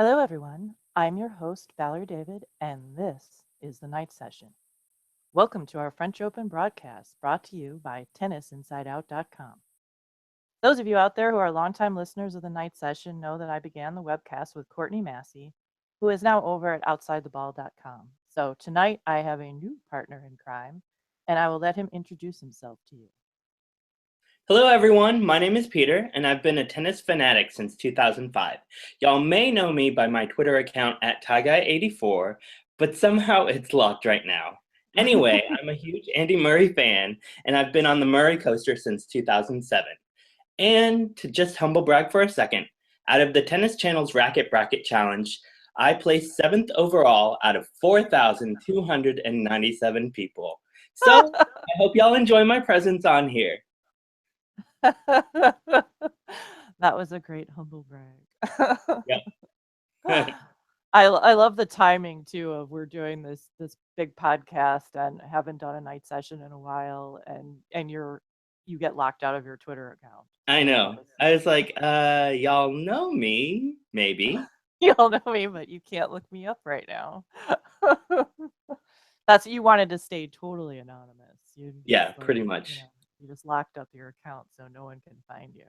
Hello, everyone. I'm your host, Valerie David, and this is the night session. Welcome to our French Open broadcast brought to you by TennisInsideOut.com. Those of you out there who are longtime listeners of the night session know that I began the webcast with Courtney Massey, who is now over at OutsideTheBall.com. So tonight I have a new partner in crime, and I will let him introduce himself to you. Hello everyone, my name is Peter, and I've been a tennis fanatic since 2005. Y'all may know me by my Twitter account at TieGuy84, but somehow it's locked right now. Anyway, I'm a huge Andy Murray fan, and I've been on the Murray coaster since 2007. And to just humble brag for a second, out of the Tennis Channel's Racket Bracket Challenge, I placed 7th overall out of 4,297 people. So I hope y'all enjoy my presence on here. That was a great humble brag. Yep. I love the timing too of we're doing this big podcast and haven't done a night session in a while, and you get locked out of your Twitter account. I know. I was like, y'all know me, maybe. Y'all know me, but you can't look me up right now. That's you wanted to stay totally anonymous. Yeah, pretty much. You just locked up your account so no one can find you.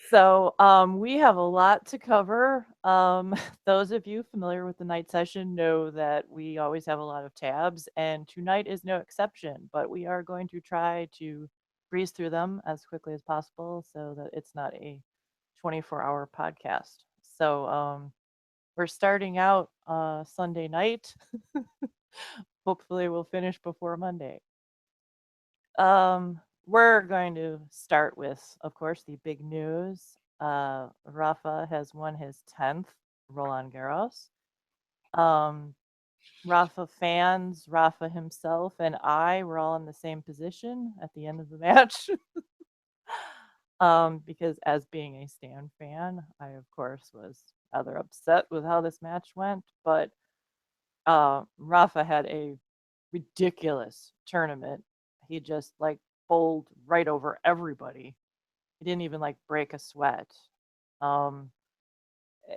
So we have a lot to cover. Those of you familiar with the night session know that we always have a lot of tabs, and tonight is no exception, but we are going to try to breeze through them as quickly as possible so that it's not a 24-hour podcast. So we're starting out Sunday night. Hopefully we'll finish before Monday. We're going to start with, of course, the big news. Rafa has won his 10th Roland Garros. Rafa fans, Rafa himself, and I were all in the same position at the end of the match. Because as being a Stan fan, I, of course, was rather upset with how this match went. But Rafa had a ridiculous tournament. He just bowled right over everybody. He didn't even break a sweat.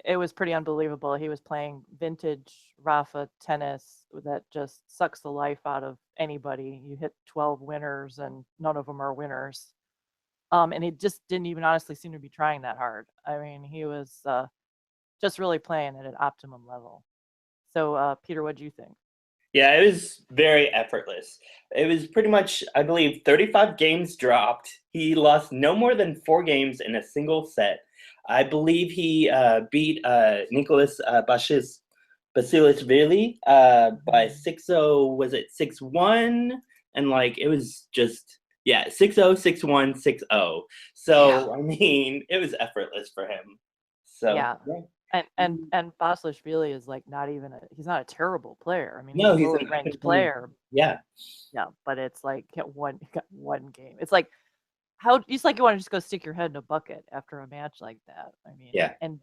It was pretty unbelievable. He was playing vintage Rafa tennis that just sucks the life out of anybody. You hit 12 winners and none of them are winners. And he just didn't even honestly seem to be trying that hard. I mean, he was just really playing at an optimum level. So, Peter, what do you think? Yeah, it was very effortless. It was pretty much, I believe, 35 games dropped. He lost no more than 4 games in a single set. I believe he beat Nicolas Basilashvili by 6-0, was it 6-1? And it was just, 6-0, 6-1, 6-0. So, yeah. I mean, it was effortless for him. So, yeah. And Basilashvili is he's not a terrible player. I mean, no, he's a ranked player. Yeah. Yeah, but it's got one game. It's you want to just go stick your head in a bucket after a match like that. I mean, yeah. And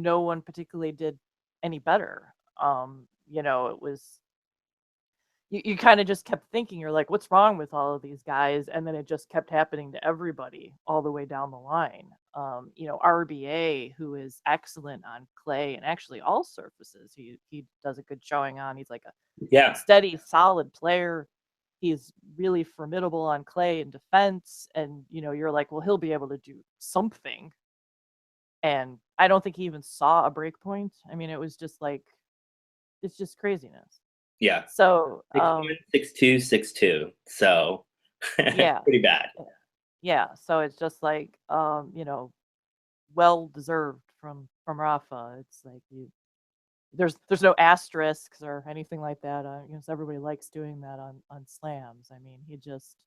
no one particularly did any better. It was you kind of just kept thinking, you're like, what's wrong with all of these guys? And then it just kept happening to everybody all the way down the line. RBA, who is excellent on clay and actually all surfaces, he does a good showing on. He's a steady, solid player. He's really formidable on clay and defense. And, you're like, well, he'll be able to do something. And I don't think he even saw a break point. I mean, it was just it's just craziness. Yeah. So 6-2, 6-2. So yeah, pretty bad. Yeah. So it's just well deserved from Rafa. It's there's no asterisks or anything like that. Everybody likes doing that on slams. I mean, he just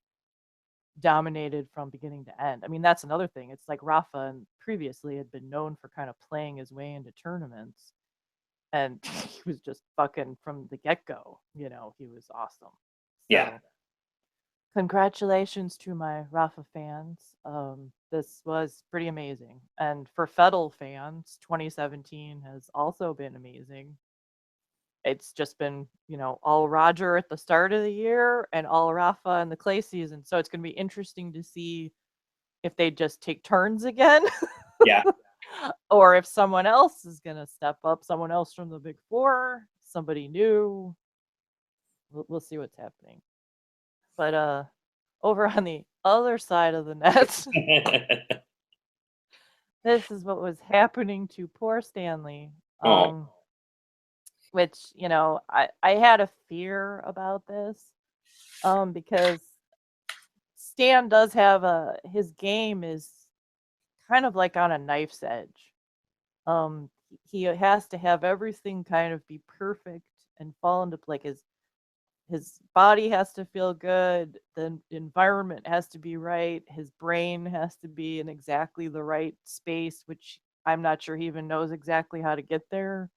dominated from beginning to end. I mean, that's another thing. It's Rafa previously had been known for kind of playing his way into tournaments. And he was just fucking from the get-go, he was awesome. So, yeah. Congratulations to my Rafa fans. This was pretty amazing. And for Fedel fans, 2017 has also been amazing. It's just been, all Roger at the start of the year and all Rafa in the clay season. So it's going to be interesting to see if they just take turns again. Yeah. or if someone else is going to step up, someone else from the Big Four, somebody new. We'll see what's happening. But over on the other side of the net, this is what was happening to poor Stanley. Oh. Which, you know, I had a fear about this, because Stan does have his game is kind of like on a knife's edge. He has to have everything kind of be perfect and fall into, like, his body has to feel good, the environment has to be right, his brain has to be in exactly the right space, which I'm not sure he even knows exactly how to get there.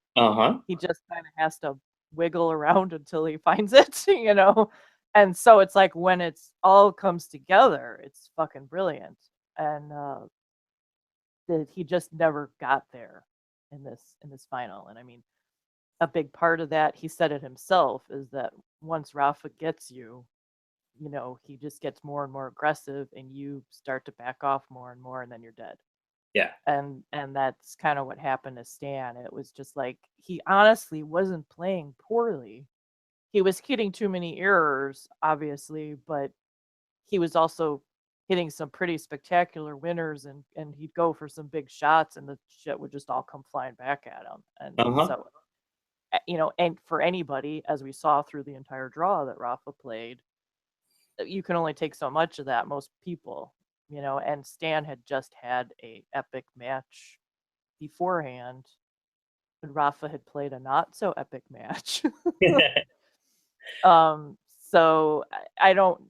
He just kind of has to wiggle around until he finds it, you know? And so it's like when it's all comes together, it's fucking brilliant. And he just never got there in this final. And I mean, a big part of that, he said it himself, is that once Rafa gets you, you know, he just gets more and more aggressive and you start to back off more and more and then you're dead. Yeah. And that's kind of what happened to Stan. It was just like he honestly wasn't playing poorly. He was hitting too many errors, obviously, but he was also hitting some pretty spectacular winners, and he'd go for some big shots and the shit would just all come flying back at him. And so, you know, and for anybody, as we saw through the entire draw that Rafa played, you can only take so much of that, most people, you know, and Stan had just had a epic match beforehand, and Rafa had played a not so epic match. So I don't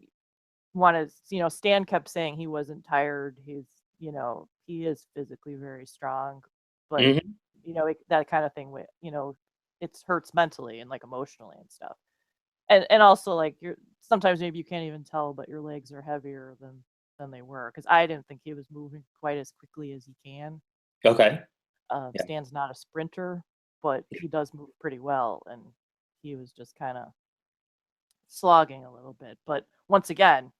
want to, you know, Stan kept saying he wasn't tired. He's, you know, he is physically very strong, but you know, that kind of thing with, you know, it hurts mentally and like emotionally and stuff. And also like you're sometimes maybe you can't even tell, but your legs are heavier than they were, because I didn't think he was moving quite as quickly as he can. Okay. Stan's not a sprinter, but he does move pretty well, and he was just kind of slogging a little bit. But once again,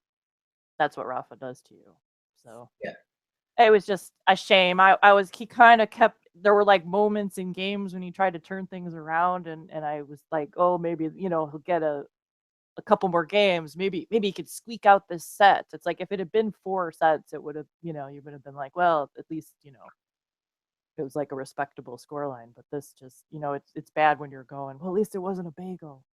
that's what Rafa does to you. So yeah, it was just a shame. He kind of kept, there were like moments in games when he tried to turn things around, and I was like, oh, maybe, you know, he'll get a couple more games. Maybe he could squeak out this set. It's like if it had been 4 sets, it would have, you know, you would have been like, well, at least, you know, it was like a respectable scoreline. But this just, you know, it's bad when you're going, well, at least it wasn't a bagel.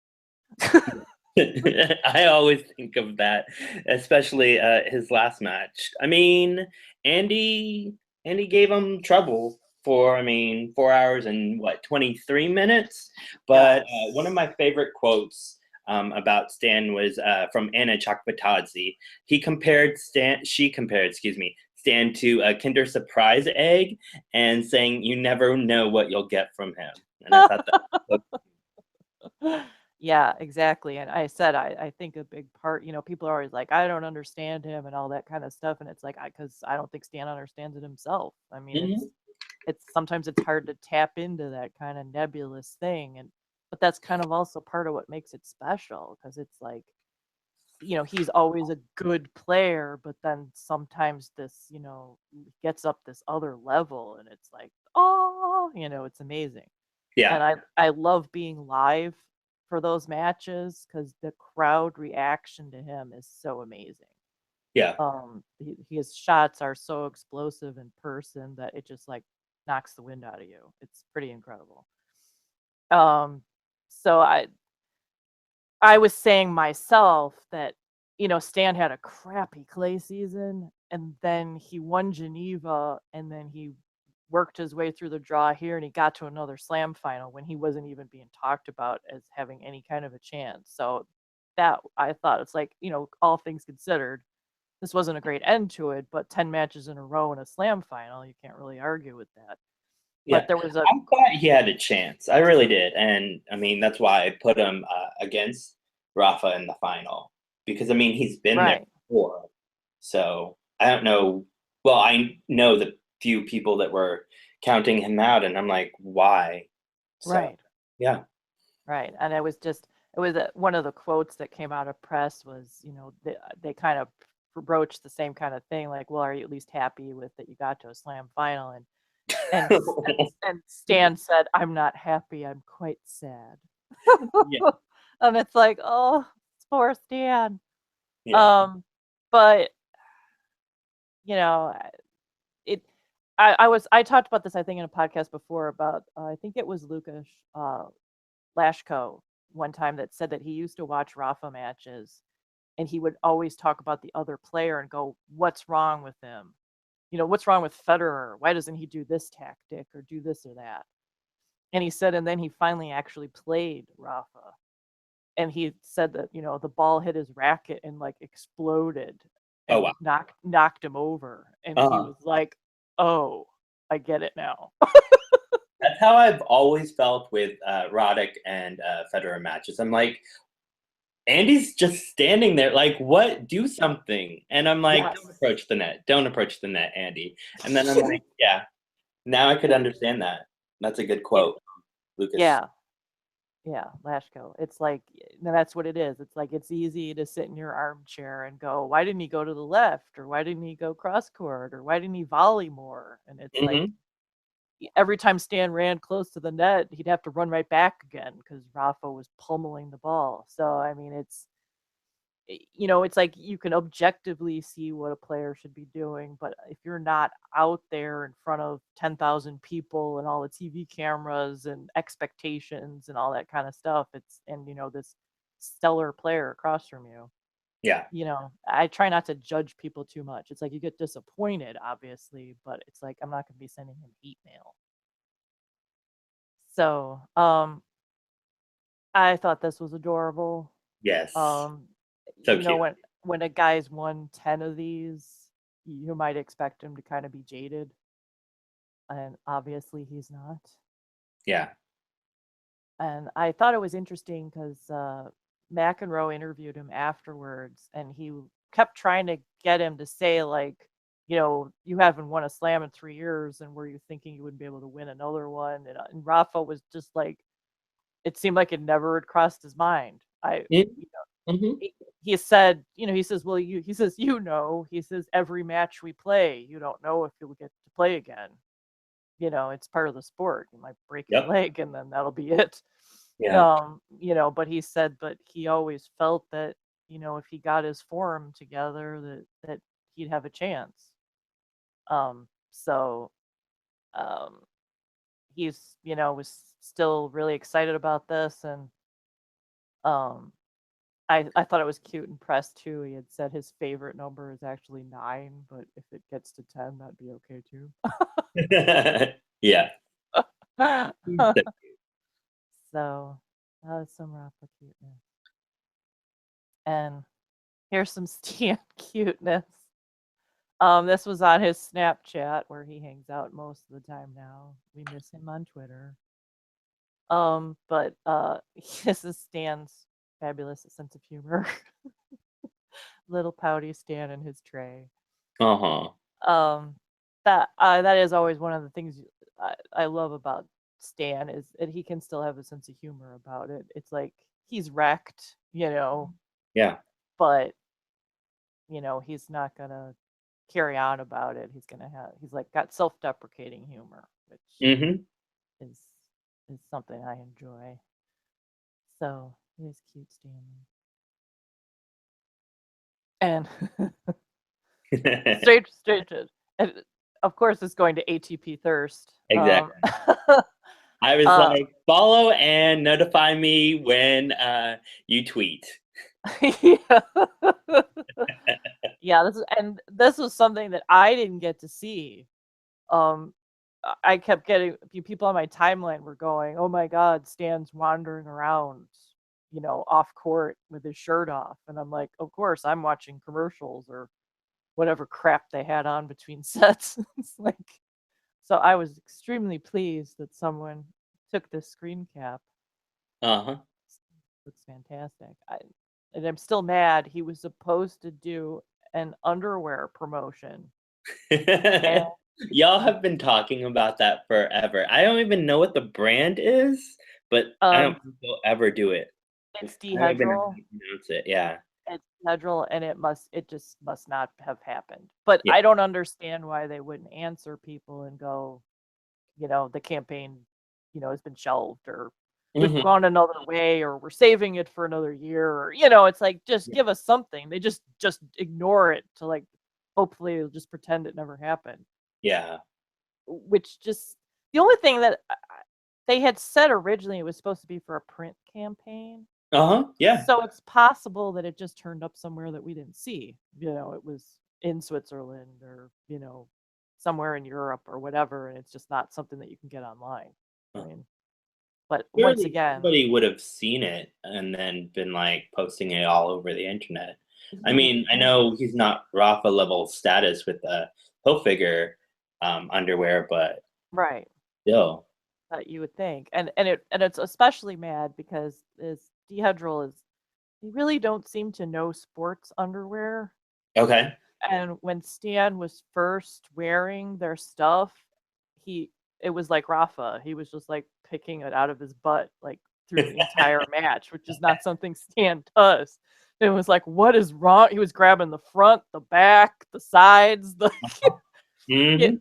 I always think of that, especially his last match. I mean, Andy gave him trouble for, I mean, 4 hours and what, 23 minutes? But one of my favorite quotes about Stan was from Anna Chakvatadze. She compared Stan to a Kinder Surprise egg, and saying you never know what you'll get from him. And I thought that. Yeah, exactly. And I said, I think a big part, you know, people are always like, I don't understand him and all that kind of stuff. And it's like, because I don't think Stan understands it himself. I mean, it's sometimes it's hard to tap into that kind of nebulous thing. But that's kind of also part of what makes it special, because it's like, you know, he's always a good player, but then sometimes this, you know, gets up this other level and it's like, oh, you know, it's amazing. Yeah. And I love being live for those matches because the crowd reaction to him is so amazing. Yeah. His shots are so explosive in person that it just like knocks the wind out of you. It's pretty incredible. So I was saying myself that, you know, Stan had a crappy clay season, and then he won Geneva, and then he worked his way through the draw here, and he got to another slam final when he wasn't even being talked about as having any kind of a chance. So that, I thought, it's like, you know, all things considered, this wasn't a great end to it, but 10 matches in a row in a slam final, you can't really argue with that. Yeah. But there was I thought he had a chance. I really did. And I mean, that's why I put him against Rafa in the final, because I mean, he's been there before. So I don't know. Well, I know the few people that were counting him out, and I'm like, why? So, yeah. Right. And it was one of the quotes that came out of press was, you know, they kind of broached the same kind of thing, like, well, are you at least happy with that you got to a slam final? And And and Stan said, "I'm not happy, I'm quite sad." Yeah. And it's like, "Oh, poor Stan." Yeah. But, you know, it I talked about this, I think, in a podcast before about, I think it was Lucas, Lashko one time that said that he used to watch Rafa matches, and he would always talk about the other player and go, "What's wrong with him? What's wrong with Federer? Why doesn't he do this tactic or do this or that?" And he said, and then he finally actually played Rafa. And he said that, the ball hit his racket and like exploded Oh, and wow. knocked him over. And he Uh-huh. was like, "Oh, I get it now." That's how I've always felt with Roddick and Federer matches. I'm like, Andy's just standing there, like, what? Do something. And I'm like, Yes. don't approach the net. Don't approach the net, Andy. And then I'm like, yeah, now I could understand that. That's a good quote, Lucas. Yeah. Yeah, Lashko. It's like, that's what it is. It's like it's easy to sit in your armchair and go, "Why didn't he go to the left? Or why didn't he go cross court? Or why didn't he volley more?" And it's like Mm-hmm. every time Stan ran close to the net, he'd have to run right back again because Rafa was pummeling the ball. So I mean, it's like you can objectively see what a player should be doing, but if you're not out there in front of 10,000 people and all the TV cameras and expectations and all that kind of stuff, and this stellar player across from you, Yeah. I try not to judge people too much. It's like you get disappointed, obviously, but it's like I'm not going to be sending him hate mail. So, I thought this was adorable. Yes. Um, So cute. when a guy's won 10 of these, you might expect him to kind of be jaded, and obviously he's not. Yeah. And I thought it was interesting because McEnroe interviewed him afterwards, and he kept trying to get him to say like, you haven't won a slam in 3 years, and were you thinking you wouldn't be able to win another one? And Rafa was just like, it seemed like it never had crossed his mind. Mm-hmm. He said, he says, well, he says, he says, every match we play, you don't know if you'll get to play again. It's part of the sport. You might break your Yep. leg and then that'll be it. Yeah. But he said, but he always felt that, if he got his form together, that he'd have a chance. So, um, he's, was still really excited about this. And, um, I thought it was cute and pressed too. He had said his favorite number is actually 9, but if it gets to 10, that'd be okay too. Yeah. So that was some Rafa cuteness. And here's some Stan cuteness. This was on his Snapchat where he hangs out most of the time now. We miss him on Twitter. But this is Stan's fabulous sense of humor. Little pouty Stan in his tray. Uh-huh. That is always one of the things I love about Stan is that he can still have a sense of humor about it. It's like he's wrecked, Yeah. but he's not gonna carry on about it. He's like got self-deprecating humor, which Mm-hmm. is is something I enjoy. So he's cute, Stanley. And straight and of course it's going to ATP Thirst. Exactly. I was like, follow and notify me when you tweet. Yeah. Yeah, this was something that I didn't get to see. I kept getting people on my timeline were going, "Oh my God, Stan's wandering around, off court with his shirt off," and I'm like, "Of course, I'm watching commercials or whatever crap they had on between sets." It's like, so I was extremely pleased that someone took this screen cap. Uh-huh. Looks fantastic. And I'm still mad. He was supposed to do an underwear promotion. And Y'all have been talking about that forever. I don't even know what the brand is, but I don't think they'll ever do it. it's I don't even know how dehedral. to pronounce it. Yeah. It's dehedral, and it just must not have happened. But Yeah. I don't understand why they wouldn't answer people and go, the campaign, has been shelved, or we've Mhm. gone another way, or we're saving it for another year, or it's like, just give us something. They just ignore it to, like, hopefully they'll just pretend it never happened. Yeah. Which just the only thing that they had said originally, it was supposed to be for a print campaign. Yeah. So it's possible that it just turned up somewhere that we didn't see. It was in Switzerland, or, somewhere in Europe or whatever, and it's just not something that you can get online. I Huh. mean, but once Surely again, somebody would have seen it and then been, like, posting it all over the internet. I you would mean, I think, know he's not Rafa level status with the Hilfiger underwear, but right? still. That you would think, and it's especially mad because this Dihedral is they really don't seem to know sports underwear. Okay. And when Stan was first wearing their stuff, it was like Rafa. He was just, like, picking it out of his butt, like, through the entire match, which is not something Stan does. It was like, "What is wrong?" He was grabbing the front, the back, the sides, the yeah, Mhm.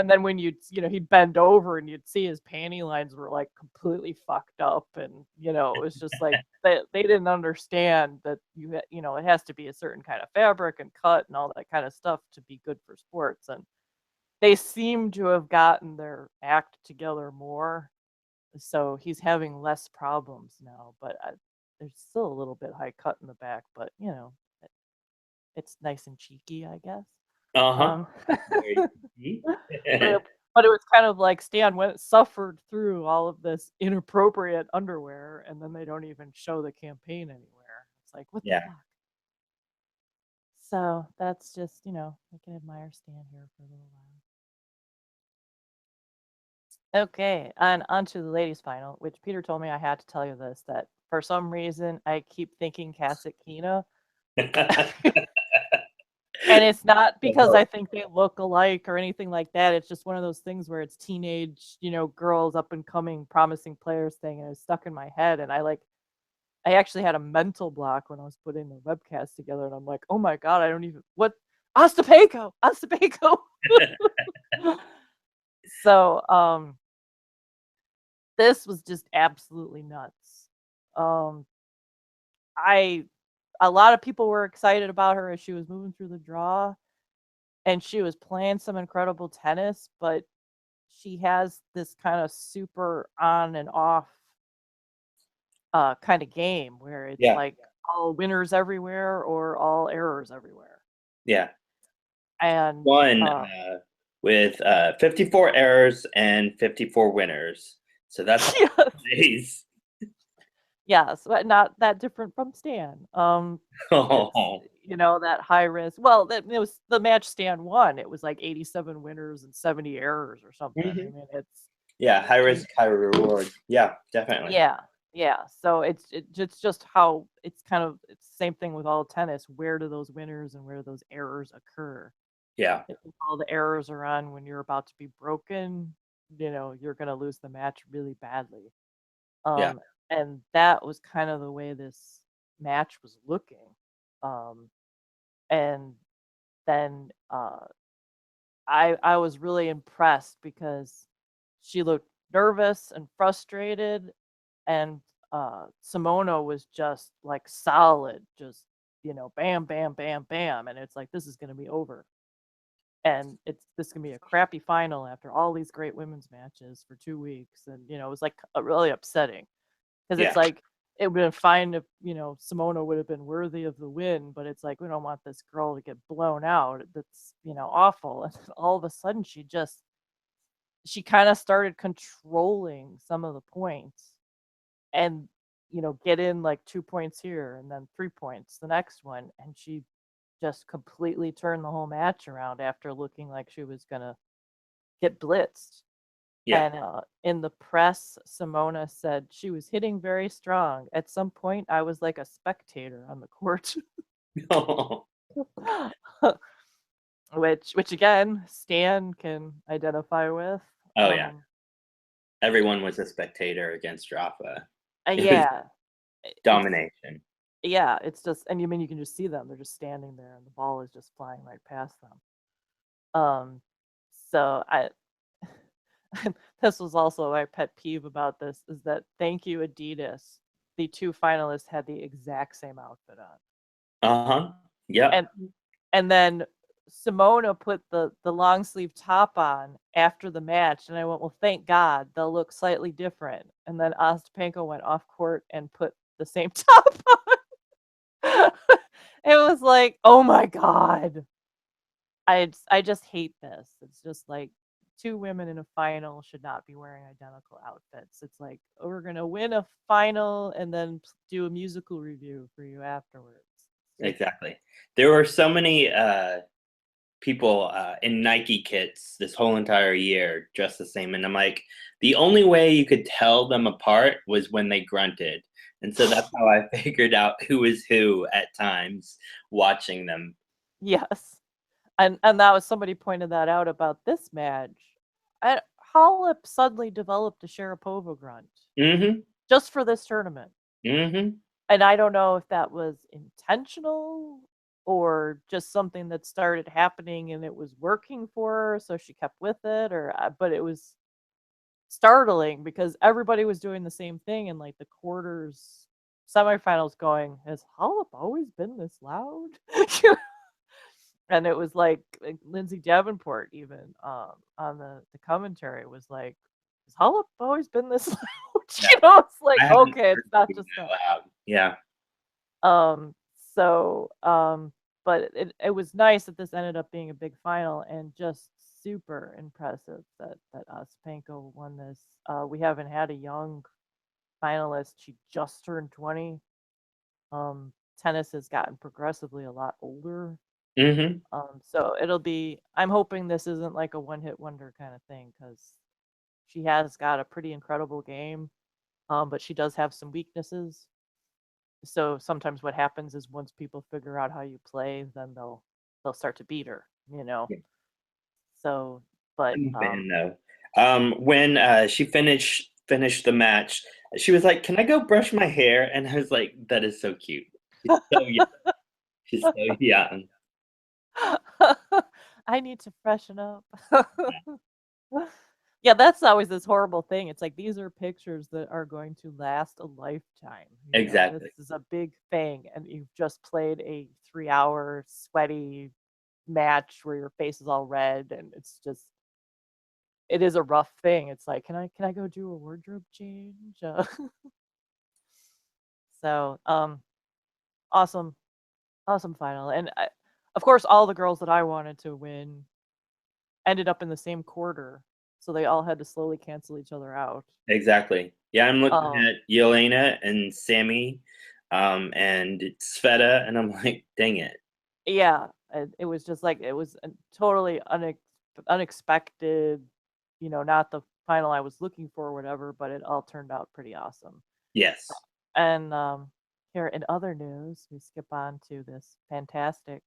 and then when he'd bend over and you'd see his panty lines were, like, completely fucked up, and, it was just like they didn't understand that it has to be a certain kind of fabric and cut and all that kind of stuff to be good for sports, and they seem to have gotten their act together more, so he's having less problems now, but there's still a little bit high cut in the back, but, it's nice and cheeky, I guess. Uh-huh. Um Very easy. But it was kind of like Stan suffered through all of this inappropriate underwear, and then they don't even show the campaign anywhere. It's like, what the Yeah. fuck? So that's just, I can admire Stan here for a little while. Okay, and on to the ladies' final, which Peter told me I had to tell you this, that for some reason I keep thinking Khachanov. And it's not because I think they look alike or anything like that. It's just one of those things where it's teenage, girls, up and coming, promising players thing, and it's stuck in my head. And I actually had a mental block when I was putting the webcast together, and I'm like, oh my god, I don't even what Ostapenko. So this was just absolutely nuts. Um, a lot of people were excited about her as she was moving through the draw, and she was playing some incredible tennis, but she has this kind of super on and off kind of game where it's Yeah. like all winners everywhere or all errors everywhere. Yeah. And One with 54 errors and 54 winners. So that's yes, nice. yes, but not that different from Stan. It's Oh. that high risk. Well, it was the match Stan won. It was like 87 winners and 70 errors or something. I Mhm. mean, it's Yeah, high she risk, high reward. Yeah, definitely. Yeah, yeah. So it's just how it's the same thing with all tennis. Where do those winners and where do those errors occur? Yeah. If all the errors are on when you're about to be broken, you're gonna lose the match really badly. Yeah. Um, and that was kind of the way this match was looking. Um, and then I was really impressed because she looked nervous and frustrated, and Simona was just like solid, just bam, bam, bam, bam, and it's like this is gonna be over, and this gonna be a crappy final after all these great women's matches for 2 weeks, and it was like really upsetting because Yeah. it's like it would have been fine if Simona would have been worthy of the win, but it's like we don't want this girl to get blown out. That's awful, and all of a sudden she kind of started controlling some of the points and get in like 2 points here and then 3 points the next one, and she just completely turned the whole match around after looking like she was gonna get blitzed. Yeah. And in the press, Simona said she was hitting very strong. At some point, I was like a spectator on the court. Oh, which again, Stan can identify with. yeah. Everyone was a spectator against Rafa. It was Yeah, it's domination. yeah, it's just, and you mean you can just see them. They're just standing there, and the ball is just flying right past them. Um, so This was also my pet peeve about this, is that thank you Adidas. The two finalists had the exact same outfit on. Uh-huh. Yep. And then Simona put the long sleeve top on after the match, and I went, well, thank God, they'll look slightly different. And then Ostapenko went off court and put the same top on. It was like, oh my God. I just hate this. It's just like two women in a final should not be wearing identical outfits. It's like, oh, we're gonna win a final and then do a musical review for you afterwards. Exactly. There were so many people in Nike kits this whole entire year dressed the same, and I'm like, the only way you could tell them apart was when they grunted, and so that's how I figured out who was who at times watching them. Yes. And that was, somebody pointed that out about this match. Halep suddenly developed a Sharapova grunt just for this tournament. And I don't know if that was intentional or just something that started happening and it was working for her, so she kept with it, or but it was startling because everybody was doing the same thing in like the quarters, semifinals, going, has Halep always been this loud? And it was like Lindsay Davenport even on the commentary was like, has Halep always been this loud? Yeah. You know, it's like, okay, it's not just that loud. Yeah. But it was nice that this ended up being a big final, and just super impressive that Ostapenko won this. We haven't had a young finalist. She just turned 20. Tennis has gotten progressively a lot older. So it'll be, I'm hoping this isn't like a one-hit wonder kind of thing, because she has got a pretty incredible game, but she does have some weaknesses. So sometimes what happens is once people figure out how you play, then they'll start to beat her, you know. Yeah. So, but when she finished the match, she was like, "Can I go brush my hair?" And I was like, "That is so cute. She's so young. She's so young." I need to freshen up. Yeah, that's always this horrible thing. It's like, these are pictures that are going to last a lifetime. Exactly. This is a big thing, and you've just played a 3-hour sweaty match where your face is all red, and it's just, it is a rough thing. It's like, can I go do a wardrobe change? So, awesome final, and of course, all the girls that I wanted to win ended up in the same quarter, so they all had to slowly cancel each other out. Exactly. Yeah, I'm looking at Yelena and Sammy, and Sveta, and I'm like, dang it. Yeah, it was just like, it was a totally unexpected, not the final I was looking for or whatever, but it all turned out pretty awesome. Yes. And here in other news, we skip on to this fantastic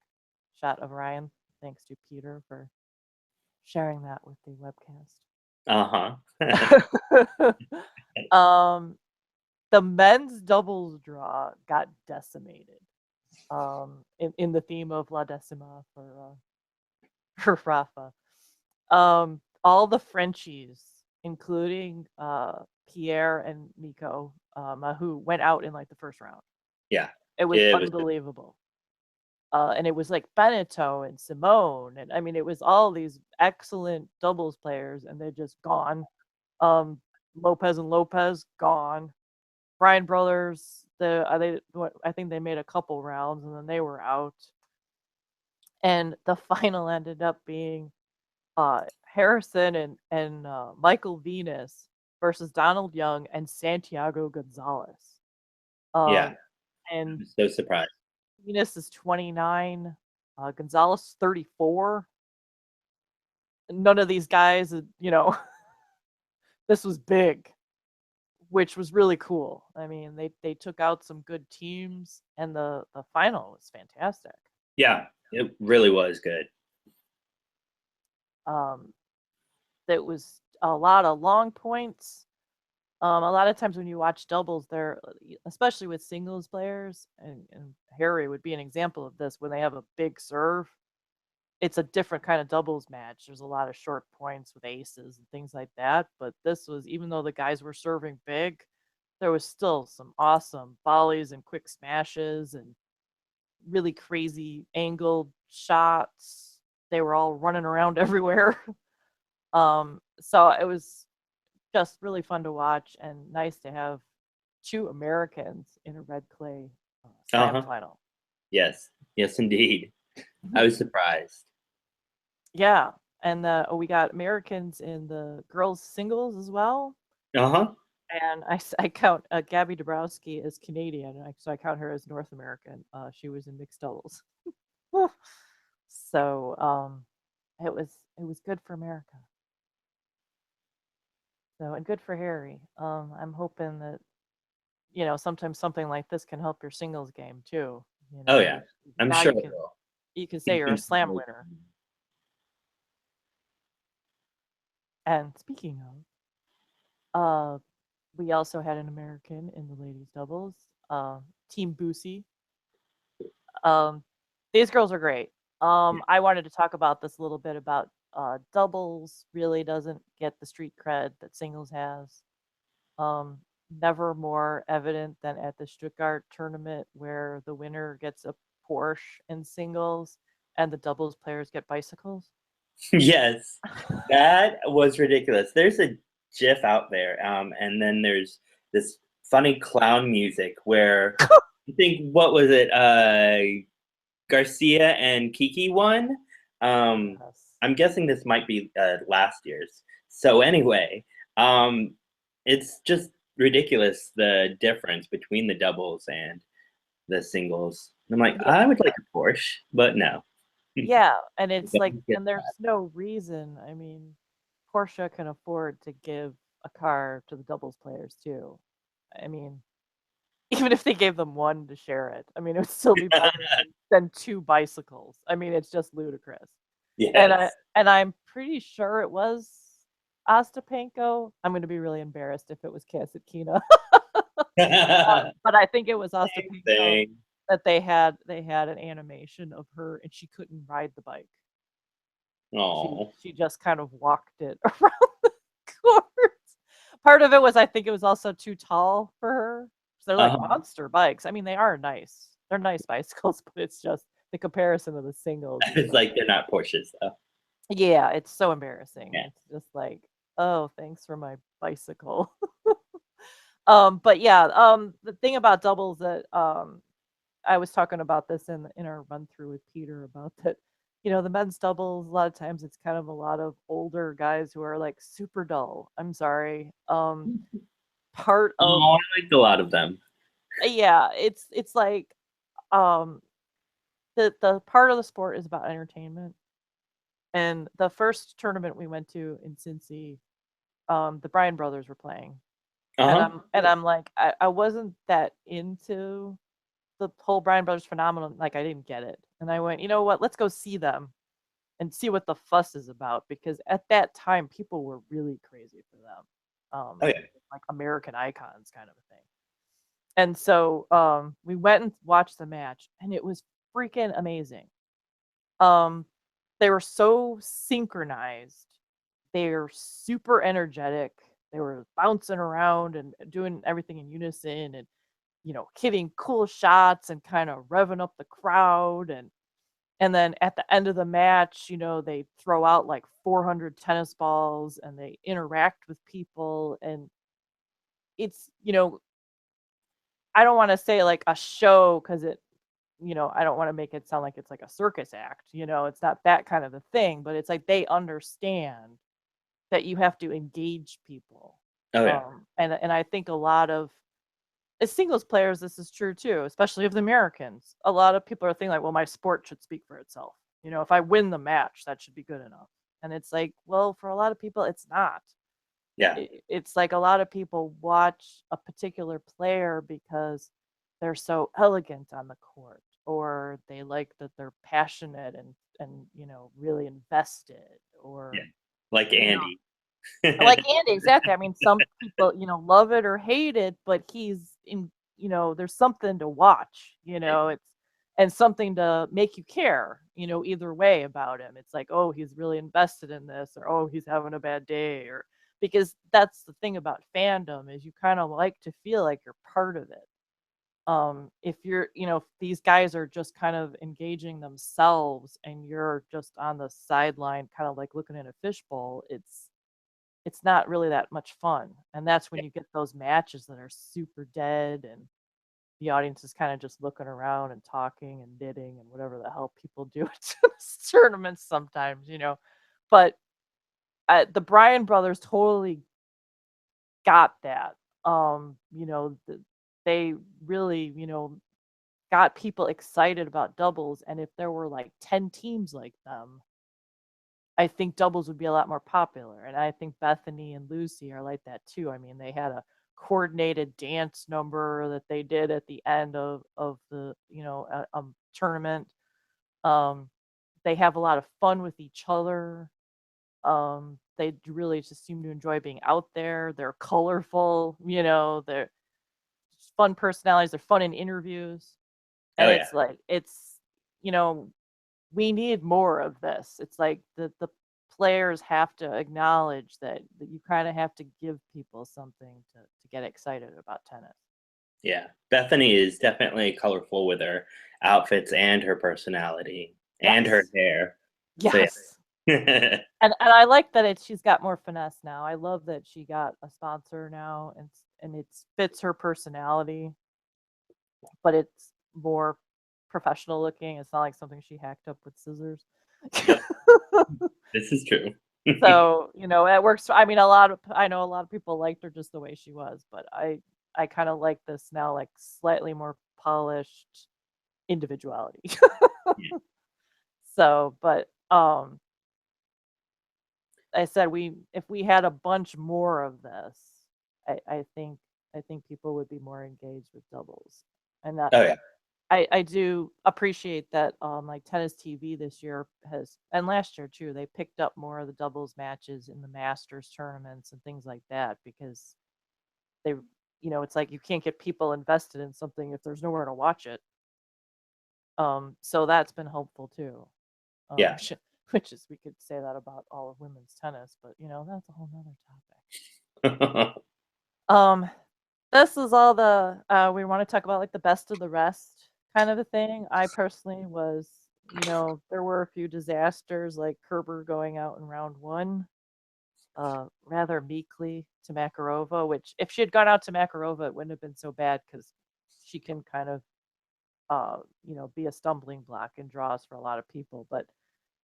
shot of Ryan. Thanks to Peter for sharing that with the webcast. The men's doubles draw got decimated. In the theme of La Decima for Rafa. All the Frenchies, including Pierre and Nico Mahou, went out in like the first round. Yeah. It was unbelievable. And it was like Benito and Simone, and I mean, it was all these excellent doubles players, and they're just gone. Lopez and Lopez gone. Bryan brothers, I think they made a couple rounds and then they were out. And the final ended up being Harrison and Michael Venus versus Donald Young and Santiago Gonzalez. Yeah. And I'm so surprised. Venus is 29, Gonzalez 34. None of these guys, this was big, which was really cool. I mean, they took out some good teams, and the final was fantastic. Yeah, it really was good. It was a lot of long points. A lot of times when you watch doubles, they're, especially with singles players, and Harry would be an example of this, when they have a big serve, it's a different kind of doubles match. There's a lot of short points with aces and things like that. But this was, even though the guys were serving big, there was still some awesome volleys and quick smashes and really crazy angled shots. They were all running around everywhere. So it was just really fun to watch and nice to have two Americans in a red clay slam final. Yes, indeed. I was surprised. Yeah, and we got Americans in the girls singles as well. And I count Gabby Dabrowski as Canadian, so I count her as North American. She was in mixed doubles. So it was good for America. So, and good for Harry. I'm hoping that, sometimes something like this can help your singles game too. Oh yeah, I'm sure you can say you're a slam winner. And speaking of, we also had an American in the ladies doubles, TeamBucie. These girls are great. I wanted to talk about this a little bit about doubles really doesn't get the street cred that singles has. Never more evident than at the Stuttgart tournament where the winner gets a Porsche in singles and the doubles players get bicycles. Yes, that was ridiculous. There's a GIF out there, and then there's this funny clown music where I think, what was it, Garcia and Kiki won? Yes. I'm guessing this might be last year's. So anyway, it's just ridiculous, the difference between the doubles and the singles. I'm like, Yeah. I would like a Porsche, but no. Yeah, and it's like, and there's no reason. I mean, Porsche can afford to give a car to the doubles players too. I mean, even if they gave them one to share it, I mean, it would still be better than two bicycles. I mean, it's just ludicrous. Yes. And I'm pretty sure it was Ostapenko. I'm going to be really embarrassed if it was Kasatkina. But I think it was Ostapenko that they had an animation of her and she couldn't ride the bike. Oh. She just kind of walked it around the course. Part of it was, I think it was also too tall for her. So they're like monster bikes. I mean, they are nice. They're nice bicycles, but it's just the comparison of the singles. It's like they're not Porsches though. Yeah, it's so embarrassing. Yeah. It's just like, oh, thanks for my bicycle. But yeah, the thing about doubles that I was talking about this in our run through with Peter about that, the men's doubles, a lot of times it's kind of a lot of older guys who are like super dull. I'm sorry. Part of I liked a lot of them. Yeah, it's like the part of the sport is about entertainment. And the first tournament we went to in Cincy, the Bryan brothers were playing. And I'm like, I wasn't that into the whole Bryan brothers phenomenon. Like, I didn't get it. And I went, you know what? Let's go see them and see what the fuss is about. Because at that time, people were really crazy for them. Like American icons kind of a thing. And so we went and watched the match, and it was freaking amazing. They were so synchronized. They're super energetic. They were bouncing around and doing everything in unison and, hitting cool shots and kind of revving up the crowd. And then at the end of the match, they throw out like 400 tennis balls and they interact with people. And it's, I don't want to say like a show because it, I don't want to make it sound like it's like a circus act. It's not that kind of a thing, but it's like they understand that you have to engage people. And I think a lot of, as singles players, this is true too, especially of the Americans. A lot of people are thinking like, well, my sport should speak for itself. If I win the match, that should be good enough. And it's like, well, for a lot of people, it's not. Yeah. It's like a lot of people watch a particular player because they're so elegant on the court, or they like that they're passionate and really invested, or like Andy. Like Andy, exactly. I mean, some people, love it or hate it, but he's in, there's something to watch, it's and something to make you care, either way about him. It's like, oh, he's really invested in this, or oh, he's having a bad day, or because that's the thing about fandom is you kind of like to feel like you're part of it. If you're, if these guys are just kind of engaging themselves and you're just on the sideline, kind of like looking in a fishbowl, it's not really that much fun. And that's when you get those matches that are super dead and the audience is kind of just looking around and talking and knitting and whatever the hell people do at tournaments sometimes, But the Bryan brothers totally got that. They really, got people excited about doubles. And if there were like 10 teams like them, I think doubles would be a lot more popular. And I think Bethany and Lucy are like that too. I mean, they had a coordinated dance number that they did at the end of the, tournament. They have a lot of fun with each other. They really just seem to enjoy being out there. They're colorful, they're fun personalities. They're fun in interviews. And it's like, we need more of this. It's like the players have to acknowledge that you kind of have to give people something to get excited about tennis. Yeah, Bethany is definitely colorful with her outfits and her personality and her hair. Yes. So, yeah. and I like that she's got more finesse now. I love that she got a sponsor now and it fits her personality, but it's more professional looking. It's not like something she hacked up with scissors. Yep. This is true. So, it works. I mean, I know a lot of people liked her just the way she was, but I kind of like this now, like slightly more polished individuality. Yeah. So, but I said if we had a bunch more of this, I think people would be more engaged with doubles. And that I do appreciate that like Tennis TV this year has, and last year too, they picked up more of the doubles matches in the Masters tournaments and things like that, because they, it's like you can't get people invested in something if there's nowhere to watch it. So that's been helpful too. Yeah. Which is, we could say that about all of women's tennis, but that's a whole nother topic. This is all the we want to talk about, like the best of the rest kind of a thing. I personally was, there were a few disasters, like Kerber going out in round 1 rather meekly to Makarova, which if she had gone out to Makarova, it wouldn't have been so bad because she can kind of be a stumbling block in draws for a lot of people. But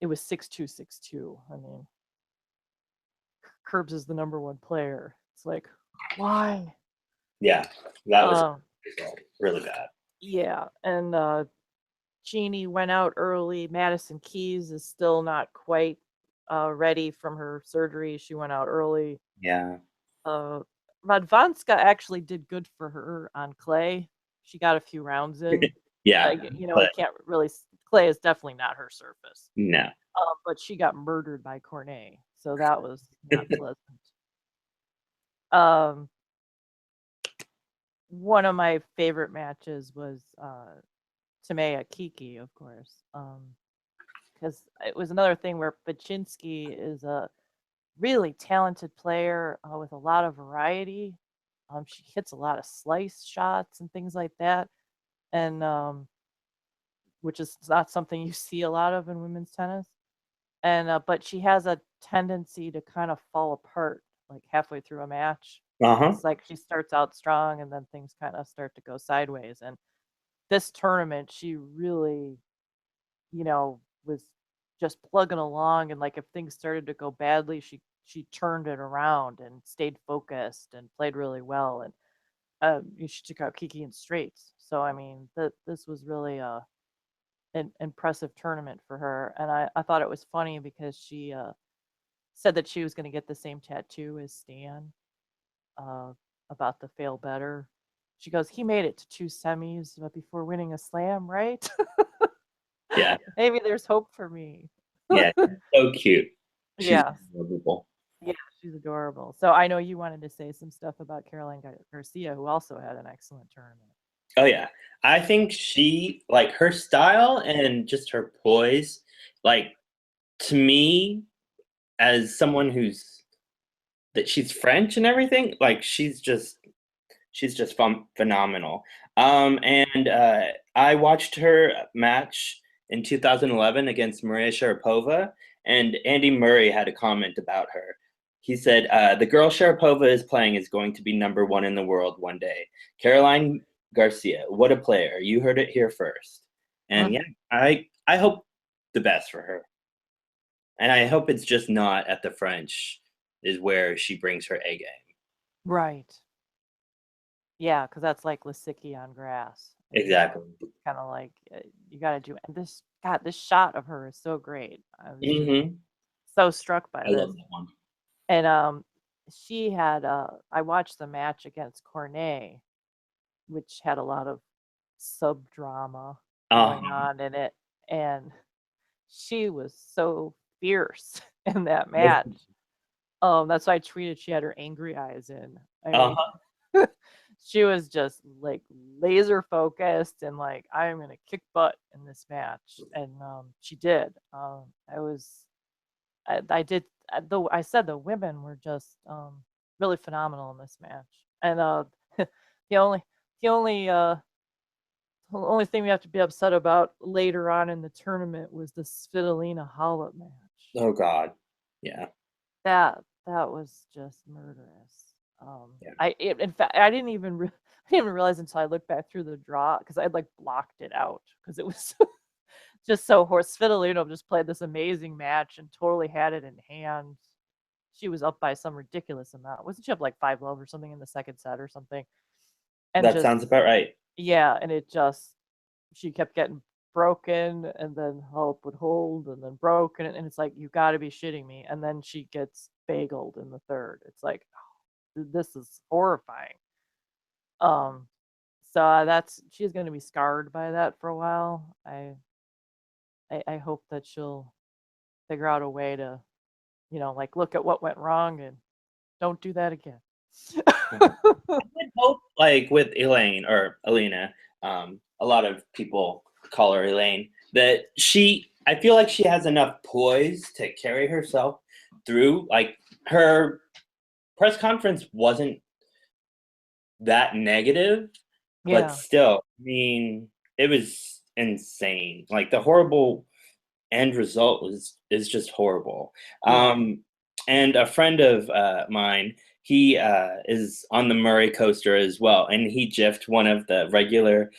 it was 6-2, 6-2. I mean, Curbs is the number 1 player. It's like, why? Yeah, that was really bad. Yeah, and Jeannie went out early. Madison Keys is still not quite ready from her surgery. She went out early. Yeah. Radwanska actually did good for her on clay. She got a few rounds in. Yeah. I can't really. Clay is definitely not her surface. No. But she got murdered by Cornet, so that was not pleasant. One of my favorite matches was Timea Kiki, of course, because it was another thing where Baczynski is a really talented player with a lot of variety. She hits a lot of slice shots and things like that, and which is not something you see a lot of in women's tennis. And but she has a tendency to kind of fall apart like halfway through a match. It's like she starts out strong and then things kind of start to go sideways. And this tournament, she really, was just plugging along. And like if things started to go badly, she turned it around and stayed focused and played really well. And she took out Kiki in straights. So I mean, this was really an impressive tournament for her. And I thought it was funny because she said that she was going to get the same tattoo as Stan about the fail better. She goes, he made it to 2 semis before winning a slam, right? Yeah. Maybe there's hope for me. Yeah, so cute. She's adorable. Yeah, she's adorable. So I know you wanted to say some stuff about Caroline Garcia, who also had an excellent tournament. Oh yeah, I think she, like, her style and just her poise like, to me, as someone she's French and everything, like, she's just phenomenal. And I watched her match in 2011 against Maria Sharapova, and Andy Murray had a comment about her. He said, the girl Sharapova is playing is going to be #1 in the world one day. Caroline Garcia, what a player. You heard it here first. And yeah, I hope the best for her. And I hope it's just not at the French is where she brings her A game. Right. Yeah, because that's like Lisicki on grass. Exactly. Kind of like you got to do. And this shot of her is so great. I was so struck by this. I love that one. And she had I watched the match against Cornet, which had a lot of sub drama going on in it, and she was so fierce in that match. That's why I tweeted she had her angry eyes in. I mean, she was just like laser focused and like, I am gonna kick butt in this match, and she did. I said the women were just really phenomenal in this match, and the only thing we have to be upset about later on in the tournament was the Svitolina Halep match. Oh God, yeah. That was just murderous. In fact, I didn't even realize until I looked back through the draw, because I'd like blocked it out because it was just so horse. Svitolina just played this amazing match and totally had it in hand. She was up by some ridiculous amount. Wasn't she up like 5-love or something in the second set or something? And that sounds about right. Yeah, and she kept getting broken, and then Halep would hold, and then broken, and it's like, you got to be shitting me. And then she gets bageled in the third. It's like, oh, this is horrifying. So she's going to be scarred by that for a while. I hope that she'll figure out a way to, like, look at what went wrong and don't do that again. I would hope, like with Elaine or Alina, a lot of people call her Elaine, that I feel like she has enough poise to carry herself through. Like, her press conference wasn't that negative, but still, I mean, it was insane. Like, the horrible end result is just horrible. And a friend of mine, he is on the Murray coaster as well, and he gifted one of the regular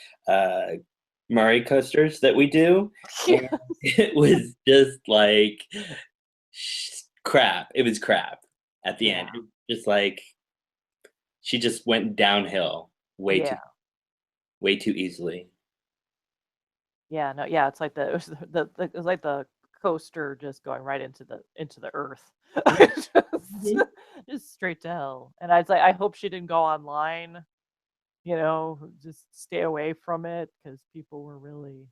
Murray coasters that we do. It was just like crap. It was crap at the end. It was just like she just went downhill way too easily. Yeah, no, yeah, it's like it was like the coaster just going right into the earth. just straight to hell. And I hope she didn't go online, just stay away from it, because people were really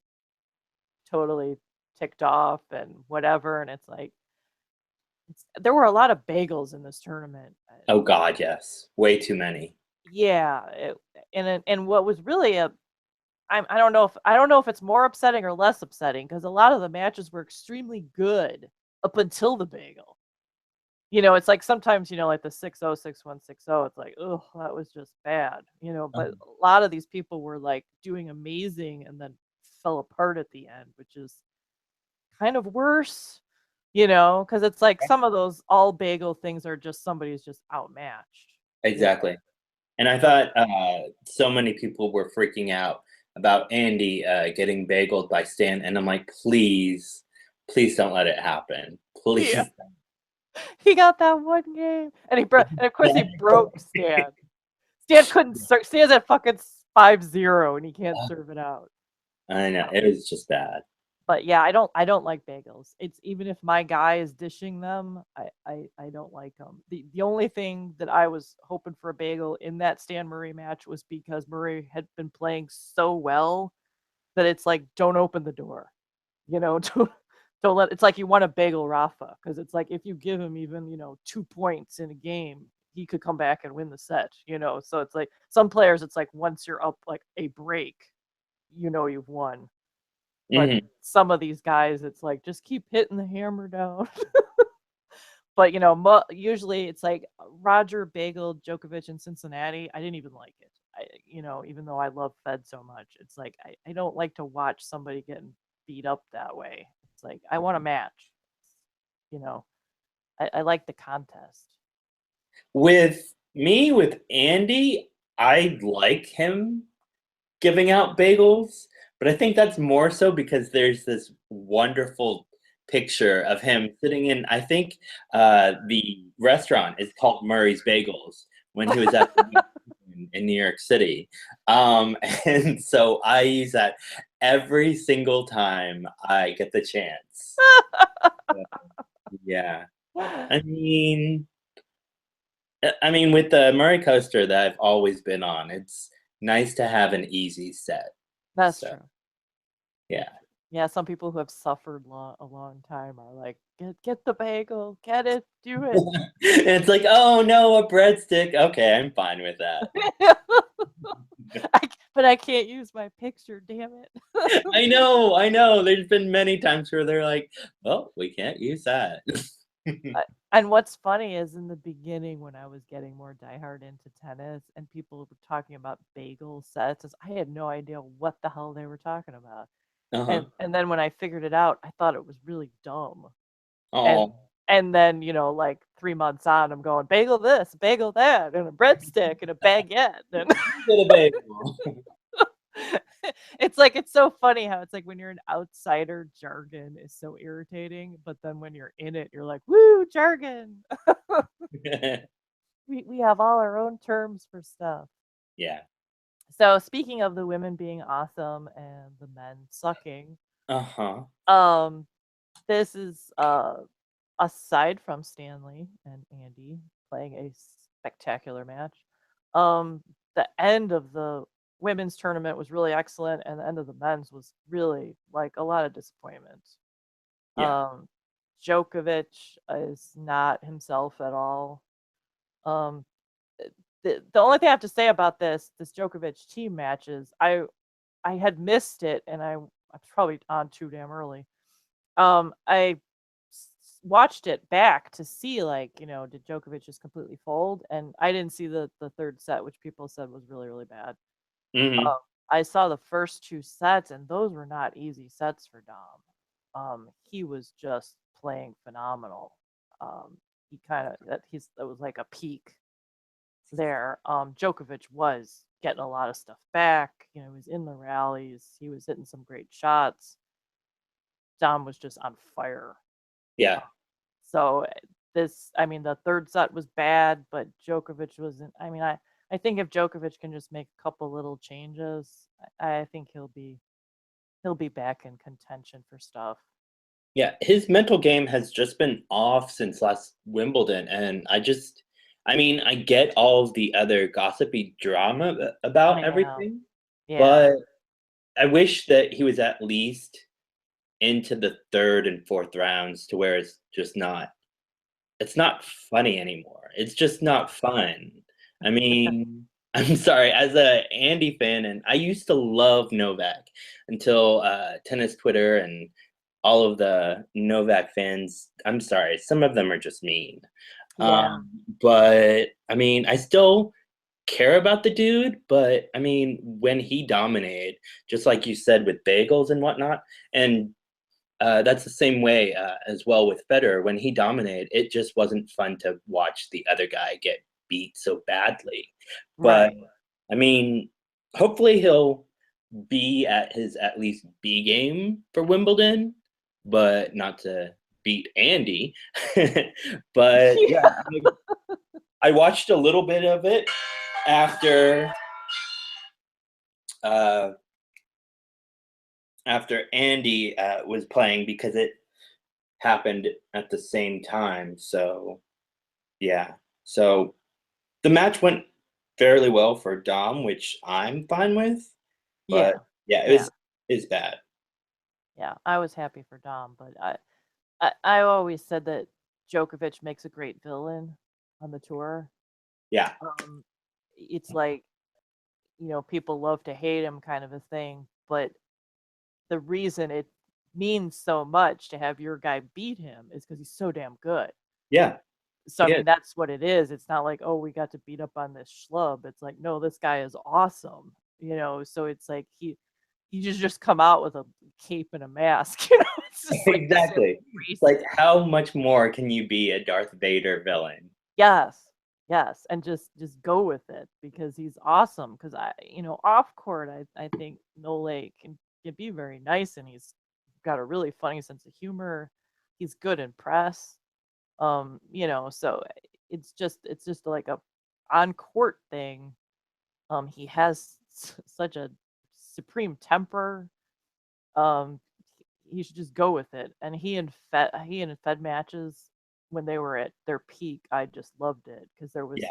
totally ticked off and whatever. And it's like, there were a lot of bagels in this tournament. Oh God, yes, way too many. Yeah, and what was really I don't know if it's more upsetting or less upsetting, because a lot of the matches were extremely good up until the bagel. It's like sometimes, like the 6-0, 6-1, 6-0, it's like, oh, that was just bad, but a lot of these people were like doing amazing and then fell apart at the end, which is kind of worse, because it's like some of those all bagel things are just somebody's just outmatched. Exactly. And I thought so many people were freaking out about Andy getting bageled by Stan, and I'm like, please don't let it happen, please. Yeah. He got that one game, and of course he broke Stan. Stan couldn't serve. Stan's at fucking 5-0, and he can't serve it out. I know, it was just bad. But yeah, I don't like bagels. It's even if my guy is dishing them, I don't like them. The only thing that I was hoping for a bagel in that Stan Murray match was because Murray had been playing so well that it's like, don't open the door, don't let. It's like you want to bagel Rafa, because it's like, if you give him even 2 points in a game, he could come back and win the set. So it's like some players, it's like once you're up like a break, you've won. But Mhm. some of these guys, it's like, just keep hitting the hammer down. But, usually it's like Roger, Bagel, Djokovic in Cincinnati. I didn't even like it. Even though I love Fed so much, it's like I don't like to watch somebody getting beat up that way. It's like I want a match. You know, I like the contest. With me, with Andy, I like him giving out bagels, but I think that's more so because there's this wonderful picture of him sitting in, I think the restaurant is called Murray's Bagels when he was at the in New York City. And so I use that every single time I get the chance. Yeah. I mean, with the Murray coaster that I've always been on, it's nice to have an easy set. That's So, true. yeah. Yeah, some people who have suffered a long time are like, get the bagel, get it, do it. It's like, oh no, a breadstick. Okay, I'm fine with that. But I can't use my picture, damn it. I know. There's been many times where they're like, well, we can't use that. And what's funny is in the beginning when I was getting more diehard into tennis and people were talking about bagel sets, I had no idea what the hell they were talking about. Uh-huh. And then when I figured it out, I thought it was really dumb. And Oh. and then, like 3 months on, I'm going, bagel this, bagel that, and a breadstick and a baguette. And Get a bagel. it's so funny how it's like when you're an outsider, jargon is so irritating, but then when you're in it, you're like, woo, jargon. We have all our own terms for stuff. Yeah. So speaking of the women being awesome and the men sucking, Uh-huh. this is aside from Stanley and Andy playing a spectacular match. The end of the women's tournament was really excellent, and the end of the men's was really like a lot of disappointment. Yeah. Djokovic is not himself at all. Um, the only thing I have to say about this Djokovic team match is I had missed it, and I was probably on too damn early. I watched it back to see, like, did Djokovic just completely fold? And I didn't see the third set, which people said was really, really bad. Mm-hmm. I saw the first 2 sets, and those were not easy sets for Dom. He was just playing phenomenal. He kind of that was like a peak there. Djokovic was getting a lot of stuff back. He was in the rallies. He was hitting some great shots. Dom was just on fire. Yeah. So the third set was bad, but Djokovic wasn't. I think if Djokovic can just make a couple little changes, I think he'll be back in contention for stuff. Yeah, his mental game has just been off since last Wimbledon, and I get all of the other gossipy drama about I know. everything, Yeah. but I wish that he was at least into the third and fourth rounds to where it's not funny anymore. It's just not fun. I mean, I'm sorry, as a Andy fan, and I used to love Novak until tennis Twitter and all of the Novak fans. I'm sorry, some of them are just mean. Yeah. But I still care about the dude. But when he dominated, just like you said with bagels and whatnot, and that's the same way as well with Federer. When he dominated, it just wasn't fun to watch the other guy get beat so badly. But Right. hopefully he'll be at his at least B game for Wimbledon, but not to beat Andy. But yeah, I watched a little bit of it after uh, after Andy was playing because it happened at the same time. So yeah, so the match went fairly well for Dom, which I'm fine with. But Yeah. yeah, Yeah. it's bad. Yeah. I was happy for Dom, but I always said that Djokovic makes a great villain on the tour. Yeah. It's like, people love to hate him kind of a thing, but the reason it means so much to have your guy beat him is because he's so damn good. Yeah. So I Yeah. mean, that's what it is. It's not like, oh, we got to beat up on this schlub. It's like, no, this guy is awesome. So it's like he just come out with a cape and a mask. It's just like Exactly. Like, how much more can you be a Darth Vader villain? Yes, yes, and just go with it because he's awesome. Because off court, I think Nole can be very nice, and he's got a really funny sense of humor. He's good in press. So it's just like a on court thing. He has such a supreme temper. Um, he should just go with it. And he and Fed matches when they were at their peak, I just loved it because there was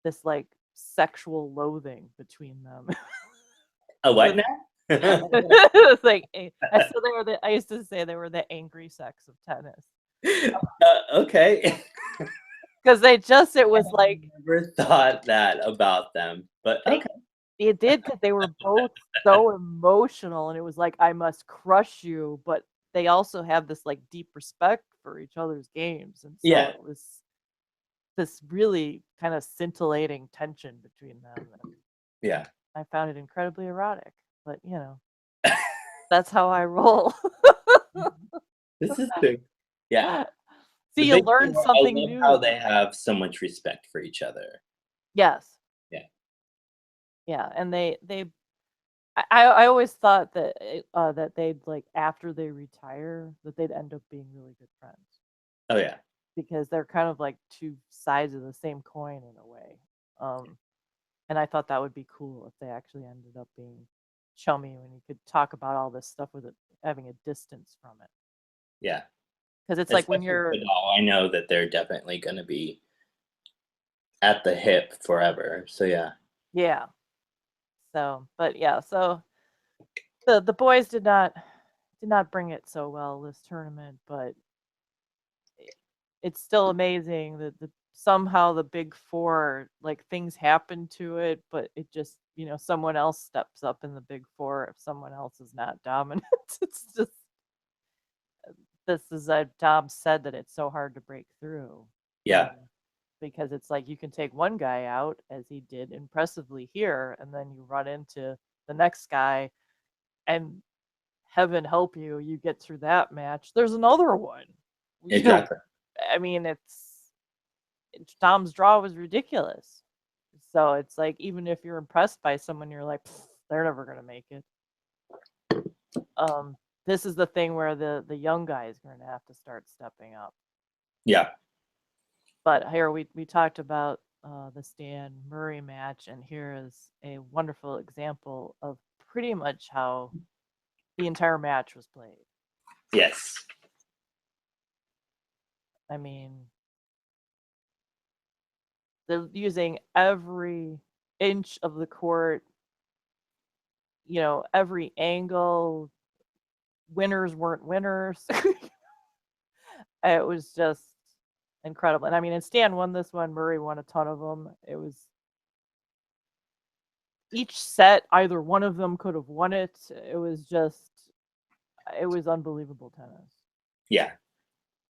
this like sexual loathing between them. A what now? It's like I used to say they were the angry sex of tennis. Okay. Because it was like Never thought that about them, but okay. It did because they were both so emotional, and it was like, I must crush you, but they also have this like deep respect for each other's games, and so it was this really kind of scintillating tension between them. Yeah, I found it incredibly erotic, but that's how I roll. this is true. Yeah. See, you learn something I love new. how they have so much respect for each other. Yes. Yeah, and I always thought that that they'd like after they retire that they'd end up being really good friends. Oh yeah, because they're kind of like two sides of the same coin in a way. And I thought that would be cool if they actually ended up being chummy when you could talk about all this stuff with it having a distance from it. Yeah, because it's like when you're. I know that they're definitely going to be at the hip forever. So yeah. Yeah. So the boys did not bring it so well this tournament, but it's still amazing that somehow the big four, like, things happen to it, but it just someone else steps up in the big four if someone else is not dominant. It's just this is Dom said that it's so hard to break through. Yeah. Because it's like you can take one guy out, as he did impressively here, and then you run into the next guy, and heaven help you, you get through that match. There's another one. Exactly. I mean, Dom's draw was ridiculous. So it's like, even if you're impressed by someone, you're like, they're never going to make it. This is the thing where the young guy is going to have to start stepping up. Yeah. But here we talked about the Stan Murray match, and here is a wonderful example of pretty much how the entire match was played. Yes. I mean, they're using every inch of the court, every angle. Winners weren't winners. It was just incredible. And I mean, and Stan won this one. Murray won a ton of them. It was each set, either one of them could have won it. It was unbelievable tennis. Yeah.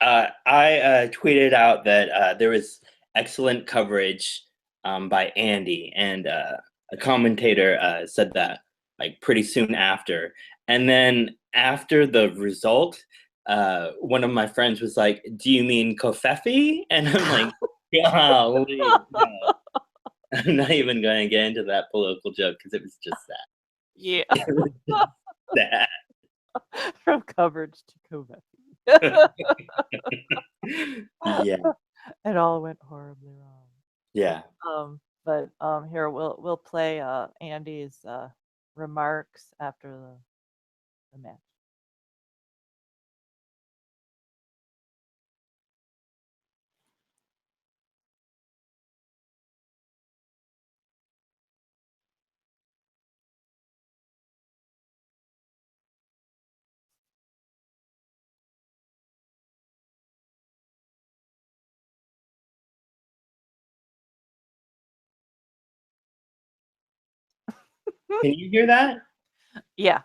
I tweeted out that there was excellent coverage by Andy, and a commentator said that like pretty soon after. And then after the result, one of my friends was like, "Do you mean Kofefi?" And I'm like, "Golly, no." I'm not even going to get into that political joke because it was just that. Yeah. That. From coverage to Kofefi. Yeah. It all went horribly wrong. Yeah. But here we'll play Andy's remarks after the match. Can you hear that? Yeah.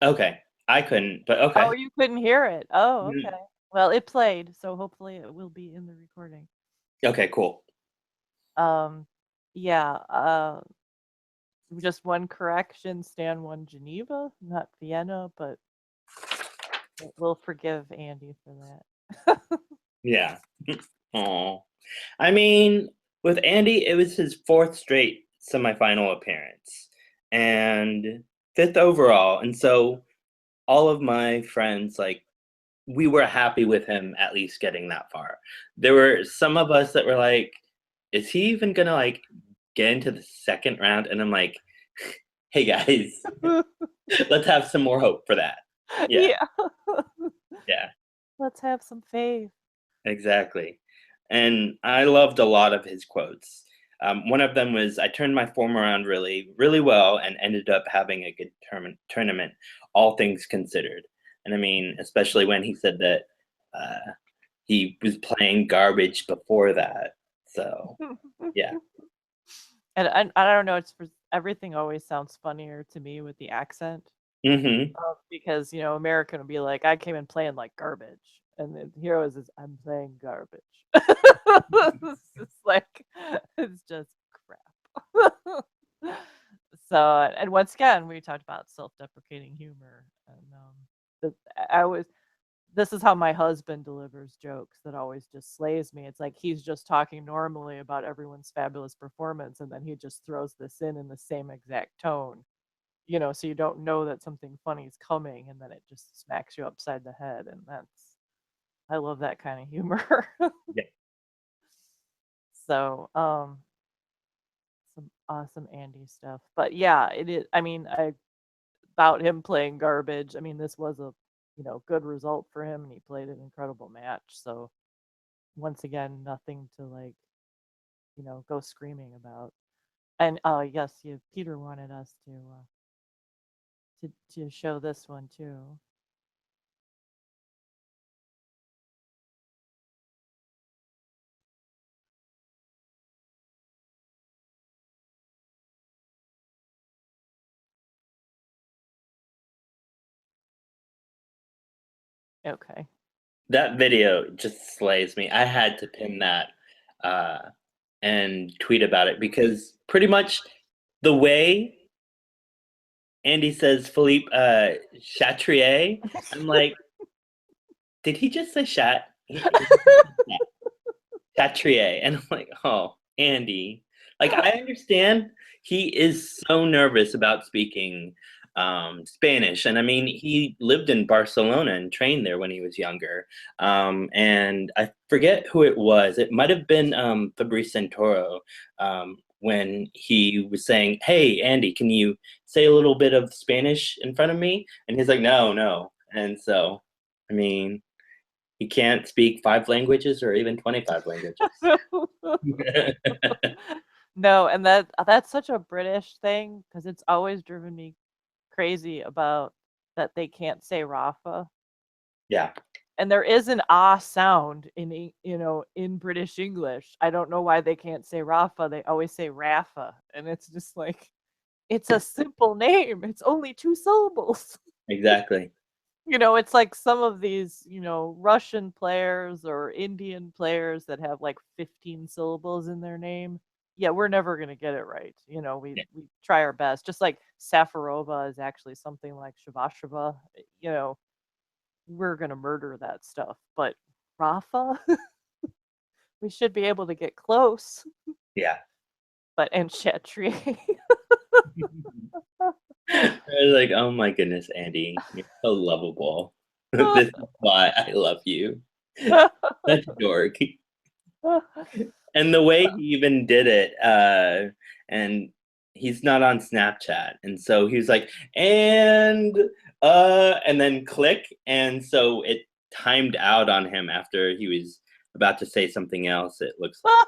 Okay. I couldn't, but Oh, okay. you couldn't hear it. Oh, okay. Mm, Well, it played, so hopefully it will be in the recording. okay, cool. Um, yeah, just one correction, Stan won Geneva, not Vienna, but we'll forgive Andy for that. Yeah. Oh. I mean, with Andy, it was his fourth straight semifinal appearance and fifth overall. And so all of my friends, like, we were happy with him at least getting that far. There were some of us that were like, is he even gonna like get into the second round? And I'm like, hey guys, let's have some more hope for that. Yeah, Yeah. yeah, Let's have some faith. exactly. And I loved a lot of his quotes. One of them was, I turned my form around really, really well and ended up having a good tournament, all things considered. And I mean, especially when he said that he was playing garbage before that. So, yeah. And I don't know, it's everything always sounds funnier to me with the accent. Mm-hmm. Because, American will be like, I came in playing like garbage. And the Heroes is, I'm playing garbage. It's just like, it's just crap. So, and once again, we talked about self-deprecating humor. And I was, this is how my husband delivers jokes that always just slays me. It's like he's just talking normally about everyone's fabulous performance, and then he just throws this in the same exact tone, so you don't know that something funny is coming, and then it just smacks you upside the head, and I love that kind of humor. Yeah. So, some awesome Andy stuff. But yeah, it is. I mean, about him playing garbage. I mean, this was a good result for him, and he played an incredible match. So once again, nothing to like go screaming about. And yes, Peter wanted us to show this one too. Okay. That video just slays me. I had to pin that uh, and tweet about it because pretty much the way Andy says Philippe Chatrier, I'm like, did he just say Chat? Chatrier. And I'm like, oh, Andy. Like, I understand he is so nervous about speaking Spanish. And I mean, he lived in Barcelona and trained there when he was younger. And I forget who it was. It might have been Fabrice Santoro when he was saying, hey, Andy, can you say a little bit of Spanish in front of me? And he's like, no, no. And so, I mean, he can't speak 5 languages or even 25 languages. No, and that's such a British thing because it's always driven me crazy about that they can't say Rafa. Yeah. And there is an ah sound in British English. I don't know why they can't say Rafa. They always say Rafa, and it's just like it's a simple name. It's only 2 syllables. Exactly. It's like some of these, Russian players or Indian players that have like 15 syllables in their name. Yeah, we're never going to get it right. Yeah. We try our best. Just like Safarova is actually something like Shavashava, we're going to murder that stuff. But Rafa, we should be able to get close. Yeah. But and Chatrier. I was like, oh my goodness, Andy, you're so lovable. This is why I love you. That's dork. And the way he even did it, and he's not on Snapchat. And so he was like, and then click. And so it timed out on him after he was about to say something else, it looks like.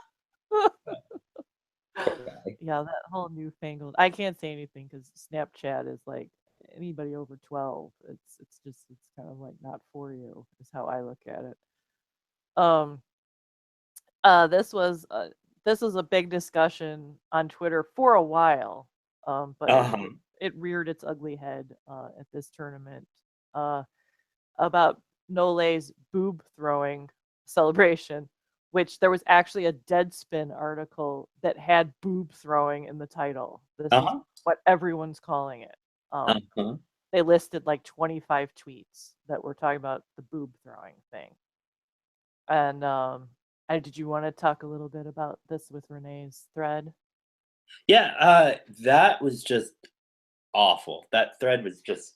Poor guy. Yeah, that whole newfangled. I can't say anything because Snapchat is like anybody over 12. It's kind of like not for you is how I look at it. Um, this was this was a big discussion on Twitter for a while. But Uh-huh. it reared its ugly head at this tournament about Nole's boob throwing celebration, which there was actually a Deadspin article that had boob throwing in the title. This is what everyone's calling it. They listed like 25 tweets that were talking about the boob throwing thing. And did you want to talk a little bit about this with Renee's thread? Yeah, that was just awful. That thread was just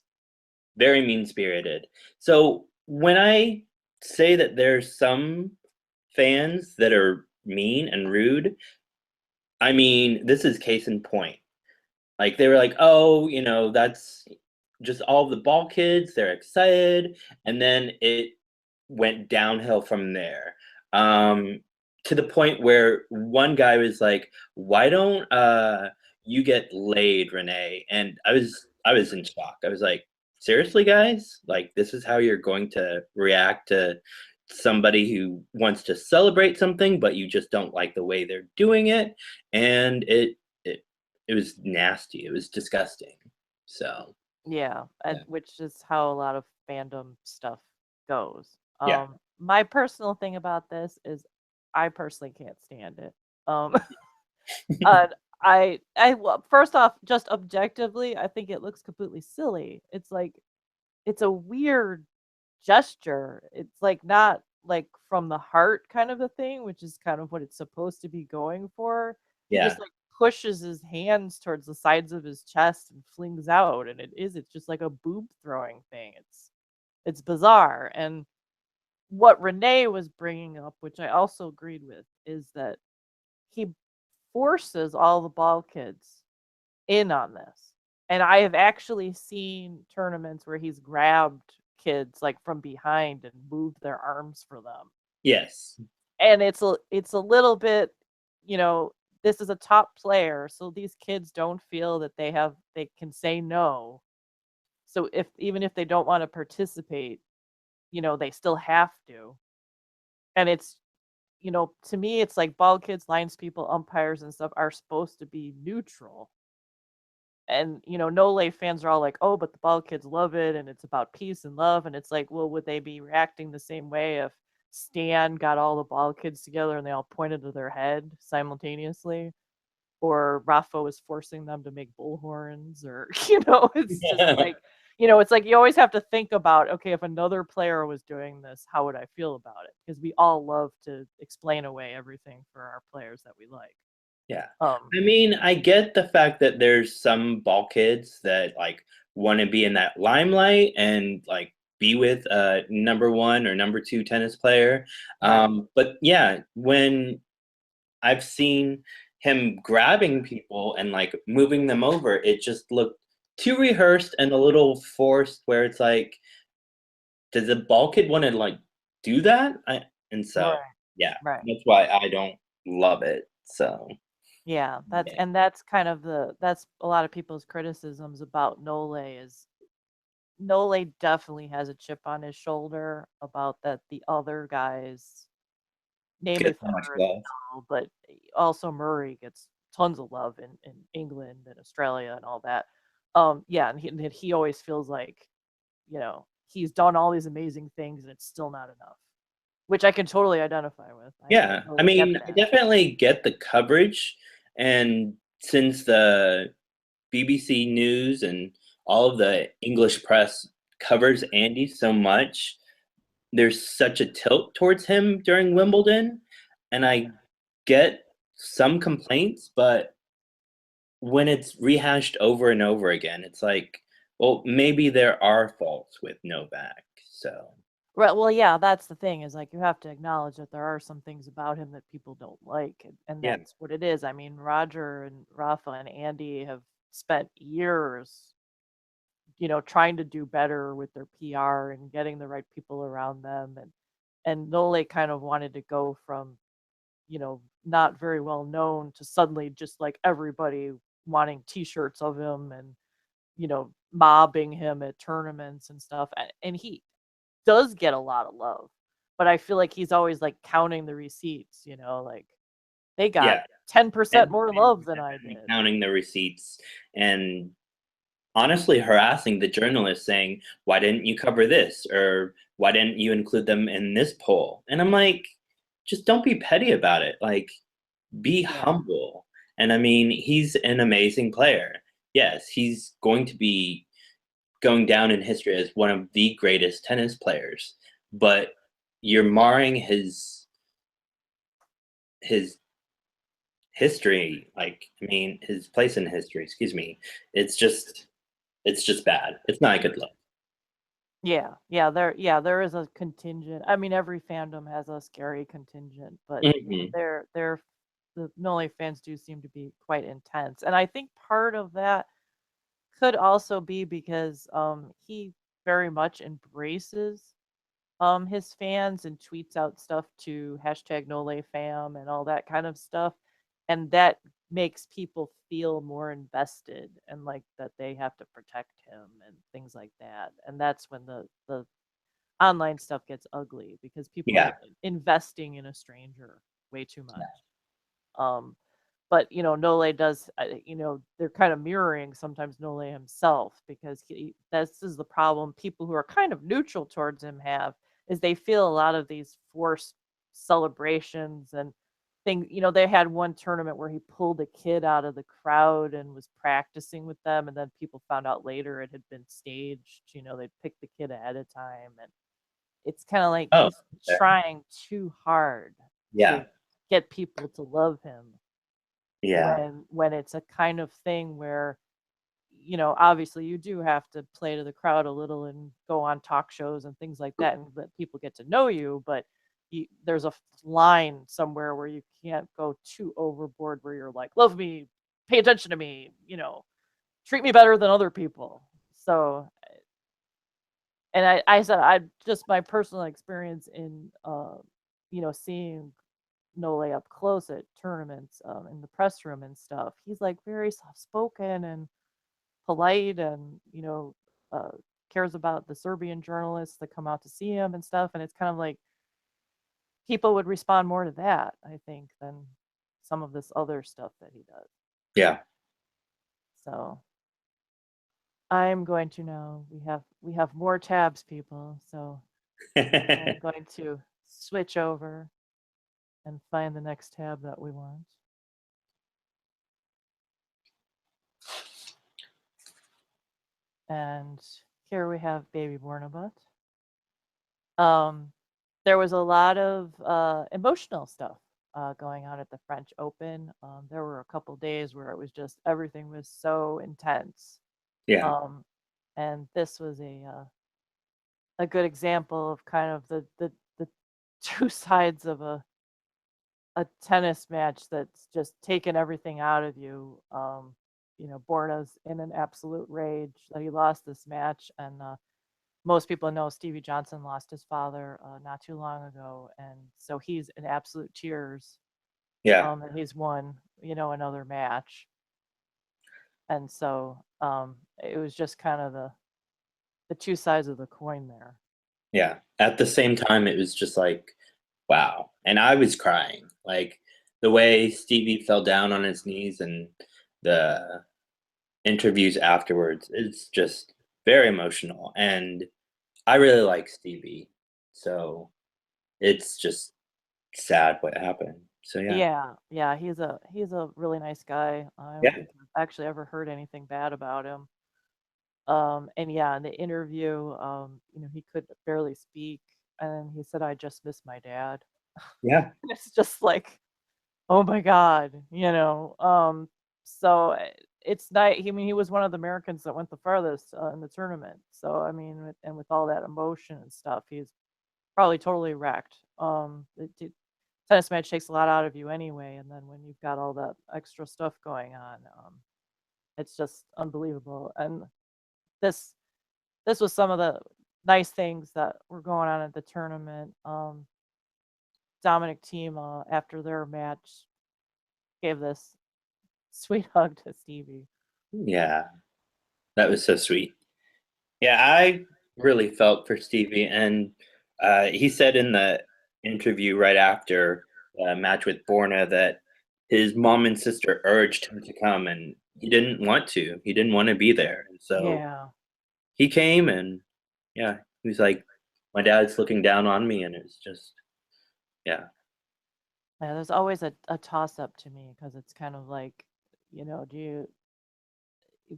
very mean-spirited. So when I say that there's some fans that are mean and rude, I mean, this is case in point. Like, they were like, oh, you know, that's just all the ball kids, they're excited, and then it went downhill from there. To the point where one guy was like, why don't you get laid, Renee? And I was in shock. I was like, seriously, guys? Like, this is how you're going to react to somebody who wants to celebrate something, but you just don't like the way they're doing it? And it was nasty. It was disgusting. So yeah, which is how a lot of fandom stuff goes. yeah. My personal thing about this is I personally can't stand it. Well, first off, just objectively, I think it looks completely silly. It's like, it's a weird gesture. It's like not like from the heart kind of a thing, which is kind of what it's supposed to be going for. He just like pushes his hands towards the sides of his chest and flings out, and it's just like a boob throwing thing. It's bizarre. And what Renee was bringing up, which I also agreed with, is that he forces all the ball kids in on this. And I have actually seen tournaments where he's grabbed kids like from behind and moved their arms for them. Yes. And it's a little bit, you know, this is a top player, so these kids don't feel that they can say no. So even if they don't want to participate, you know, they still have to. And it's, you know, to me, it's like ball kids, lines people, umpires and stuff are supposed to be neutral. And, you know, Nole fans are all like, oh, but the ball kids love it and it's about peace and love. And it's like, well, would they be reacting the same way if Stan got all the ball kids together and they all pointed to their head simultaneously? Or Rafa was forcing them to make bullhorns? Or, you know, it's just like, you know, it's like you always have to think about, okay, if another player was doing this, how would I feel about it? Because we all love to explain away everything for our players that we like. Yeah. I mean, I get the fact that there's some ball kids that like want to be in that limelight and like be with a number 1 or number 2 tennis player. But yeah, when I've seen him grabbing people and like moving them over, it just looked too rehearsed and a little forced, where it's like, does the ball kid want to like do that? Yeah, that's why I don't love it. So yeah, that's kind of that's a lot of people's criticisms about Nole is Nole definitely has a chip on his shoulder about that the other guys, namely Federer, but also Murray gets tons of love in England and Australia and all that. Yeah, and he always feels like, you know, he's done all these amazing things and it's still not enough, which I can totally identify with. Yeah, I mean, I definitely get the coverage, and since the BBC News and all of the English press covers Andy so much, there's such a tilt towards him during Wimbledon, and I get some complaints, but when it's rehashed over and over again, it's like, well, maybe there are faults with Novak, so. Right. Well, yeah, that's the thing, is like you have to acknowledge that there are some things about him that people don't like, and that's what it is. I mean, Roger and Rafa and Andy have spent years, you know, trying to do better with their PR and getting the right people around them, and Nole kind of wanted to go from, you know, not very well known to suddenly just like everybody wanting t-shirts of him and, you know, mobbing him at tournaments and stuff. And he does get a lot of love, but I feel like he's always like counting the receipts, you know, like they got 10% more love than I did. Counting the receipts, and honestly harassing the journalists saying, why didn't you cover this? Or why didn't you include them in this poll? And I'm like, just don't be petty about it. Like, be Yeah. humble. And I mean, he's an amazing player. Yes, he's going to be going down in history as one of the greatest tennis players, but you're marring his history, like, I mean, his place in history, excuse me. It's just bad. It's not a good look. There is a contingent. I mean, every fandom has a scary contingent, but Mhm. the Nole fans do seem to be quite intense. And I think part of that could also be because he very much embraces his fans and tweets out stuff to hashtag NoleFam and all that kind of stuff. And that makes people feel more invested and like that they have to protect him and things like that. And that's when the online stuff gets ugly because people Yeah. are investing in a stranger way too much. Um, but Nole does, they're kind of mirroring sometimes Nole himself because this is the problem people who are kind of neutral towards him have is they feel a lot of these forced celebrations and things. They had one tournament where he pulled a kid out of the crowd and was practicing with them, and then people found out later it had been staged. They'd picked the kid ahead of time, and it's kind of like Oh, he's okay. trying too hard Yeah. to get people to love him Yeah. when it's a kind of thing where obviously you do have to play to the crowd a little and go on talk shows and things like that and let people get to know you, but there's a line somewhere where you can't go too overboard where you're like, love me, pay attention to me, treat me better than other people. So, and I said, I just my personal experience in seeing Nole up close at tournaments, in the press room and stuff. He's like very soft spoken and polite, and uh, cares about the Serbian journalists that come out to see him and stuff. And it's kind of like people would respond more to that, I think, than some of this other stuff that he does. Yeah. So I'm going to now. We have more tabs, people. So I'm going to switch over and find the next tab that we want. And here we have Baby Bornabut. There was a lot of emotional stuff going on at the French Open. There were a couple days where it was just everything was so intense. Yeah. And this was a good example of kind of the two sides of a tennis match that's just taken everything out of you. Borna's in an absolute rage that he lost this match, and most people know Stevie Johnson lost his father not too long ago, and so he's in absolute tears. Yeah. And he's won, another match, and so it was just kind of the two sides of the coin there. Yeah. At the same time, it was just like, wow. And I was crying. Like the way Stevie fell down on his knees and the interviews afterwards, it's just very emotional. And I really like Stevie. So it's just sad what happened. So yeah. Yeah, he's a really nice guy. I don't Yeah. think I've actually ever heard anything bad about him. And yeah, in the interview, he could barely speak, and he said, "I just miss my dad." Yeah. It's just like, oh my god, So it's nice. I mean, he was one of the Americans that went the farthest in the tournament. So I mean, with all that emotion and stuff, he's probably totally wrecked. Tennis match takes a lot out of you anyway, and then when you've got all that extra stuff going on, it's just unbelievable. And this this was some of the nice things that were going on at the tournament. Dominic Thiem, after their match, gave this sweet hug to Stevie. Yeah. That was so sweet. Yeah, I really felt for Stevie, and he said in the interview right after the match with Borna that his mom and sister urged him to come, and he didn't want to. He didn't want to be there. And so Yeah. he came and yeah, he was like, my dad's looking down on me, and it's just yeah. Yeah, there's always a toss up to me because it's kind of like, do you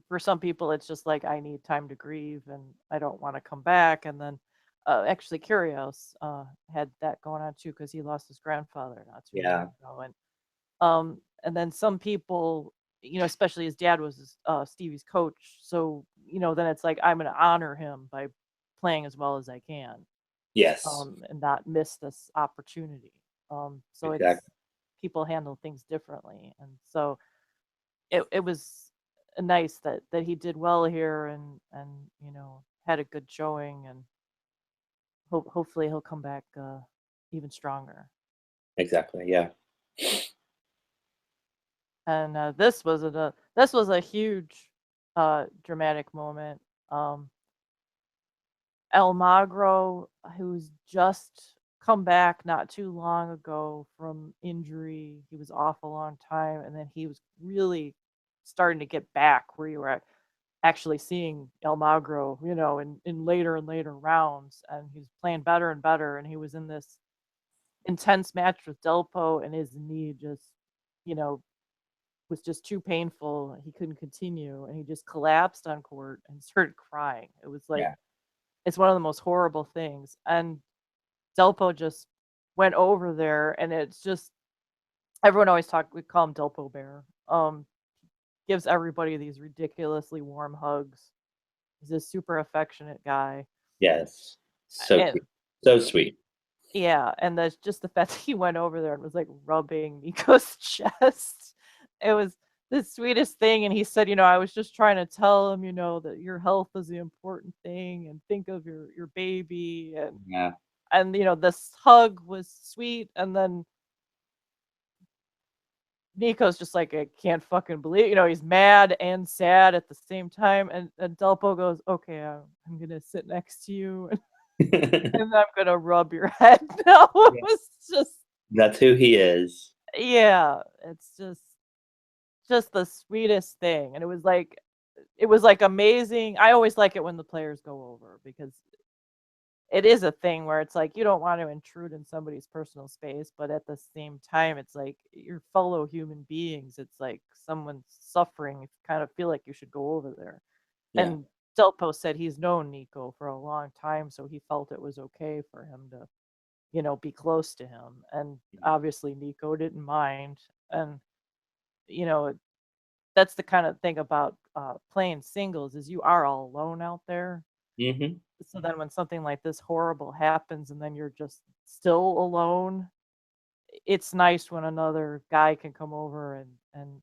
for some people it's just like I need time to grieve and I don't want to come back. And then actually Curios had that going on too because he lost his grandfather not too long Yeah. ago. And then some people, especially his dad was Stevie's coach, so then it's like I'm going to honor him by playing as well as I can, Yes. and not miss this opportunity. So it's Exactly. people handle things differently, and so it was nice that he did well here and had a good showing, and hopefully he'll come back even stronger. Exactly. Yeah. And this was a huge dramatic moment. Almagro, who's just come back not too long ago from injury, he was off a long time, and then he was really starting to get back where you were actually seeing Almagro, in later and later rounds, and he's playing better and better, and he was in this intense match with Delpo, and his knee just, you know, was just too painful. He couldn't continue, and he just collapsed on court and started crying. It was like Yeah. it's one of the most horrible things. And Delpo just went over there, and it's just everyone always we call him Delpo Bear. Gives everybody these ridiculously warm hugs. He's a super affectionate guy, Yes. So and cute. So sweet. yeah, and that's just the fact that he went over there and was like rubbing Nico's chest. It was the sweetest thing. And he said, I was just trying to tell him, that your health is the important thing and think of your baby. Yeah. And this hug was sweet. And then Nico's just like, I can't fucking believe, he's mad and sad at the same time. And Delpo goes, okay, I'm going to sit next to you and I'm going to rub your head. No, it Yeah. was just, That's who he is. yeah, it's just the sweetest thing. And it was like amazing. I always like it when the players go over because it is a thing where it's like you don't want to intrude in somebody's personal space, but at the same time it's like your fellow human beings. It's like someone's suffering. You kind of feel like you should go over there. Yeah. And Delpo said he's known Nico for a long time, so he felt it was okay for him to, be close to him. And obviously Nico didn't mind. And you know, that's the kind of thing about playing singles is you are all alone out there. Hmm. So then when something like this horrible happens and then you're just still alone, it's nice when another guy can come over and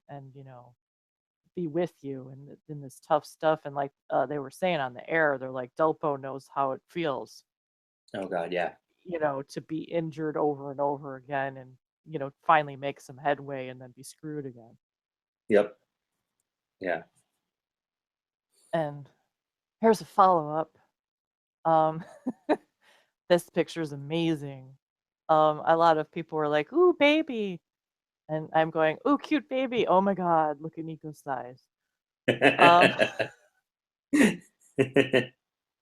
be with you in this tough stuff. And like they were saying on the air, they're like Delpo knows how it feels, Oh God. Yeah. to be injured over and over again and finally make some headway and then be screwed again. Yep. Yeah. And here's a follow up. Um, this picture is amazing. A lot of people were like, "Ooh, baby," and I'm going, "Ooh, cute baby." Oh my God, look at Nico's thighs.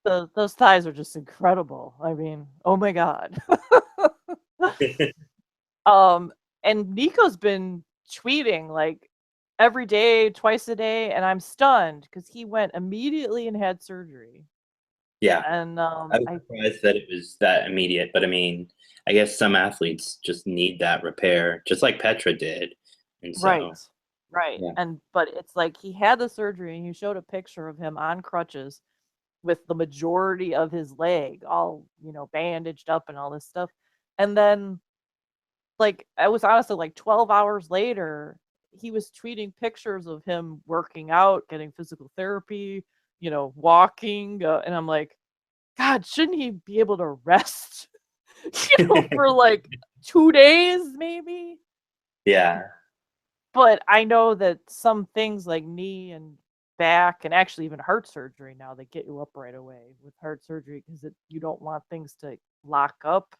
Um, those thighs are just incredible. I mean, oh my God. um, and Nico's been tweeting like every day, twice a day, and I'm stunned because he went immediately and had surgery. Yeah. And I was surprised that it was that immediate, but I mean, I guess some athletes just need that repair, just like Petra did. And right, so, right. yeah. But it's like he had the surgery and he showed a picture of him on crutches with the majority of his leg all, bandaged up and all this stuff. And then like I was honestly like 12 hours later, he was tweeting pictures of him working out, getting physical therapy, walking, and I'm like, God, shouldn't he be able to rest, for like 2 days maybe? Yeah. But I know that some things like knee and back and actually even heart surgery now they get you up right away with heart surgery because you don't want things to lock up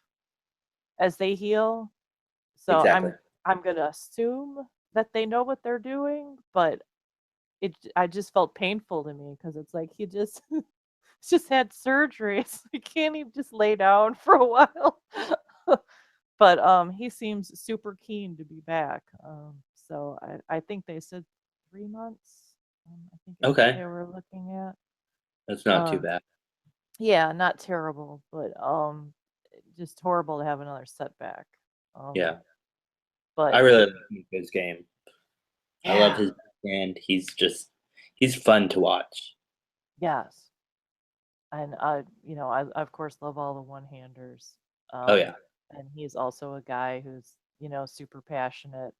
as they heal. So Exactly. I'm gonna assume that they know what they're doing, but I just felt painful to me because it's like he just just had surgery. It's like, can't he just lay down for a while? But he seems super keen to be back. So I think they said 3 months. I think is what Okay, they were looking at. that's not too Um, bad. yeah, not terrible, but just horrible to have another setback. Um, Yeah, I but really love his game. I love yeah, his band. He's fun to watch. yes, and I of course love all the one-handers. Oh yeah, And he's also a guy who's super passionate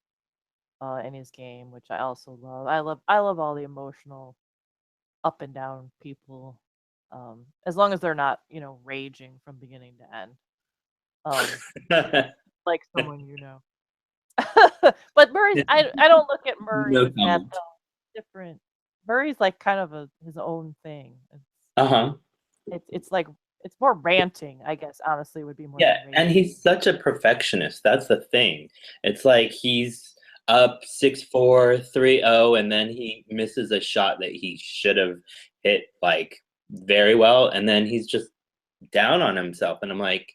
in his game, which I also love. I love all the emotional up and down people, as long as they're not raging from beginning to end, um, like someone you know. But Murray's I don't look at Murray no as that comment. though. Different. Murray's like kind of his own thing. Uh huh. It's like it's more ranting, I guess. Honestly, would be more Yeah, than and raging. he's such a perfectionist. That's the thing. It's like he's up 6-4, 3-0, and then he misses a shot that he should have hit like very well, and then he's just down on himself. And I'm like,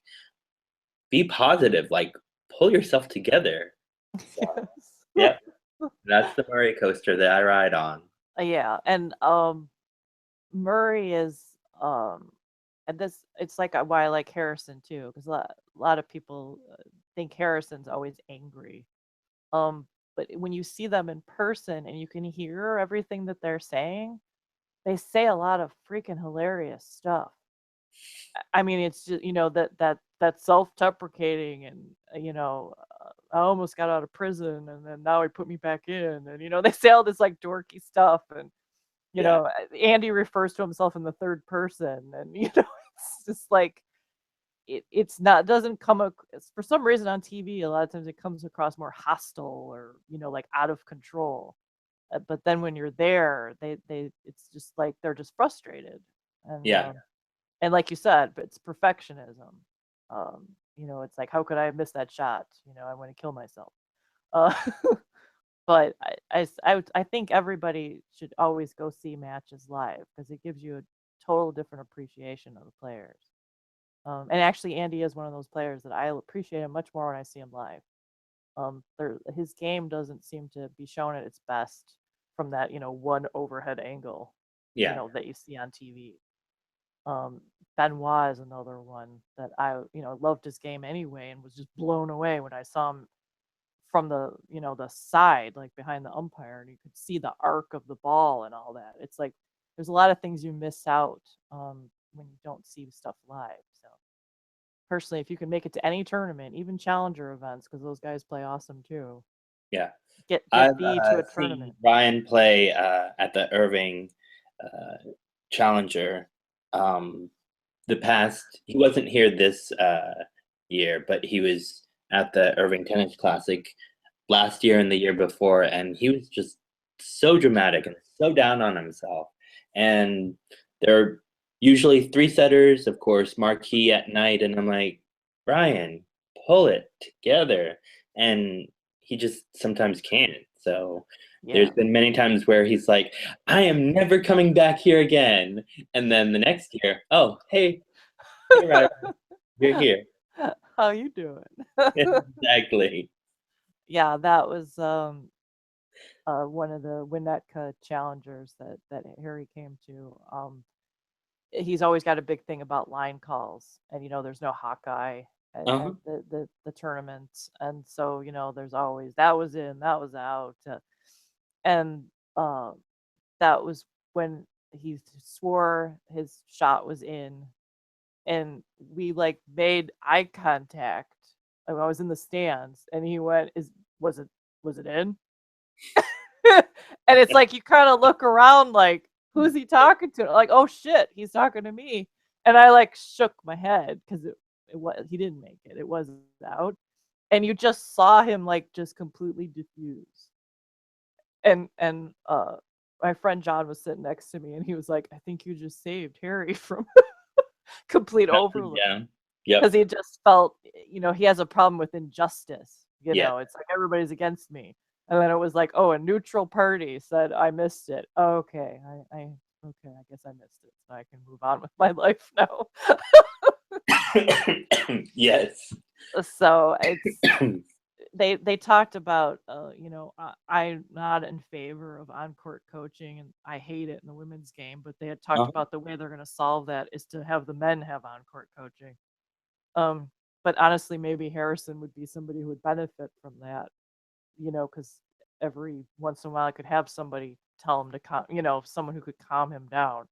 be positive, like pull yourself together. So, Yes. yep, that's the Murray coaster that I ride on. Yeah, and Murray is and this it's like why I like Harrison too, because a lot of people think Harrison's always angry. Um, but when you see them in person and you can hear everything that they're saying, they say a lot of freaking hilarious stuff. I mean, it's just that self-deprecating and I almost got out of prison and then now he put me back in and they say all this like dorky stuff and Yeah, Andy refers to himself in the third person, and it's just like it's not doesn't come for some reason on TV. A lot of times it comes across more hostile or like out of control. But then when you're there, they it's just like they're just frustrated, and yeah, and like you said, but it's perfectionism. It's like how could I have missed that shot? I want to kill myself. Uh, But I think everybody should always go see matches live because it gives you a total different appreciation of the players. And actually, Andy is one of those players that I appreciate him much more when I see him live. His game doesn't seem to be shown at its best from that one overhead angle, yeah. that you see on TV. Benoit is another one that I loved his game anyway and was just blown away when I saw him from the side, like behind the umpire, and you could see the arc of the ball and all that. It's like there's a lot of things you miss out when you don't see stuff live. So personally, if you can make it to any tournament, even challenger events, because those guys play awesome too, Yeah. get I've B to a seen tournament. Ryan play at the Irving Challenger. The past, he wasn't here this year, but he was at the Irving Tennis Classic last year and the year before, and he was just so dramatic and so down on himself. And there are usually three setters, of course, marquee at night, and I'm like, Ryan, pull it together. And he just sometimes can't. So there's Yeah. been many times where he's like, I am never coming back here again. And then the next year, oh, hey, Ryan, you're here. How you doing? Exactly. Yeah, that was one of the Winnetka challengers that Harry came to. He's always got a big thing about line calls, and there's no Hawkeye at Uh-huh. the tournaments, and so there's always that was in, that was out, and uh, that was when he swore his shot was in, and we like made eye contact. I was in the stands, and he went, "Is was it in?" And it's like you kind of look around like, who's he talking to? Like, oh shit, he's talking to me. And I like shook my head because it was he didn't make it. It wasn't out. And you just saw him like just completely diffuse. And my friend John was sitting next to me and he was like, I think you just saved Harry from complete overload. Yeah. Yep. Because he just felt, he has a problem with injustice. Yeah. It's like everybody's against me. And then it was like, oh, a neutral party said I missed it. Okay, okay, I guess I missed it, so I can move on with my life now. Yes. So it's they talked about I'm not in favor of on-court coaching, and I hate it in the women's game, but they had talked about the way they're going to solve that is to have the men have on-court coaching. But honestly, maybe Harrison would be somebody who would benefit from that, because every once in a while I could have somebody tell him to calm, someone who could calm him down.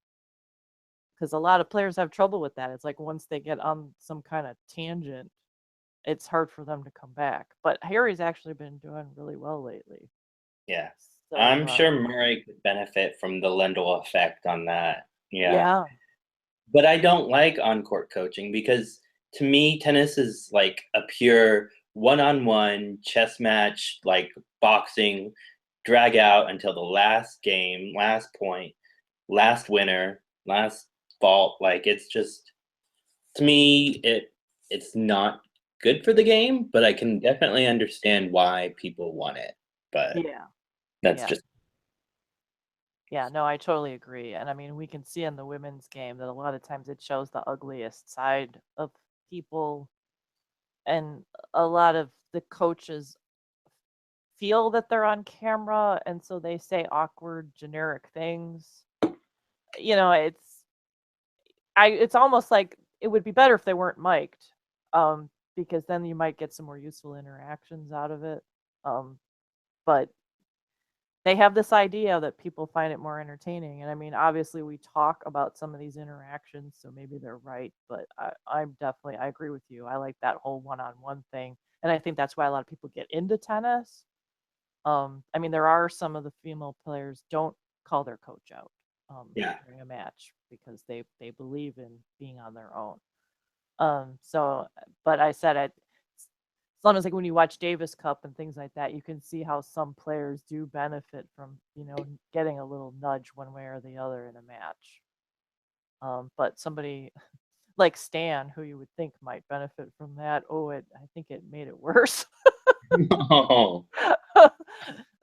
Because a lot of players have trouble with that. It's like once they get on some kind of tangent, it's hard for them to come back. But Harry's actually been doing really well lately. Yeah. So, I'm sure Murray could benefit from the Lendl effect on that. Yeah. Yeah. But I don't like on-court coaching because to me, tennis is like a pure one-on-one chess match, like boxing, drag out until the last game, last point, last winner, last fault. Like it's just, to me, it's not good for the game, but I can definitely understand why people want it. But Yeah. that's Yeah. just Yeah, no, I totally agree. And I mean, we can see in the women's game that a lot of times it shows the ugliest side of people. And a lot of the coaches feel that they're on camera, and so they say awkward, generic things. It's almost like it would be better if they weren't mic'd, because then you might get some more useful interactions out of it. But they have this idea that people find it more entertaining. And I mean, obviously, we talk about some of these interactions, so maybe they're right. But I agree with you. I like that whole one-on-one thing, and I think that's why a lot of people get into tennis. I mean, there are some of the female players don't call their coach out during a match because they believe in being on their own. But I said as long as like when you watch Davis Cup and things like that, you can see how some players do benefit from getting a little nudge one way or the other in a match. But somebody like Stan, who you would think might benefit from that, I think it made it worse. no.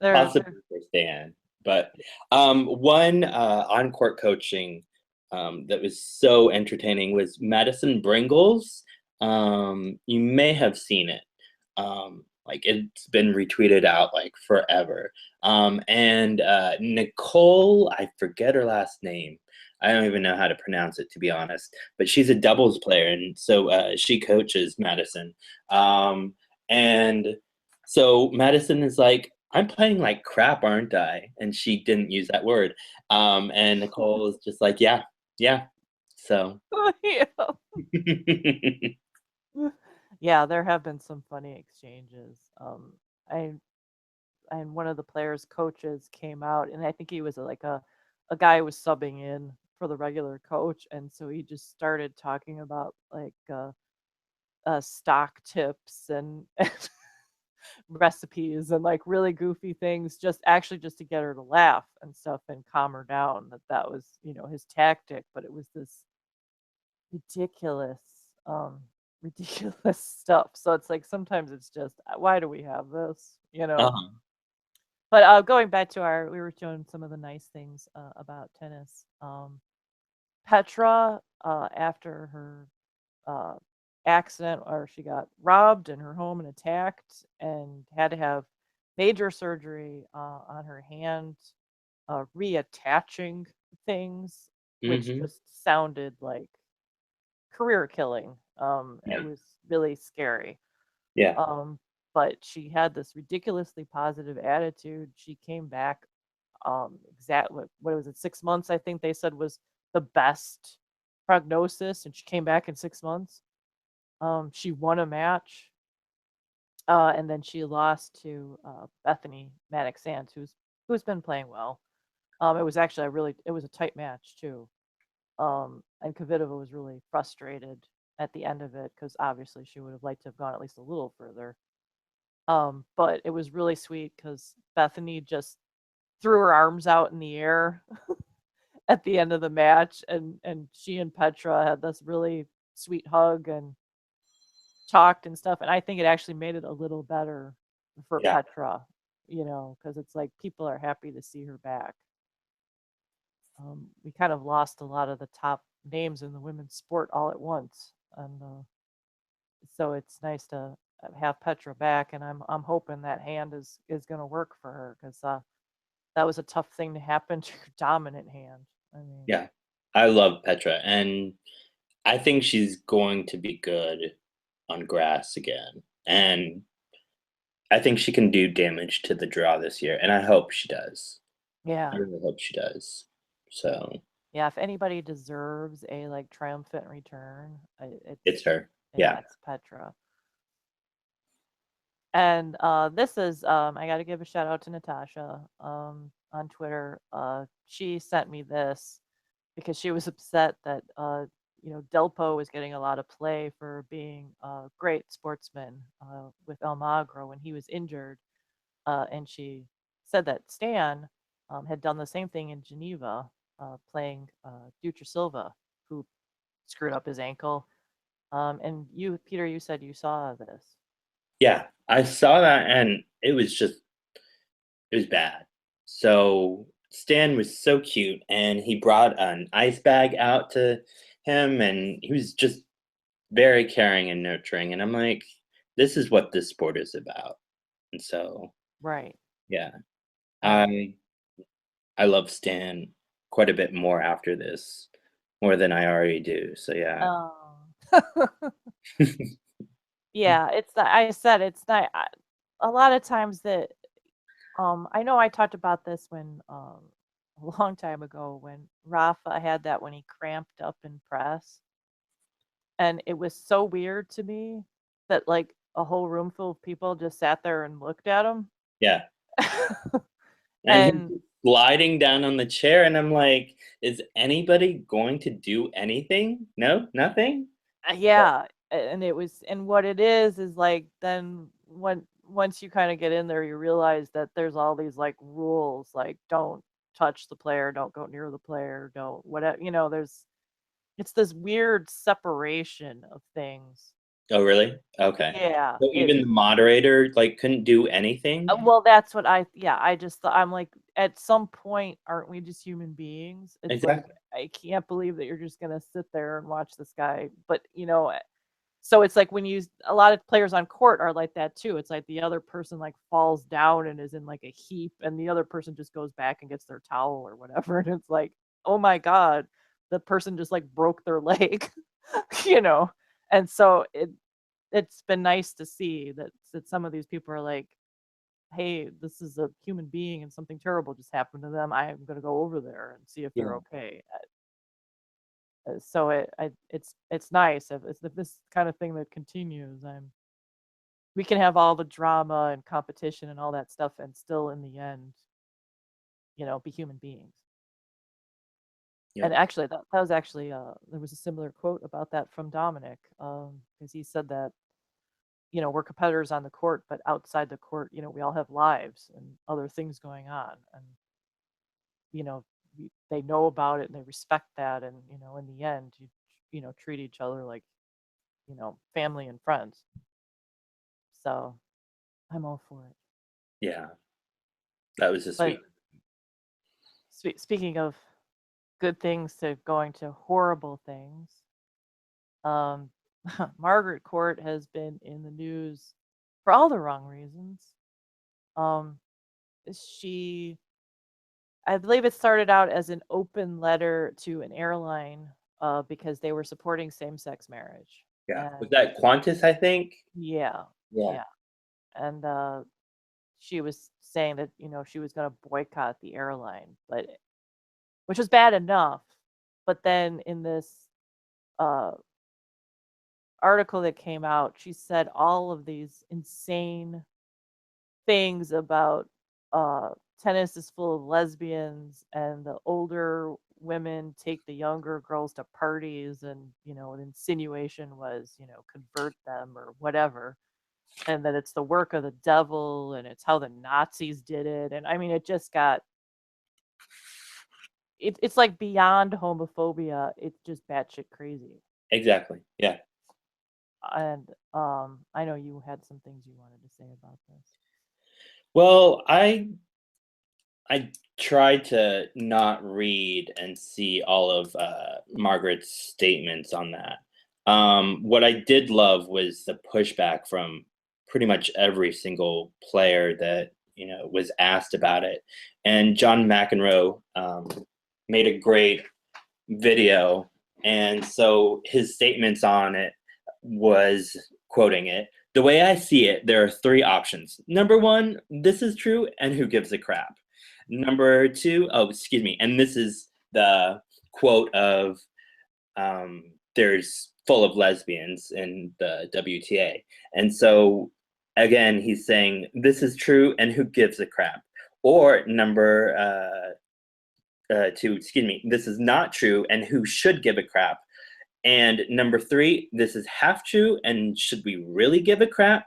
Possibly for Stan. But one on-court coaching that was so entertaining was Madison Bringles. You may have seen it. Like it's been retweeted out like forever. And Nicole, I forget her last name. I don't even know how to pronounce it, to be honest. But she's a doubles player, and so she coaches Madison. And so Madison is like, I'm playing like crap, aren't I? And she didn't use that word. And Nicole is just like, yeah. So. Yeah, there have been some funny exchanges. And one of the players' coaches came out, and I think he was like a guy who was subbing in for the regular coach, and so he just started talking about like stock tips and recipes and like really goofy things, just to get her to laugh and stuff and calm her down. That was his tactic, but it was this ridiculous ridiculous stuff. So it's like sometimes it's just, why do we have this? But going back to we were showing some of the nice things about tennis. Petra, after her accident where she got robbed in her home and attacked and had to have major surgery on her hand, reattaching things, which just sounded like career killing. It was really scary. Yeah. But she had this ridiculously positive attitude. She came back what was it, 6 months, I think they said was the best prognosis, and she came back in 6 months. She won a match, and then she lost to Bethany Maddox-Sands, who's been playing well. It was actually it was a tight match too. And Kvitova was really frustrated at the end of it because obviously she would have liked to have gone at least a little further. But it was really sweet because Bethany just threw her arms out in the air at the end of the match, and she and Petra had this really sweet hug and talked and stuff. And I think it actually made it a little better for Petra you know, because it's like people are happy to see her back. We kind of lost a lot of the top names in the women's sport all at once, and so it's nice to have Petra back, and I'm hoping that hand is going to work for her, because that was a tough thing to happen to your dominant hand. I mean, Yeah, I love Petra, and I think she's going to be good on grass again. And I think she can do damage to the draw this year, and I hope she does. I yeah, really hope she does. So yeah. If anybody deserves a like triumphant return, it's her. yeah, Yeah. it's Petra. And this is I got to give a shout out to Natasha on Twitter. She sent me this because she was upset that you know, Delpo was getting a lot of play for being a great sportsman with Almagro when he was injured, and she said that Stan had done the same thing in Geneva, playing Dutra Silva, who screwed up his ankle. And you, Peter, you said you saw this. Yeah. I saw that, and it was bad. So Stan was so cute, and he brought an ice bag out to him, and he was just very caring and nurturing. And I'm like, this is what this sport is about. And so, Right. yeah, Um, I I love Stan quite a bit more after this, more than I already do. So yeah. oh. Yeah, it's not, I said it's not a lot of times that I know I talked about this when a long time ago when Rafa had that when he cramped up in press, and it was so weird to me that like a whole room full of people just sat there and looked at him. Yeah. And And he's gliding down on the chair, and I'm like, is anybody going to do anything? No, nothing. yeah, and it was, and what it is like then when once you kind of get in there, you realize that there's all these like rules, like don't touch the player, don't go near the player, don't whatever, you know, there's it's this weird separation of things. Oh, really? Okay. Yeah, So even the moderator like couldn't do anything? well, that's what yeah, I just I'm like, at some point, aren't we just human beings? It's like, Exactly. I can't believe that you're just gonna sit there and watch this guy, but you know, so it's like when you a lot of players on court are like that too. It's like the other person like falls down and is in like a heap, and the other person just goes back and gets their towel or whatever, and it's like, oh my god, the person just like broke their leg, you know. And so it's been nice to see that some of these people are like, hey, this is a human being and something terrible just happened to them. I'm going to go over there and see if they're Yeah. okay. So it's nice if this kind of thing that continues. We can have all the drama and competition and all that stuff, and still in the end, you know, be human beings. Yeah. And actually, that was actually there was a similar quote about that from Dominic, because he said that, you know, we're competitors on the court, but outside the court, you know, we all have lives and other things going on, and you know, they know about it and they respect that, and you know, in the end, you know, treat each other like, you know, family and friends. So I'm all for it. Yeah. That was a But sweet. speaking of good things to going to horrible things, um, Margaret Court has been in the news for all the wrong reasons. Um, she, I believe it started out as an open letter to an airline because they were supporting same-sex marriage. Yeah. Was And that Qantas, I think? yeah, Yeah. yeah. And she was saying that, you know, she was going to boycott the airline, but which was bad enough. But then in this uh, article that came out, she said all of these insane things about uh, tennis is full of lesbians, and the older women take the younger girls to parties, and you know, an insinuation was, you know, convert them or whatever, and that it's the work of the devil and it's how the Nazis did it. And I mean, it just got it's like beyond homophobia. It's just batshit crazy. Exactly. Yeah. And I know you had some things you wanted to say about this. Well, I tried to not read and see all of Margaret's statements on that. What I did love was the pushback from pretty much every single player that was asked about it, and John McEnroe made a great video, and so his statements on it was quoting it. The way I see it, there are three options. Number one, this is true, and who gives a crap? Number two, oh, excuse me, and this is the quote of there's full of lesbians in the WTA. And so, again, he's saying this is true, and who gives a crap? Or number two, excuse me, this is not true, and who should give a crap? And number three, this is half true, and should we really give a crap?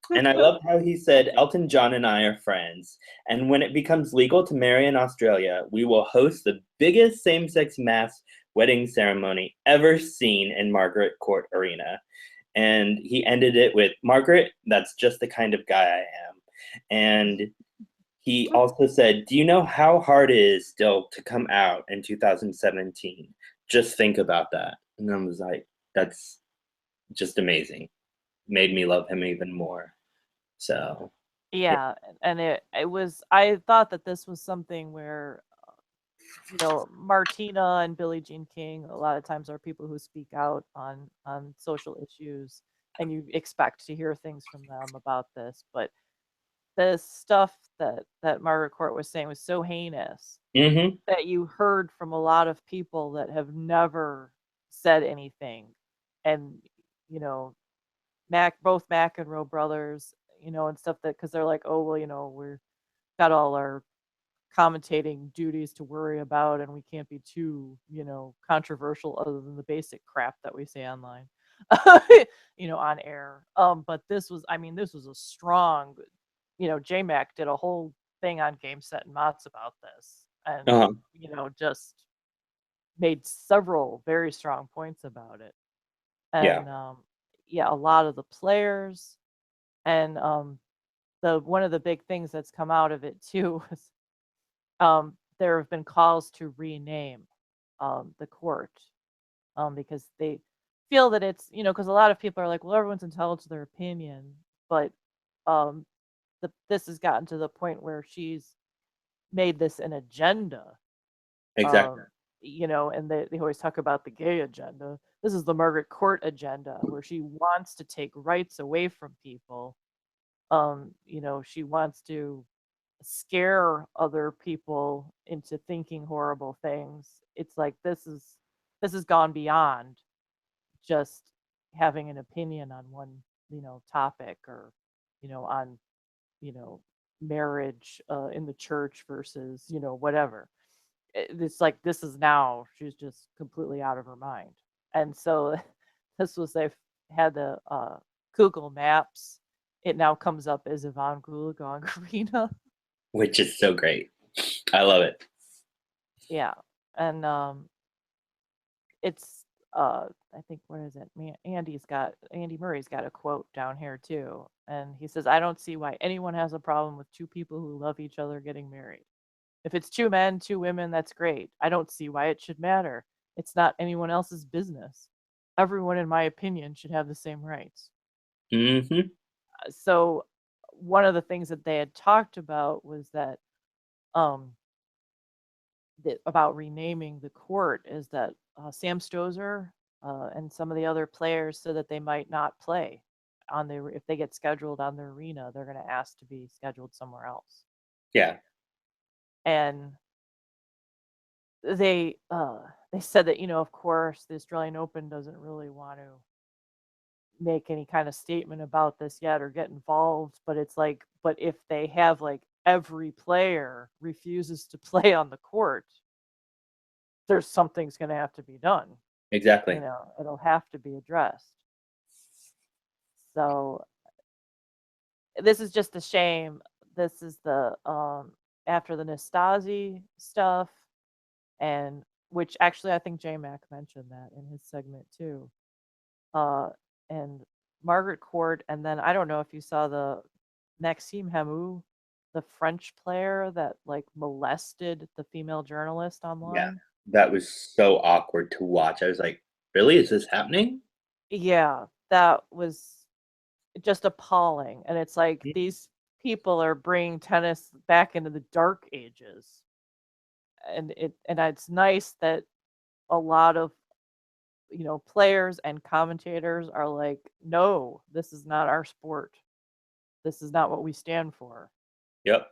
And I loved how he said, Elton John and I are friends. And when it becomes legal to marry in Australia, we will host the biggest same-sex mass wedding ceremony ever seen in Margaret Court Arena. And he ended it with, Margaret, that's just the kind of guy I am. And he also said, do you know how hard it is still to come out in 2017? Just think about that. And I was like, that's just amazing. Made me love him even more. So Yeah, and it was, I thought that this was something where Martina and Billie Jean King a lot of times are people who speak out on social issues, and you expect to hear things from them about this, but the stuff that Margaret Court was saying was so heinous that you heard from a lot of people that have never said anything. And both McEnroe brothers, and stuff, that because they're like, oh well, we're got all our commentating duties to worry about, and we can't be too controversial other than the basic crap that we say online on air. But this was, this was a strong, J-Mac did a whole thing on Game Set and Mots about this, and just made several very strong points about it. And a lot of the players, and the one of the big things that's come out of it too was there have been calls to rename the court, because they feel that it's because a lot of people are like, well, everyone's entitled to their opinion, but this has gotten to the point where she's made this an agenda. exactly. And they always talk about the gay agenda. This is the Margaret Court agenda, where she wants to take rights away from people. She wants to scare other people into thinking horrible things. It's like this has gone beyond just having an opinion on one topic, or on marriage in the church versus whatever. It's like this is now she's just completely out of her mind. And so this was, they've had the Google Maps, it now comes up as Yvonne Goolagong Arena. Which is so great. I love it. Yeah. And it's I think, what is it? Andy Murray's got a quote down here too. And he says, I don't see why anyone has a problem with two people who love each other getting married. If it's two men, two women, that's great. I don't see why it should matter. It's not anyone else's business. Everyone, in my opinion, should have the same rights. So one of the things that they had talked about was that about renaming the court is that Sam Stosur and some of the other players said that they might not play if they get scheduled on the arena, they're going to ask to be scheduled somewhere else. Yeah. And they said that of course the Australian Open doesn't really want to make any kind of statement about this yet or get involved, but it's like, but if they have like every player refuses to play on the court, there's something's going to have to be done. Exactly. It'll have to be addressed. So this is just a shame. This is the after the Nastasi stuff, and which actually I think J-Mac mentioned that in his segment too. And Margaret Court, and then I don't know if you saw the Maxime Hamou the French player that like molested the female journalist Yeah, online. that was so awkward to watch. I was like, really? Is this happening? Yeah, that was just appalling. And it's like Mm. these people are bringing tennis back into the dark ages. And it's nice that a lot of players and commentators are like, no, this is not our sport. This is not what we stand for. Yep.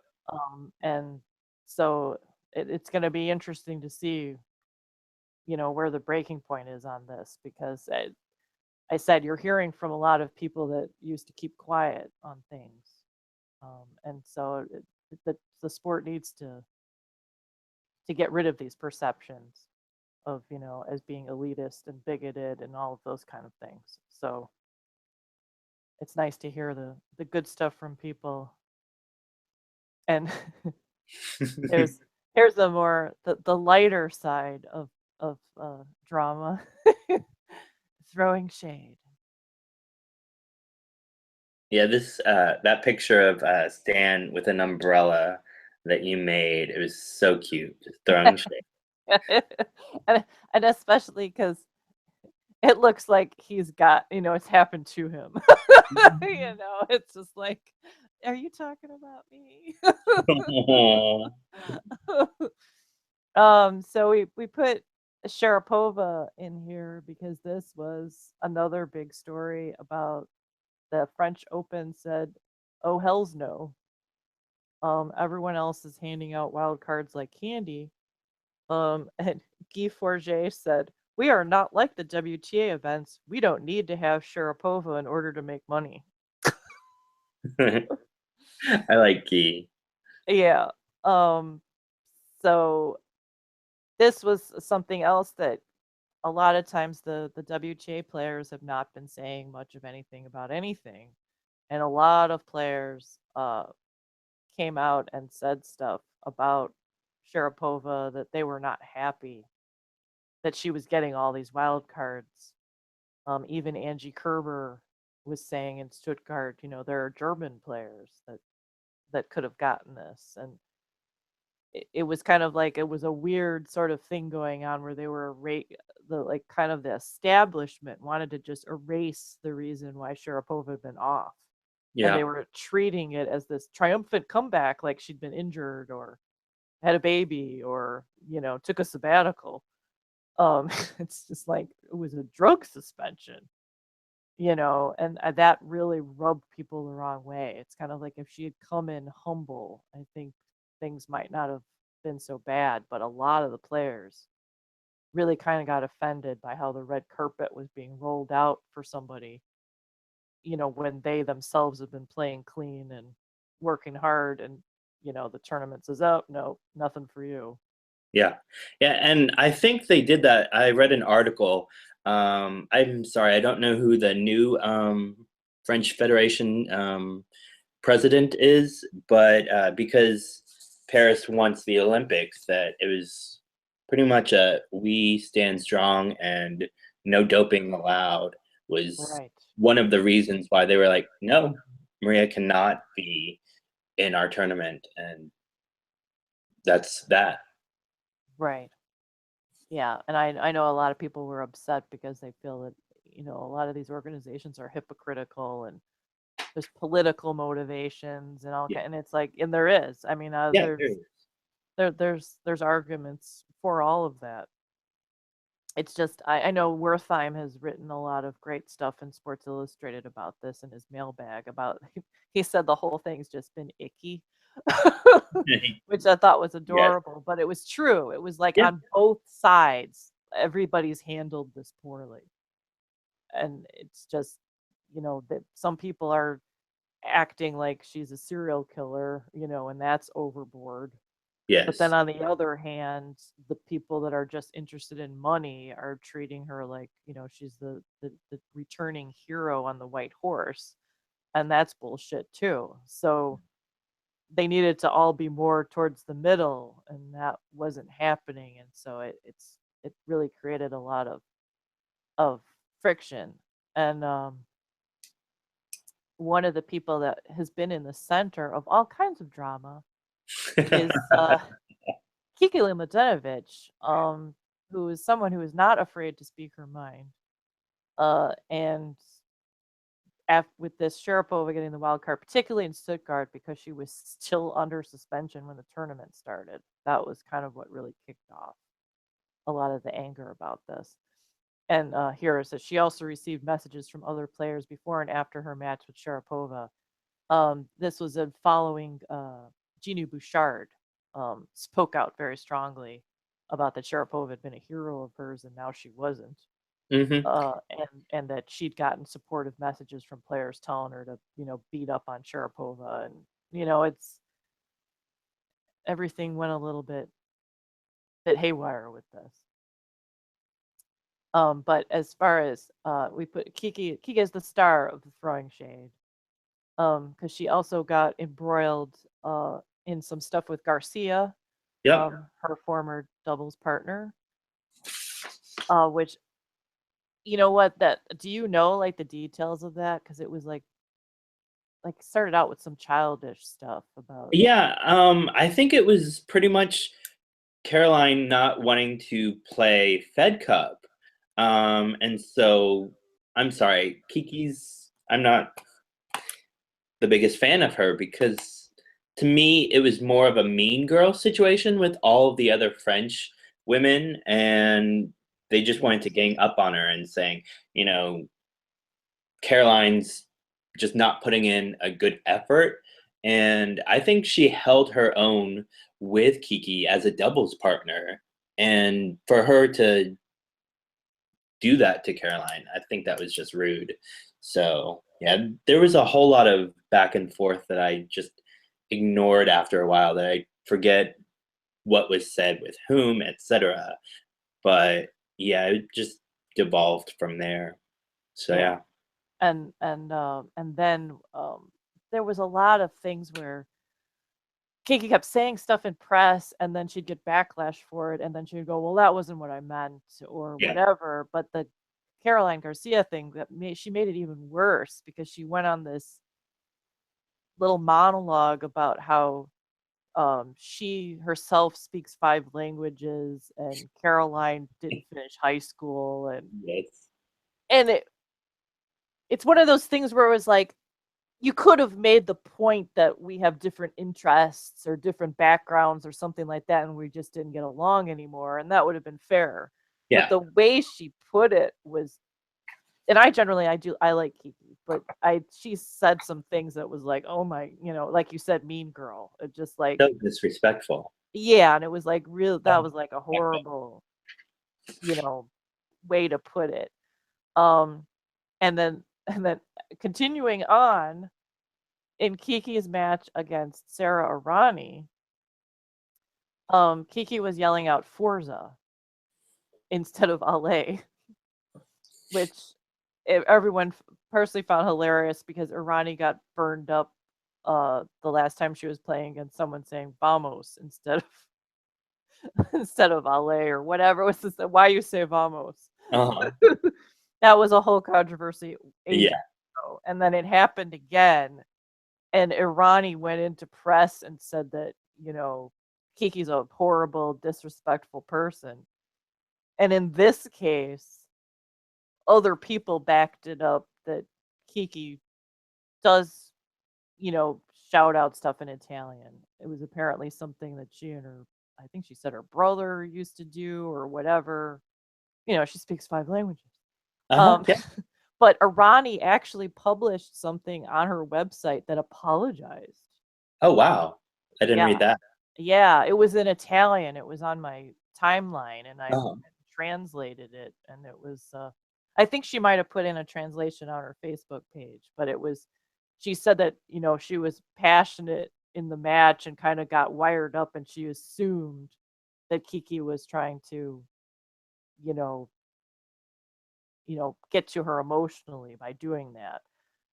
And so it's going to be interesting to see, where the breaking point is on this, because I said you're hearing from a lot of people that used to keep quiet on things. And so the sport needs to get rid of these perceptions of, as being elitist and bigoted and all of those kind of things. So it's nice to hear the good stuff from people. And here's here's the lighter side of drama. Throwing shade. Yeah, this that picture of Stan with an umbrella that you made, it was so cute, just throwing shade. and especially because it looks like he's got, it's happened to him. It's just like, are you talking about me? So we put Sharapova in here because this was another big story about the French Open said, "Oh hells no." Everyone else is handing out wild cards like candy. And Guy Forget said, "We are not like the WTA events. We don't need to have Sharapova in order to make money." I like Key. Yeah. Um, so this was something else that a lot of times the WTA players have not been saying much of anything about anything. And a lot of players came out and said stuff about Sharapova, that they were not happy that she was getting all these wild cards. Even Angie Kerber was saying in Stuttgart, there are German players that could have gotten this, and it was kind of like it was a weird sort of thing going on where they were the like kind of the establishment wanted to just erase the reason why Sharapova had been off, and Yeah. they were treating it as this triumphant comeback, like she'd been injured or had a baby or took a sabbatical. It's just like it was a drug suspension, and that really rubbed people the wrong way. It's kind of like if she had come in humble, I think things might not have been so bad. But a lot of the players really kind of got offended by how the red carpet was being rolled out for somebody, when they themselves have been playing clean and working hard, and the tournament says, "Oh no, nothing for you." Yeah. Yeah, and I think they did that. I read an article. I'm sorry, I don't know who the new French Federation president is, but because Paris wants the Olympics, that it was pretty much a we stand strong and no doping allowed was Right. one of the reasons why they were like, no, Maria cannot be in our tournament, and that's that. Right. Yeah, and I know a lot of people were upset because they feel that, a lot of these organizations are hypocritical, and there's political motivations and all Yeah, kind, and it's like, and there is. I mean, yeah, there is. there's arguments for all of that. It's just I know Wertheim has written a lot of great stuff in Sports Illustrated about this in his mailbag about he said the whole thing's just been icky. Which I thought was Yes. adorable, but it was true. It was like Yeah. on both sides, everybody's handled this poorly. And it's just, that some people are acting like she's a serial killer, and that's overboard. But then Yes. on the other hand, the people that are just interested in money are treating her like, she's the returning hero on the white horse. And that's bullshit too. So they needed to all be more towards the middle, and that wasn't happening. And so it really created a lot of friction. And one of the people that has been in the center of all kinds of drama is Kiki Mladenovic, who is someone who is not afraid to speak her mind. And with this Sharapova getting the wild card, particularly in Stuttgart, because she was still under suspension when the tournament started. That was kind of what really kicked off a lot of the anger about this. And here it says she also received messages from other players before and after her match with Sharapova. This was following Ginu Bouchard spoke out very strongly about that Sharapova had been a hero of hers and now she wasn't. Mm-hmm. And that she'd gotten supportive messages from players telling her to, beat up on Sharapova. And, it's everything went a little bit haywire with this. But as far as we put Kiki is the star of the throwing shade. Because she also got embroiled in some stuff with Garcia, her former doubles partner. Which, you know what? Do you know like the details of that? Because it was like started out with some childish stuff about. Yeah, I think it was pretty much Caroline not wanting to play Fed Cup. And so, I'm sorry, I'm not the biggest fan of her because to me, it was more of a mean girl situation with all of the other French women, and they just wanted to gang up on her and saying, Caroline's just not putting in a good effort. And I think she held her own with Kiki as a doubles partner. And for her to do that to Caroline, I think that was just rude. So, yeah, there was a whole lot of back and forth that I just ignored after a while, that I forget what was said with whom, etc. But yeah, it just devolved from there. So yeah. And then there was a lot of things where Kiki kept saying stuff in press, and then she'd get backlash for it, and then she'd go, "Well, that wasn't what I meant," or whatever. But the Caroline Garcia thing she made it even worse because she went on this little monologue about how she herself speaks 5 languages, and Caroline didn't finish high school, and it's one of those things where it was like, you could have made the point that we have different interests or different backgrounds or something like that, and we just didn't get along anymore, and that would have been fair. Yeah. But the way she put it was, and I like Kiki, but she said some things that was like, oh my, like you said, mean girl. It just like so disrespectful. Yeah, and it was like that was like a horrible, way to put it. And then continuing on in Kiki's match against Sarah Irani, Kiki was yelling out Forza instead of Ale, which everyone personally found hilarious because Irani got burned up the last time she was playing against someone saying Vamos instead of Ale or whatever. Was this why you say Vamos? That was a whole controversy ages ago. And then it happened again, and Irani went into press and said that, Kiki's a horrible, disrespectful person. And in this case, other people backed it up that Kiki does, shout out stuff in Italian. It was apparently something that she and I think she said her brother used to do or whatever. She speaks 5 languages. But Irani actually published something on her website that apologized. Oh, wow. I didn't read that. Yeah, it was in Italian. It was on my timeline, and I translated it, and it was, I think she might have put in a translation on her Facebook page, but she said that, she was passionate in the match and kind of got wired up, and she assumed that Kiki was trying to, get to her emotionally by doing that.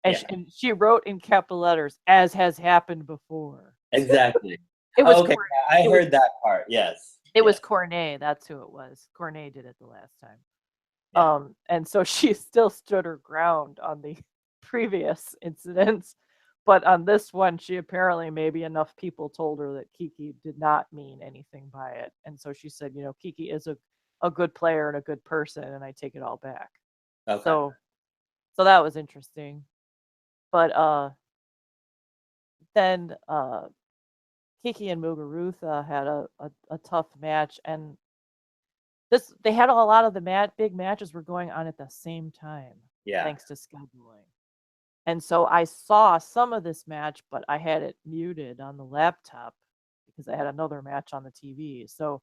And she wrote in capital letters, "As has happened before." Exactly. It was okay. I heard that part. Yes. It was Cornet. That's who it was. Cornet did it the last time. And so she still stood her ground on the previous incidents. But on this one, she apparently, maybe enough people told her that Kiki did not mean anything by it. And so she said, Kiki is a good player and a good person, and I take it all back. Okay. So that was interesting. But then Kiki and Muguruza had a tough match, and they had a lot of the big matches were going on at the same time, thanks to scheduling. And so I saw some of this match, but I had it muted on the laptop because I had another match on the TV. So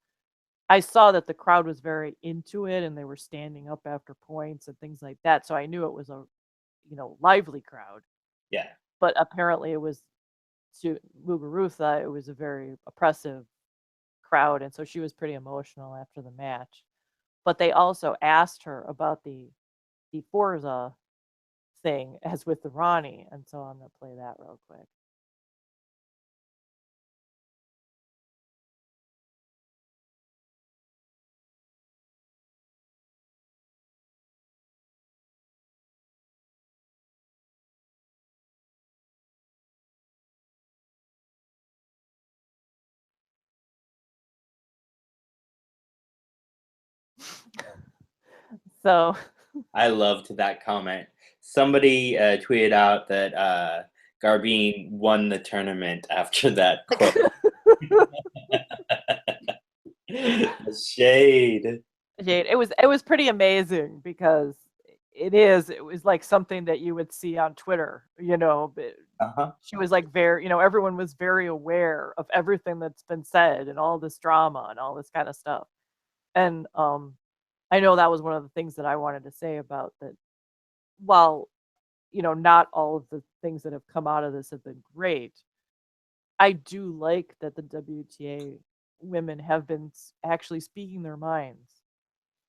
I saw that the crowd was very into it, and they were standing up after points and things like that. So I knew it was a lively crowd. Yeah. But apparently it was, to Muguruza, it was a very oppressive crowd, and so she was pretty emotional after the match. But they also asked her about the Forza thing, as with the Ronnie, and so I'm gonna play that real quick. So I loved that comment. Somebody tweeted out that Garbine won the tournament after that quote. Shade. It was pretty amazing because it was like something that you would see on Twitter, but she was like very, everyone was very aware of everything that's been said and all this drama and all this kind of stuff. And I know that was one of the things that I wanted to say about that. While, not all of the things that have come out of this have been great, I do like that the WTA women have been actually speaking their minds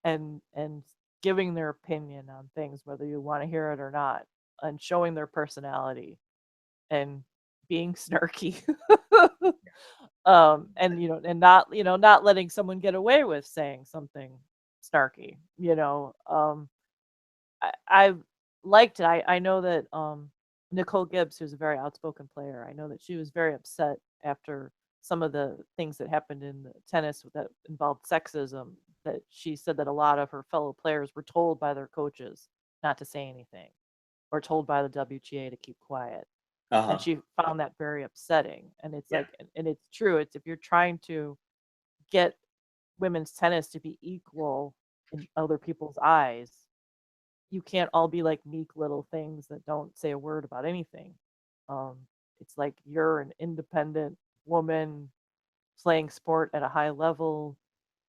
and giving their opinion on things, whether you want to hear it or not, and showing their personality and being snarky. And and not letting someone get away with saying something snarky. I liked it. I know that Nicole Gibbs, who's a very outspoken player, I know that she was very upset after some of the things that happened in the tennis that involved sexism. That she said that a lot of her fellow players were told by their coaches not to say anything, or told by the WTA to keep quiet. And she found that very upsetting. And it's like, and it's true. It's, if you're trying to get women's tennis to be equal in other people's eyes, you can't all be like meek little things that don't say a word about anything. It's like you're an independent woman playing sport at a high level.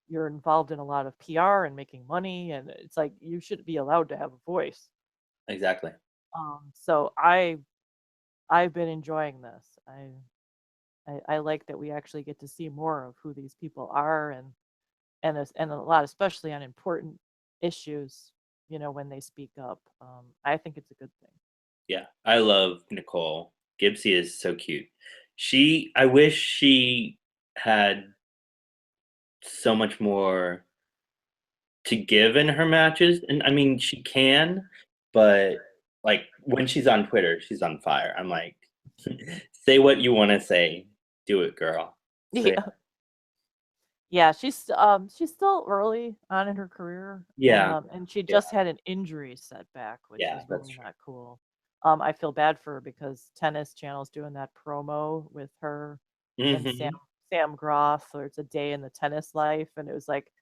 You're involved in a lot of PR and making money, and it's like you should be allowed to have a voice. Exactly. So I've been enjoying this. I like that we actually get to see more of who these people are, and a lot, especially on important issues, when they speak up. I think it's a good thing. Yeah, I love Nicole. Gibbsy is so cute. I wish she had so much more to give in her matches. And I mean, she can, but like when she's on Twitter, she's on fire. I'm like, say what you want to say. Do it, girl. Say Yeah. Yeah, she's still early on in her career. Yeah. And she just had an injury setback, which is really not cool. I feel bad for her because Tennis Channel's doing that promo with her and Sam Groff, or it's a day in the tennis life, and it was like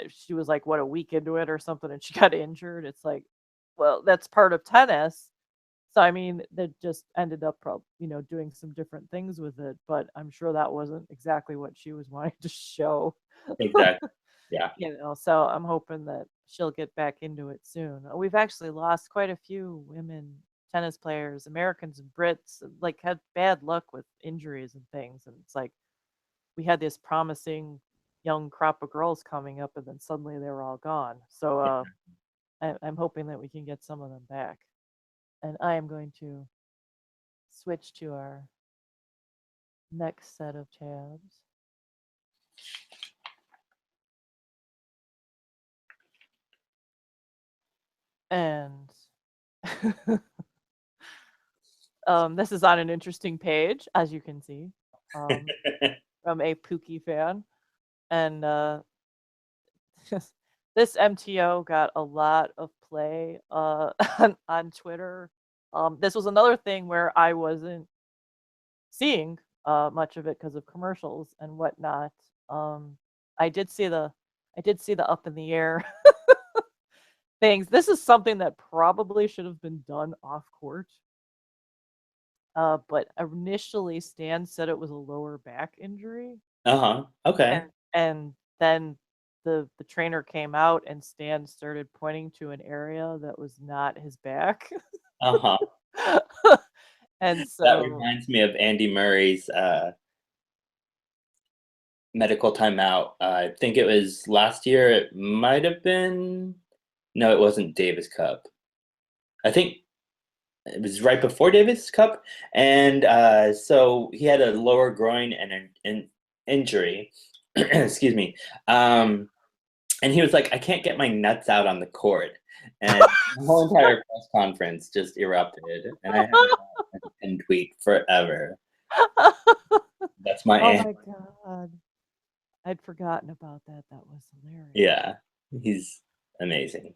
she was like, what, a week into it or something, and she got injured. It's like, well, that's part of tennis. So I mean, they just ended up doing some different things with it, but I'm sure that wasn't exactly what she was wanting to show. Exactly. Yeah. So I'm hoping that she'll get back into it soon. We've actually lost quite a few women tennis players, Americans and Brits, like had bad luck with injuries and things, and it's like we had this promising young crop of girls coming up, and then suddenly they were all gone. So I'm hoping that we can get some of them back. And I am going to switch to our next set of tabs. And This is on an interesting page, as you can see, from a Pookie fan. And this MTO got a lot of play on Twitter. This was another thing where I wasn't seeing much of it because of commercials and whatnot. I did see the up in the air things. This is something that probably should have been done off court. But initially Stan said it was a lower back injury. Okay. And then the trainer came out and Stan started pointing to an area that was not his back. And so that reminds me of Andy Murray's medical timeout. I think it was last year. It might have been. No, it wasn't Davis Cup. I think it was right before Davis Cup, and so he had a lower groin and an injury. Excuse me. And he was like, "I can't get my nuts out on the court," and the whole entire press conference just erupted. And I haven't been tweet forever. That's my answer. Oh my god, I'd forgotten about that. That was hilarious. Yeah, he's amazing.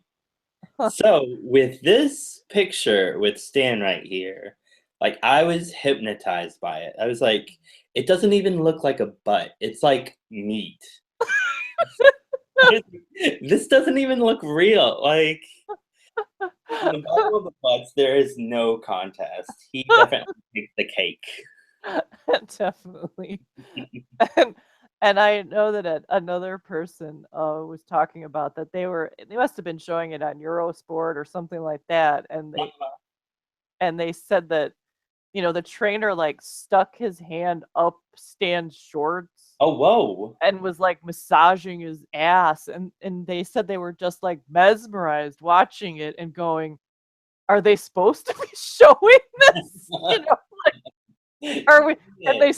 So with this picture with Stan right here, like I was hypnotized by it. I was like, it doesn't even look like a butt. It's like meat. This doesn't even look real. Like in the bottom of the butts, there is no contest. He definitely takes the cake. Definitely. And I know that another person was talking about that they must have been showing it on Eurosport or something like that, and they said that, you know, the trainer like stuck his hand up Stan's shorts. Oh, whoa. And was like massaging his ass, and they said they were just like mesmerized watching it and going, are they supposed to be showing this? You know, like, are we? And they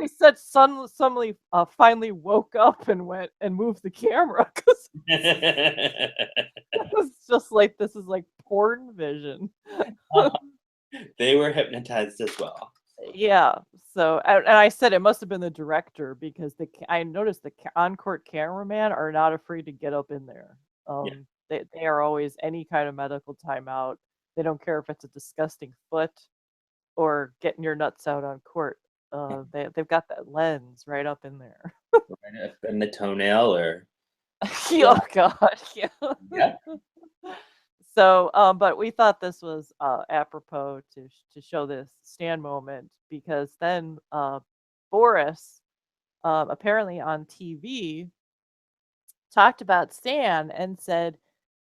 said suddenly finally woke up and went and moved the camera because it's just like, this is like porn vision. They were hypnotized as well. Yeah. So, and I said it must have been the director, because I noticed the on-court cameraman are not afraid to get up in there. They are always any kind of medical timeout. They don't care if it's a disgusting foot or getting your nuts out on court. They've got that lens right up in there. Right up in the toenail, or oh god, yeah. So, but we thought this was apropos to show this Stan moment, because then Boris, apparently on TV, talked about Stan and said,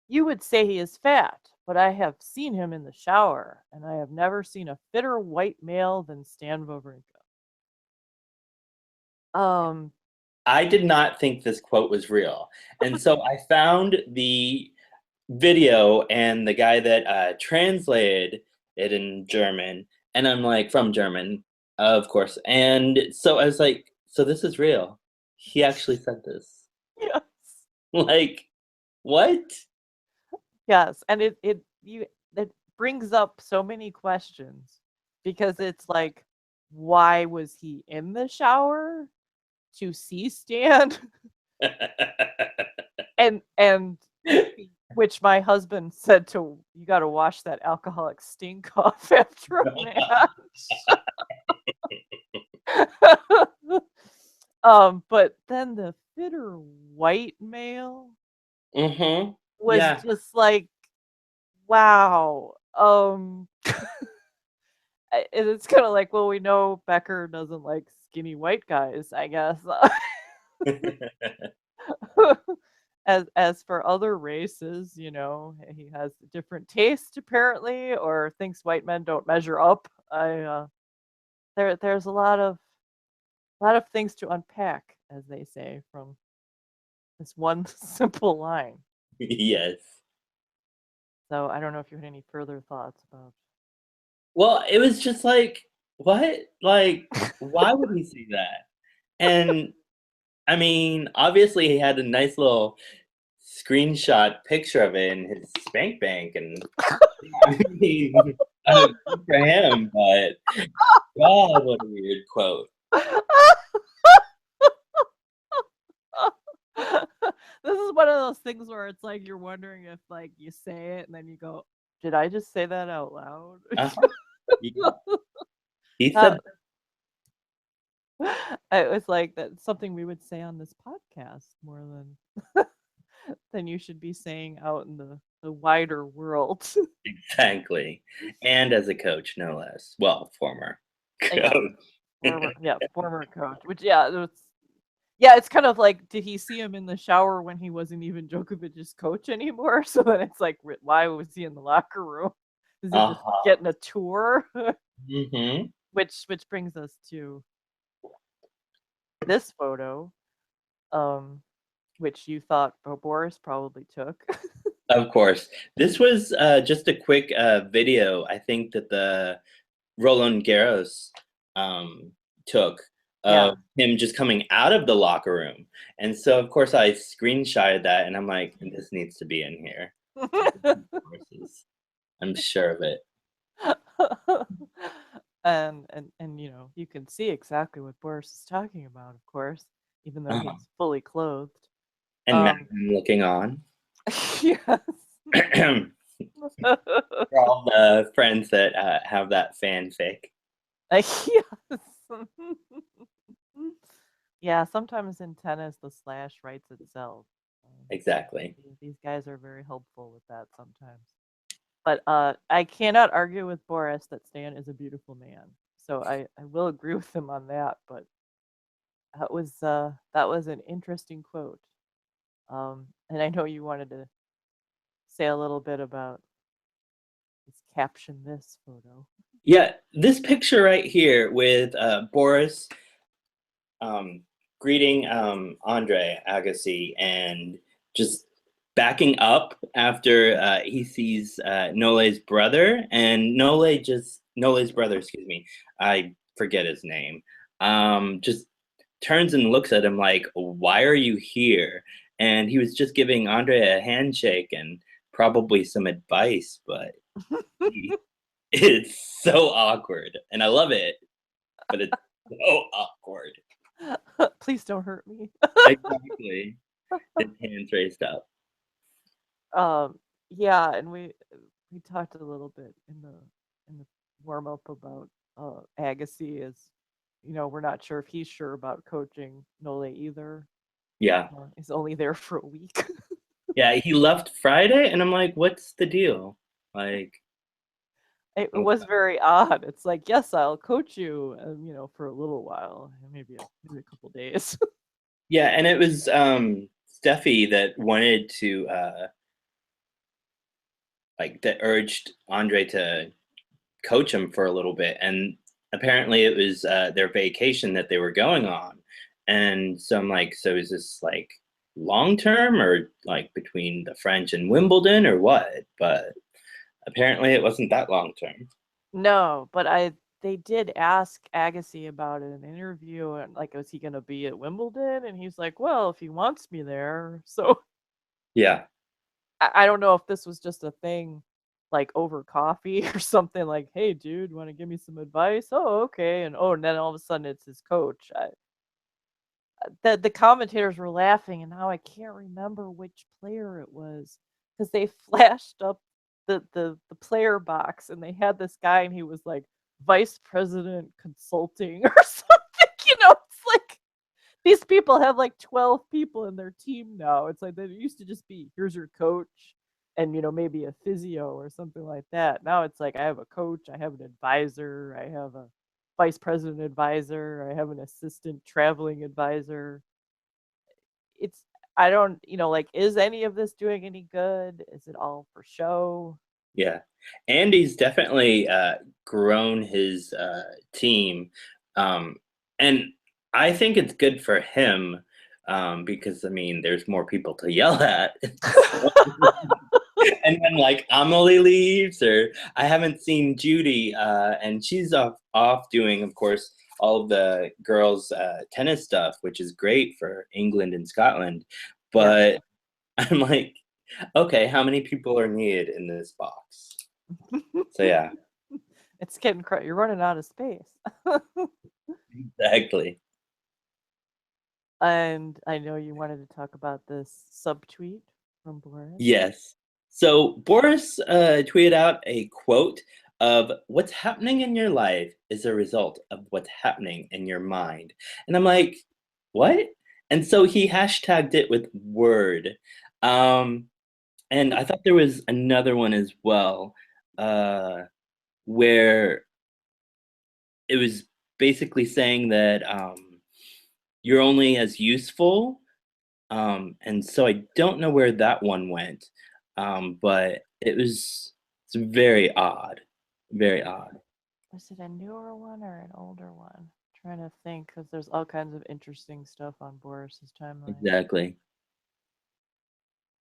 "You would say he is fat, but I have seen him in the shower, and I have never seen a fitter white male than Stan Wawrinka." I did not think this quote was real, and so I found the video and the guy that translated it in German, and I'm like, from German, of course, and so I was like, so this is real. He actually said this. Yes. Like, what? Yes, and it brings up so many questions, because it's like, why was he in the shower? To see Stan? and which my husband said you got to wash that alcoholic stink off after a match. But then the fitter white male was just like, wow. It's kind of like, well, we know Becker doesn't like skinny white guys, I guess. As for other races, you know, he has different taste apparently, or thinks white men don't measure up. There's a lot of things to unpack, as they say, from this one simple line. Yes. So I don't know if you had any further thoughts about. Well, it was just like, what? Like, why would he say that? And I mean, obviously he had a nice little screenshot picture of it in his spank bank, and I mean, Good for him, but God, what a weird quote. This is one of those things where it's like you're wondering if like you say it and then you go, "Did I just say that out loud?" Uh-huh. He said, It was like that's something we would say on this podcast more than than you should be saying out in the wider world. exactly. And as a coach, no less. Well, former Yeah, coach. former coach. Which yeah, it's kind of like, did he see him in the shower when he wasn't even Djokovic's coach anymore? So then it's like, why was he in the locker room? Is he just Uh-huh. getting a tour? Mm-hmm. Which brings us to this photo, which you thought Boris probably took. Of course. This was just a quick video, I think, that the Roland Garros took Yeah. of him just coming out of the locker room. And so, of course, I screenshotted that, and I'm like, this needs to be in here. I'm sure of it. And you know, you can see exactly what Boris is talking about, of course, even though he's fully clothed. And Matt looking on. Yes. For all the friends that have that fanfic. Yes. Yeah, sometimes in tennis the slash writes itself. Exactly. These guys are very helpful with that sometimes. But I cannot argue with Boris that Stan is a beautiful man. So I will agree with him on that, but that was an interesting quote. And I know you wanted to say a little bit about this caption this photo. Yeah, this picture right here with Boris greeting Andre Agassi and just backing up after he sees Nole's brother, and Nole's brother, excuse me, I forget his name, just turns and looks at him like, why are you here? And he was just giving Andre a handshake and probably some advice, but it's so awkward, and I love it, but it's so awkward. Please don't hurt me. Exactly. His hands raised up. Yeah, and we talked a little bit in the warm up about Agassi is, you know, we're not sure if he's sure about coaching Nole either. Yeah. He's only there for a week. Yeah, he left Friday, and I'm like, what's the deal? Like, It was very odd. It's like, yes, I'll coach you, you know, for a little while, maybe a couple days. yeah, and it was Steffi that wanted to that urged Andre to coach him for a little bit, and apparently it was their vacation that they were going on. And so I'm like, so is this like long term or like between the French and Wimbledon or what? But apparently it wasn't that long term. No, but they did ask Agassi about it in an interview, and like, was he going to be at Wimbledon? And he's like, well, if he wants me there. So yeah, I don't know if this was just a thing like over coffee or something, like, hey, dude, want to give me some advice? Oh, okay. And then all of a sudden it's his coach. The commentators were laughing, and now I can't remember which player it was because they flashed up the player box and they had this guy and he was like vice president consulting or something. You know, it's like these people have like 12 people in their team now. It's like, it used to just be, here's your coach and, you know, maybe a physio or something like that. Now it's like, I have a coach, I have an advisor, I have a vice president advisor, I have an assistant traveling advisor. I don't, you know, like, is any of this doing any good? Is it all for show? yeah. Andy's definitely grown his team, and I think it's good for him because I mean, there's more people to yell at. And then like Amelie leaves, or I haven't seen Judy, and she's off doing, of course, all of the girls' tennis stuff, which is great for England and Scotland. But yeah. I'm like, okay, how many people are needed in this box? So yeah. It's getting you're running out of space. Exactly. And I know you wanted to talk about this subtweet from Boris. Yes. So Boris tweeted out a quote of what's happening in your life is a result of what's happening in your mind. And I'm like, what? And so he hashtagged it with word. And I thought there was another one as well, where it was basically saying that you're only as useful. And so I don't know where that one went, but it's very odd, very odd. Was it a newer one or an older one? I'm trying to think, because there's all kinds of interesting stuff on Boris's timeline. Exactly.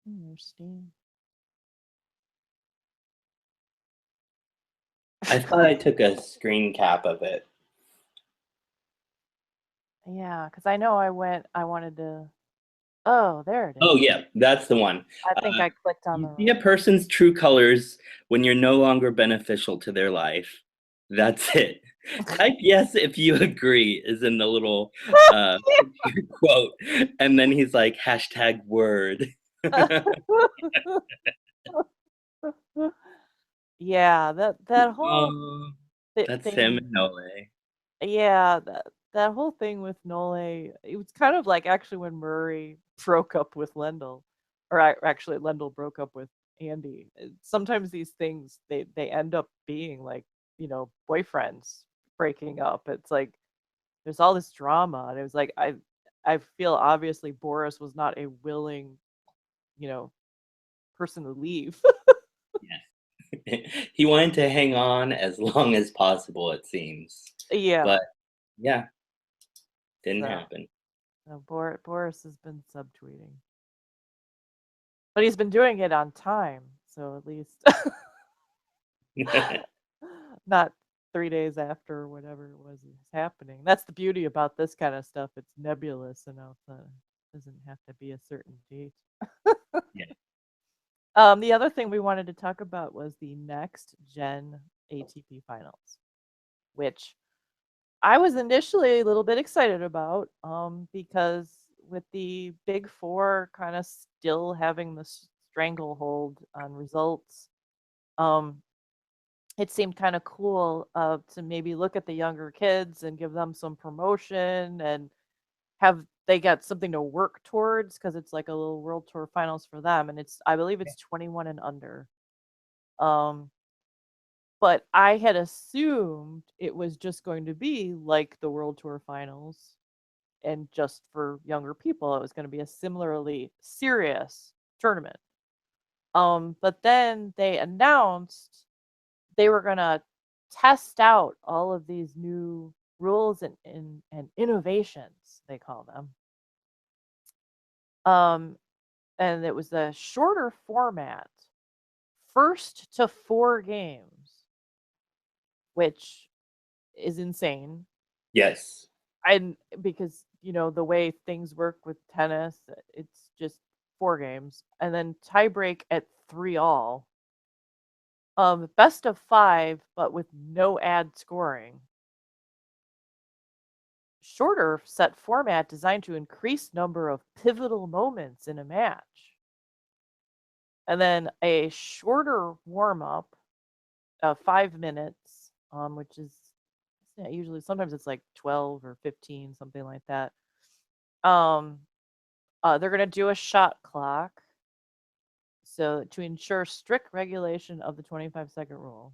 There's Steam. I thought I took a screen cap of it. Yeah, because I know I wanted to. Oh, there it is. Oh yeah, that's the one. I think I clicked on You see a person's true colors when you're no longer beneficial to their life. That's it. Type yes if you agree is in the little quote, and then he's like hashtag word. Yeah, that whole That's thing. him and Nole. Yeah, that whole thing with Nole, it was kind of like actually when Murray broke up with Lendl, or actually Lendl broke up with Andy. Sometimes these things they end up being like, boyfriends breaking up. It's like there's all this drama, and it was like I feel obviously Boris was not a willing, person to leave. Yes. He wanted to hang on as long as possible, it seems. Yeah. But yeah, didn't happen. No, Boris has been subtweeting. But he's been doing it on time, so at least not 3 days after whatever it was happening. That's the beauty about this kind of stuff. It's nebulous enough that it doesn't have to be a certain date. Yeah. The other thing we wanted to talk about was the next gen ATP finals, which I was initially a little bit excited about, because with the big four kind of still having the stranglehold on results, it seemed kind of cool to maybe look at the younger kids and give them some promotion and have they got something to work towards, because it's like a little world tour finals for them, and I believe it's 21 and under. But I had assumed it was just going to be like the world tour finals, and just for younger people it was going to be a similarly serious tournament. But then they announced they were going to test out all of these new rules and innovations, they call them. And it was a shorter format, first to 4 games, which is insane. Yes. Because the way things work with tennis, it's just 4 games and then tiebreak at 3-all. Best of 5, but with no ad scoring. Shorter set format designed to increase number of pivotal moments in a match. And then a shorter warm-up of 5 minutes, which is usually sometimes it's like 12 or 15, something like that. They're going to do a shot clock, so to ensure strict regulation of the 25-second rule.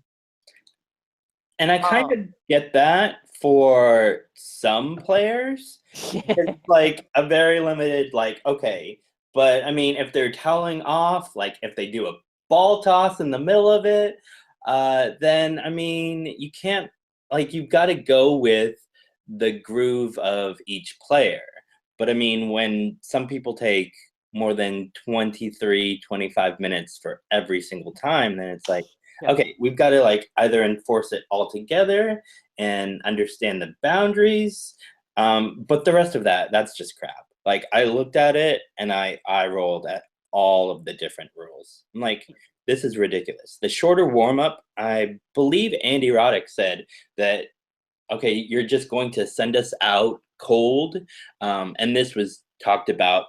And I kind of get that for some players. It's like a very limited, like, okay. But I mean, if they're telling off, like if they do a ball toss in the middle of it, then I mean, you can't, like, you've got to go with the groove of each player. But I mean, when some people take more than 23, 25 minutes for every single time, then it's like, okay, we've got to like either enforce it all together and understand the boundaries. But the rest of that, that's just crap. Like I looked at it and I rolled at all of the different rules. I'm like, This is ridiculous. The shorter warm-up, I believe Andy Roddick said that, okay, you're just going to send us out cold. And this was talked about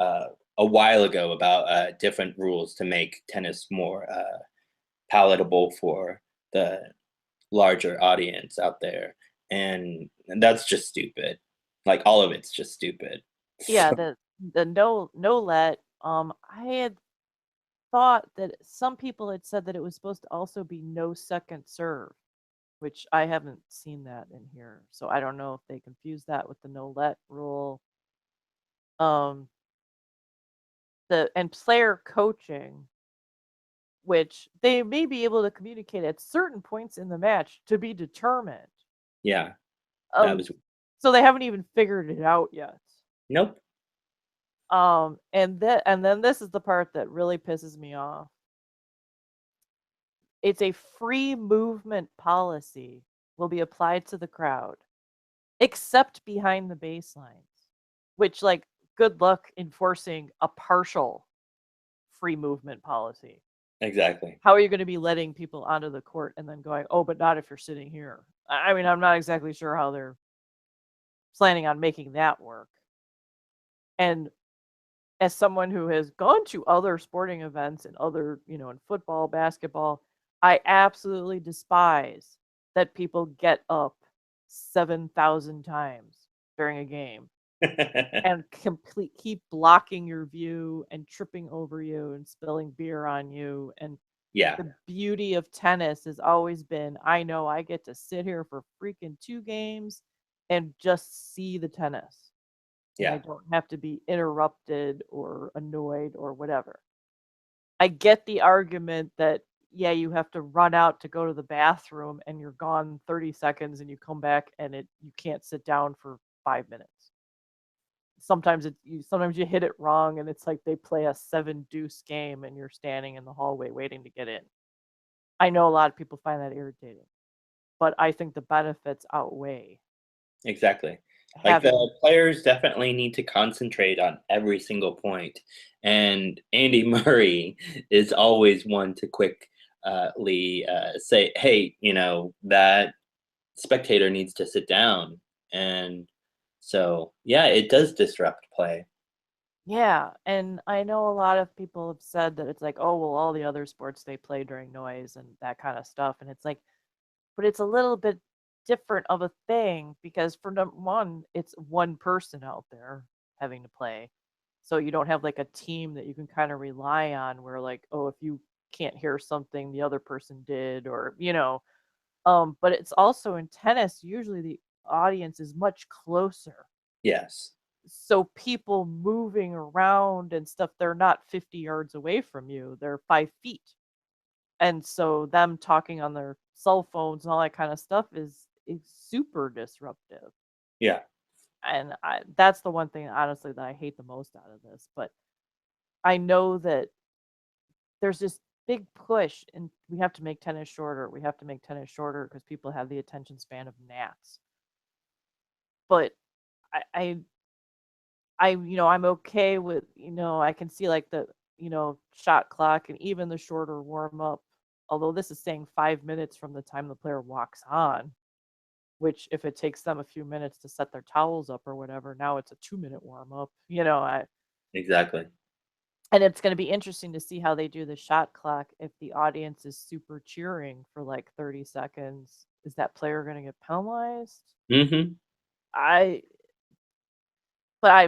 a while ago about different rules to make tennis more palatable for the larger audience out there. And that's just stupid. Like, all of it's just stupid. Yeah, the no let. I had thought that some people had said that it was supposed to also be no second serve, which I haven't seen that in here. So I don't know if they confused that with the no let rule. And player coaching, which they may be able to communicate at certain points in the match to be determined. Yeah, that was. So they haven't even figured it out yet. Nope. And then this is the part that really pisses me off. It's a free movement policy will be applied to the crowd, except behind the baselines, which, like, good luck enforcing a partial free movement policy. Exactly. How are you going to be letting people onto the court and then going, oh, but not if you're sitting here? I mean, I'm not exactly sure how they're planning on making that work. And as someone who has gone to other sporting events and other, in football, basketball, I absolutely despise that people get up 7,000 times during a game and keep blocking your view and tripping over you and spilling beer on you. And yeah, the beauty of tennis has always been, I know I get to sit here for freaking 2 games and just see the tennis. Yeah. I don't have to be interrupted or annoyed or whatever. I get the argument that, yeah, you have to run out to go to the bathroom and you're gone 30 seconds and you come back and you can't sit down for 5 minutes. Sometimes you hit it wrong and it's like they play a 7-deuce game and you're standing in the hallway waiting to get in. I know a lot of people find that irritating, but I think the benefits outweigh. Exactly. Like, the players definitely need to concentrate on every single point. And Andy Murray is always one to quickly say, hey, that spectator needs to sit down. And so, yeah, it does disrupt play. Yeah, and I know a lot of people have said that it's like, oh, well, all the other sports they play during noise and that kind of stuff. And it's like, but it's a little bit different of a thing because for number one, it's one person out there having to play. So you don't have like a team that you can kind of rely on where, like, oh, if you can't hear something the other person did, or but it's also in tennis, usually the audience is much closer. Yes. So people moving around and stuff, they're not 50 yards away from you, they're 5 feet. And so them talking on their cell phones and all that kind of stuff is super disruptive. Yeah. And that's the one thing, honestly, that I hate the most out of this. But I know that there's this big push, and we have to make tennis shorter. We have to make tennis shorter because people have the attention span of gnats. But I'm okay with, I can see like the, shot clock and even the shorter warm up. Although this is saying 5 minutes from the time the player walks on, which if it takes them a few minutes to set their towels up or whatever, now it's a 2-minute warm up. Exactly. And it's going to be interesting to see how they do the shot clock if the audience is super cheering for like 30 seconds. Is that player going to get penalized? Mm-hmm.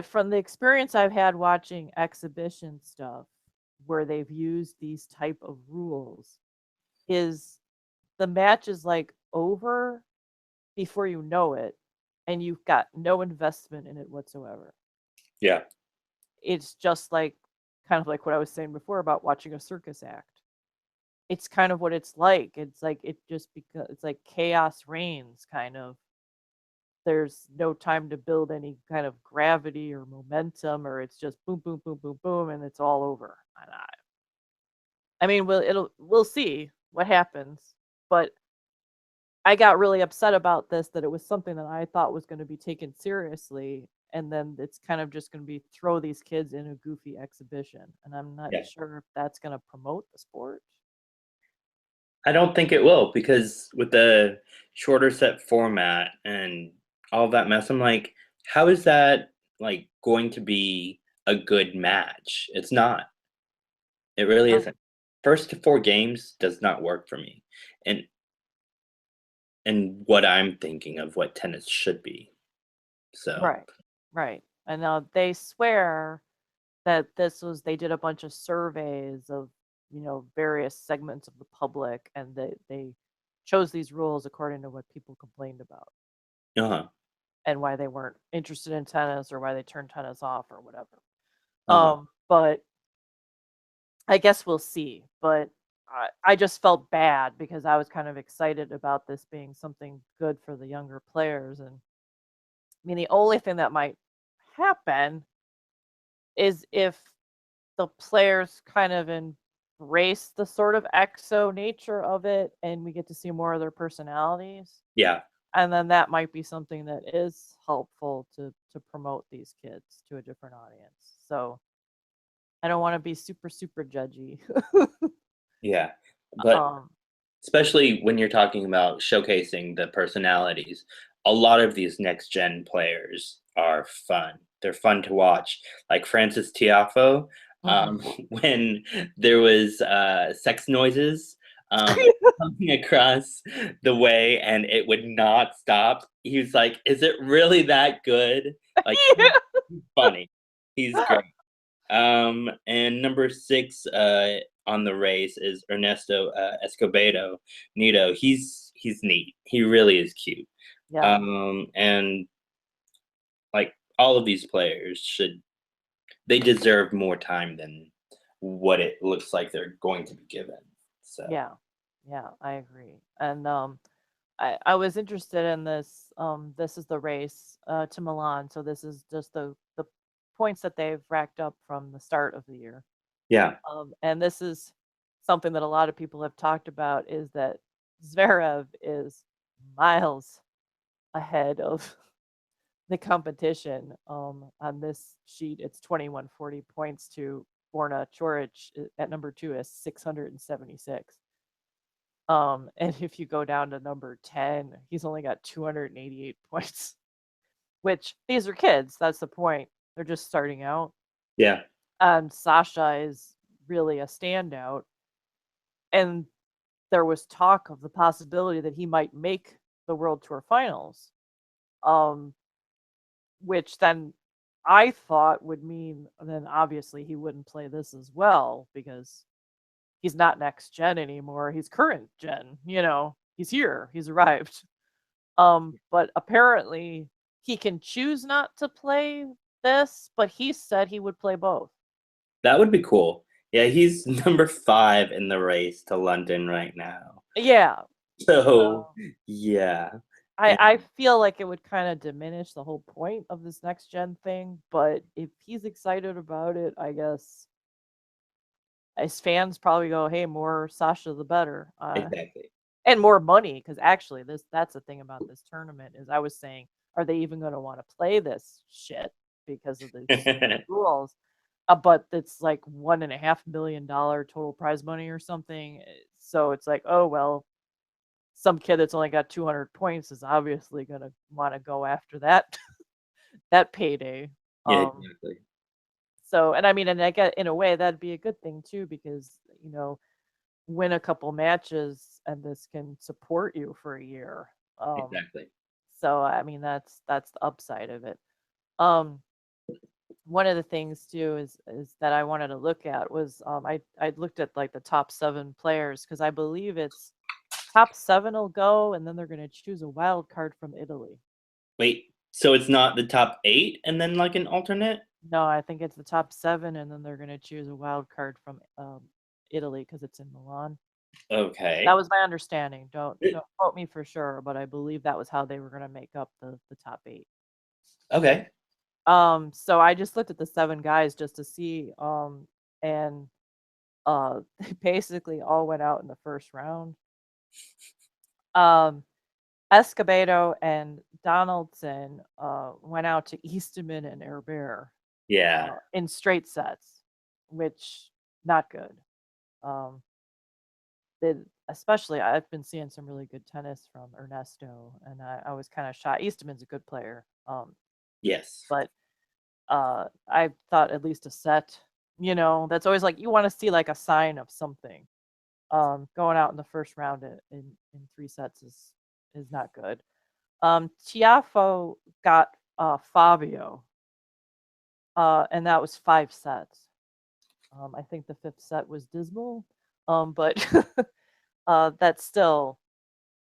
From the experience I've had watching exhibition stuff where they've used these type of rules, is the match is like over before you know it, and you've got no investment in it whatsoever. Yeah. It's just like, kind of like what I was saying before about watching a circus act. It's kind of what it's like. It's like, it's like chaos reigns, kind of. There's no time to build any kind of gravity or momentum, or it's just boom, boom, boom, boom, boom, and it's all over. I mean, we'll see what happens, but I got really upset about this, that it was something that I thought was going to be taken seriously, and then it's kind of just going to be throw these kids in a goofy exhibition, and I'm not Yeah. sure if that's going to promote the sport. I don't think it will, because with the shorter set format and all that mess, I'm like, how is that like going to be a good match? It's not. It really No. isn't. First to 4 games does not work for me. And what I'm thinking of what tennis should be. So Right, right. And they swear that they did a bunch of surveys of, various segments of the public, and they chose these rules according to what people complained about uh-huh. and why they weren't interested in tennis or why they turned tennis off or whatever. Uh-huh. But I guess we'll see. But I just felt bad because I was kind of excited about this being something good for the younger players. And I mean, the only thing that might happen is if the players kind of embrace the sort of exo nature of it and we get to see more of their personalities. Yeah. And then that might be something that is helpful to promote these kids to a different audience. So I don't want to be super, super judgy. Yeah. But um, especially when you're talking about showcasing the personalities, a lot of these next gen players are fun. They're fun to watch. Like Francis Tiafo, mhm. when there was sex noises coming across the way and it would not stop. He was like, "Is it really that good?" Like, Yeah. he's funny. He's great. And number 6 on the race is Ernesto Escobedo Nito. He's neat. He really is cute. Yeah. And like all of these players they deserve more time than what it looks like they're going to be given. So Yeah. Yeah, I agree. And I was interested in this. This is the race to Milan. So this is just the points that they've racked up from the start of the year. yeah, And this is something that a lot of people have talked about, is that Zverev is miles ahead of the competition. On this sheet, it's 2140 points to Borna Choric at number 2 is 676. And if you go down to number 10, he's only got 288 points, which these are kids. That's the point. They're just starting out. yeah, And Sasha is really a standout. And there was talk of the possibility that he might make the World Tour finals, um, which then I thought would mean then obviously he wouldn't play this as well because he's not next gen anymore. He's current gen, he's here, he's arrived. But apparently he can choose not to play this, but he said he would play both. that would be cool. Yeah, he's number 5 in the race to London right now. Yeah. So yeah. I feel like it would kind of diminish the whole point of this next gen thing, but if he's excited about it, I guess his fans probably go, "Hey, more Sasha the better," Exactly. and more money, because actually that's the thing about this tournament is I was saying, are they even going to want to play this shit because of the rules? But it's like $1.5 million total prize money or something, so it's like, oh well, some kid that's only got 200 points is obviously going to want to go after that that payday. Yeah, Um, exactly. so, and I mean, and I get in a way that'd be a good thing too, because win a couple matches and this can support you for a year. Exactly. So I mean, that's the upside of it. Um, One of the things too is that I wanted to look at was I looked at like the top 7 players, because I believe it's top 7 will go, and then they're going to choose a wild card from Italy. Wait, so it's not the top 8 and then like an alternate? No, I think it's the top 7, and then they're going to choose a wild card from Italy because it's in Milan. That Okay. was my understanding. Don't quote me for sure, but I believe that was how they were going to make up the top 8. Okay. So I just looked at the 7 guys just to see, and they basically all went out in the first round. Um, Escobedo and Donaldson went out to Eastman and Herbert Yeah, in straight sets, which not good. Especially I've been seeing some really good tennis from Ernesto, and I was kind of shocked. Eastman's a good player, yes, but I thought at least a set. That's always like you want to see like a sign of something. Going out in the first round in 3 sets is not good. Tiafo got Fabio, and that was 5 sets. I think the 5th set was dismal, but that's still.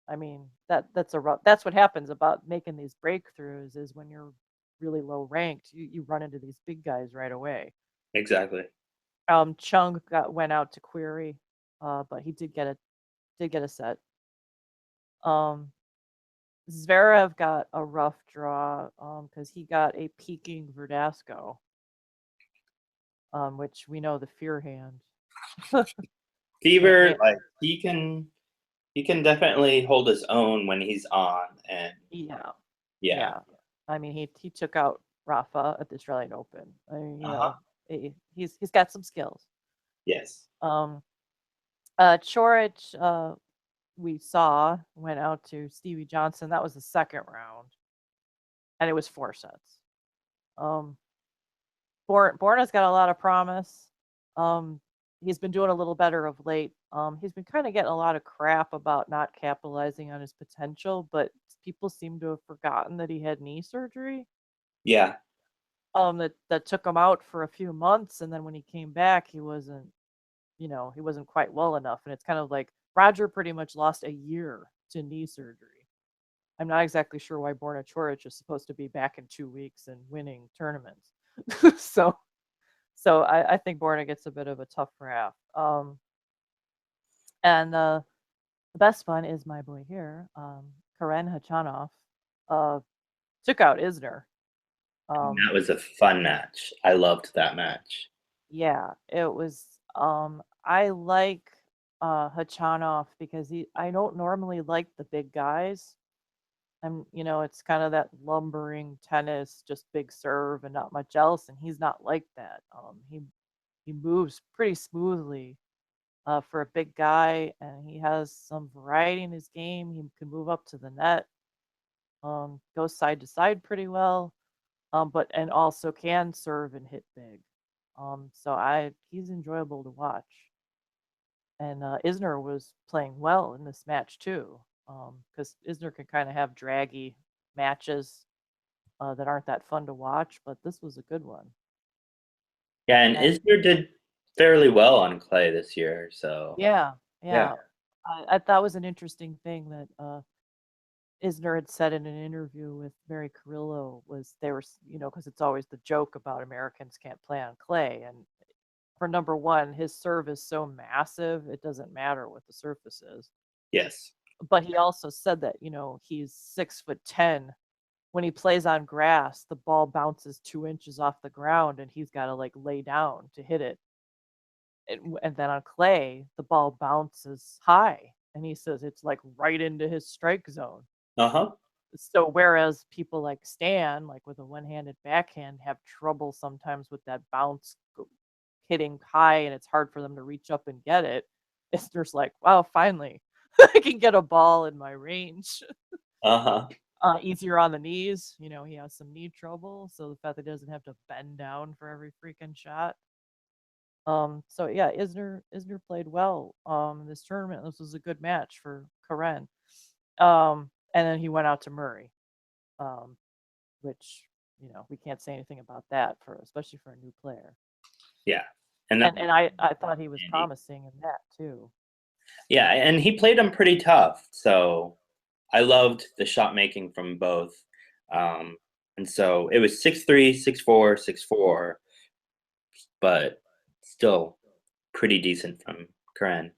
I mean, that's that's what happens about making these breakthroughs is when you're really low ranked, you run into these big guys right away. exactly. Chung went out to Query, but he did get a set. Zverev got a rough draw because he got a peaking Verdasco, which we know the fear hand. Fever, like he can definitely hold his own when he's on, and yeah. I mean, he took out Rafa at the Australian Open. I mean, he's got some skills. Yes. Chorich, we saw went out to Stevie Johnson. That was the second round, and it was 4 sets. Borna's got a lot of promise. He's been doing a little better of late. He's been kind of getting a lot of crap about not capitalizing on his potential, but people seem to have forgotten that he had knee surgery. Yeah. That took him out for a few months, and then when he came back, he wasn't quite well enough. And it's kind of like Roger pretty much lost a year to knee surgery. I'm not exactly sure why Borna Coric is supposed to be back in 2 weeks and winning tournaments. so I think Borna gets a bit of a tough rap. And the best one is my boy here, Karen Khachanov, took out Isner. That was a fun match. I loved that match. Yeah, it was. I like Khachanov because I don't normally like the big guys. It's kind of that lumbering tennis, just big serve and not much else, and he's not like that. He moves pretty smoothly for a big guy, and he has some variety in his game. He can move up to the net, goes side to side pretty well, and also can serve and hit big. So he's enjoyable to watch. And Isner was playing well in this match too, because Isner can kind of have draggy matches that aren't that fun to watch, but this was a good one. Yeah, and Isner did fairly well on clay this year, so yeah. I thought was an interesting thing that Isner had said in an interview with Mary Carrillo was they were, because it's always the joke about Americans can't play on clay, and for number one, his serve is so massive, it doesn't matter what the surface is. Yes. But he also said that, he's 6'10". When he plays on grass, the ball bounces 2 inches off the ground and he's got to like lay down to hit it. And then on clay, the ball bounces high. And he says it's like right into his strike zone. Uh-huh. So whereas people like Stan, like with a one-handed backhand, have trouble sometimes with that bounce hitting high and it's hard for them to reach up and get it, Isner's like, wow, finally, I can get a ball in my range. Uh-huh. Easier on the knees. He has some knee trouble, so the fact that he doesn't have to bend down for every freaking shot. So yeah, Isner played well in this tournament. This was a good match for Karen. And then he went out to Murray, which we can't say anything about that especially for a new player. Yeah. And I thought he was promising in that too. Yeah, and he played him pretty tough. So I loved the shot making from both. And so it was 6-3, 6-4, 6-4, but still pretty decent from Karen.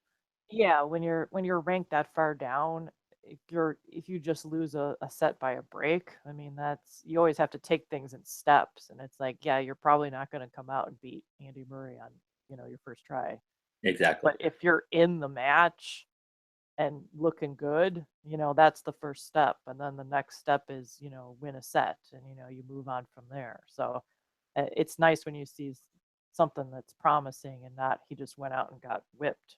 Yeah, when you're ranked that far down, if you just lose a set by a break, I mean you always have to take things in steps, and it's like, yeah, you're probably not going to come out and beat Andy Murray on your first try. Exactly. But if you're in the match, and looking good, that's the first step. And then the next step is, win a set and, you move on from there. So it's nice when you see something that's promising and not he just went out and got whipped.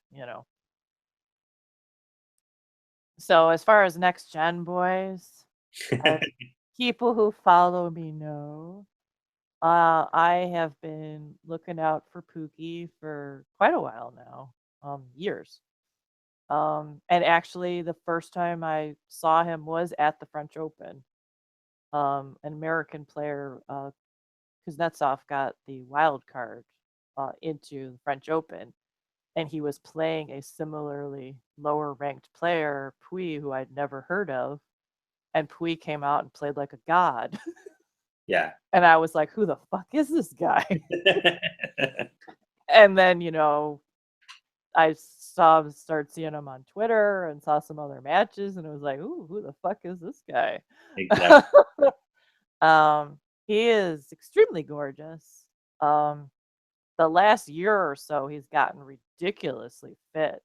So as far as next gen boys, as people who follow me know, I have been looking out for Pookie for quite a while now, years. And actually, the first time I saw him was at the French Open. An American player, Kuznetsov, got the wild card into the French Open, and he was playing a similarly lower ranked player, Pui, who I'd never heard of. And Pui came out and played like a god. Yeah. And I was like, who the fuck is this guy? And then, I started seeing him on Twitter and saw some other matches, and it was like, ooh, who the fuck is this guy? Exactly. He is extremely gorgeous. The last year or so, he's gotten ridiculously fit.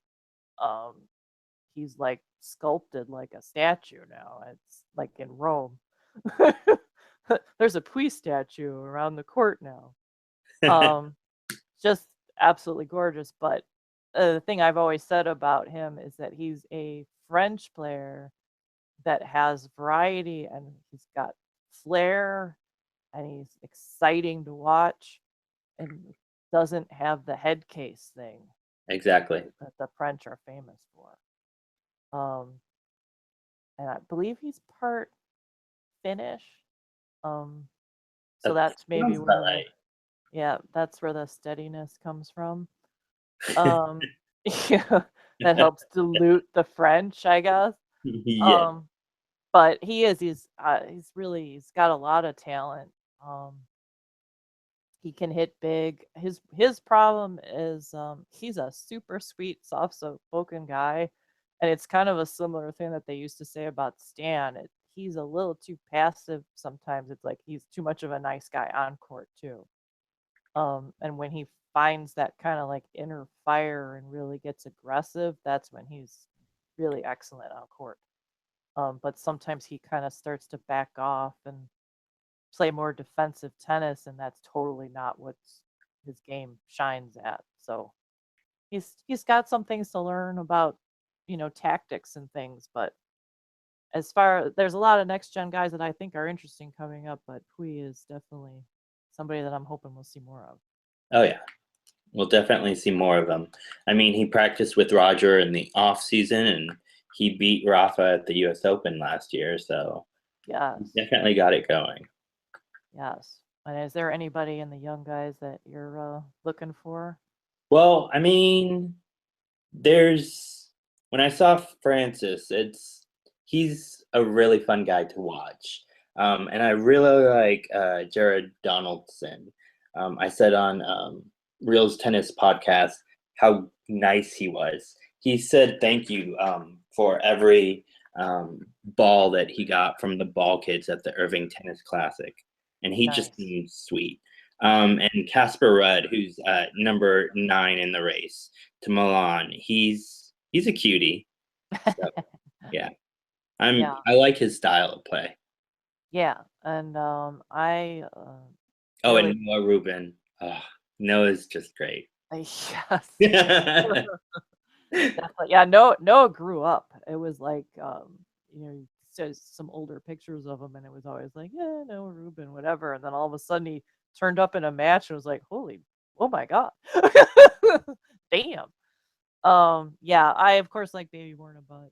He's like sculpted like a statue now. It's like in Rome. There's a Pui statue around the court now. Just absolutely gorgeous. But the thing I've always said about him is that he's a French player that has variety, and he's got flair, and he's exciting to watch, and doesn't have the head case thing Exactly. that the French are famous for. And I believe he's part Finnish. So that's maybe where right. that's where the steadiness comes from. Yeah, that helps dilute the French, I guess. Yeah. But he's got a lot of talent. He can hit big. His problem is he's a super sweet, soft-spoken guy, and it's kind of a similar thing that they used to say about Stan. He's a little too passive sometimes. It's like he's too much of a nice guy on court too. And when he finds that kind of like inner fire and really gets aggressive, that's when he's really excellent on court. But sometimes he kind of starts to back off and play more defensive tennis, and that's totally not what his game shines at. So he's got some things to learn about, tactics and things. But there's a lot of next gen guys that I think are interesting coming up, but Pui is definitely somebody that I'm hoping we'll see more of. Oh yeah. We'll definitely see more of him. I mean, he practiced with Roger in the off season, and he beat Rafa at the US Open last year, so Yes. definitely got it going. Yes. And is there anybody in the young guys that you're looking for? Well, I mean, when I saw Francis, he's a really fun guy to watch. And I really like Jared Donaldson. I said on Reels Tennis Podcast how nice he was. He said thank you for every ball that he got from the ball kids at the Irving Tennis Classic. And he just seems sweet. And Casper Rudd, who's number 9 in the race to Milan, he's a cutie. So, yeah. I like his style of play. Yeah, and I Oh, and Noah Rubin. Oh, Noah's just great. yes. Definitely. Yeah, Noah grew up. It was like some older pictures of him, and it was always like, yeah, Noah Rubin, whatever. And then all of a sudden he turned up in a match and was like, oh my god. Damn. Yeah, I of course like Baby Warner, but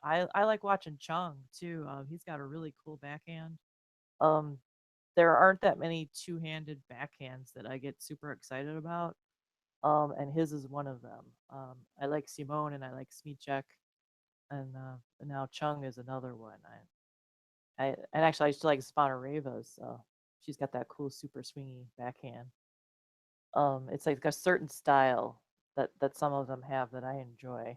I like watching Chung too. He's got a really cool backhand. There aren't that many two-handed backhands that I get super excited about. And his is one of them. I like Simone and I like Smichek, and now Chung is another one. And actually I used to like Sponareva's. She's got that cool super swingy backhand. It's like a certain style that some of them have that I enjoy,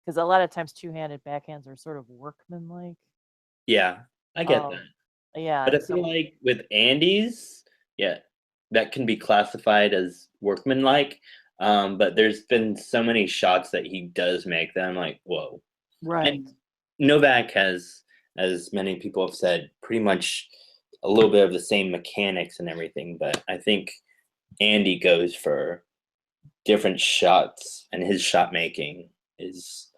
because a lot of times two-handed backhands are sort of workmanlike. Yeah, I get that. Yeah, but I feel like with Andy's, yeah, that can be classified as workmanlike. But there's been so many shots that he does make that I'm like, whoa. Right. And Novak has, as many people have said, pretty much a little bit of the same mechanics and everything, but I think Andy goes for different shots, and his shot making is,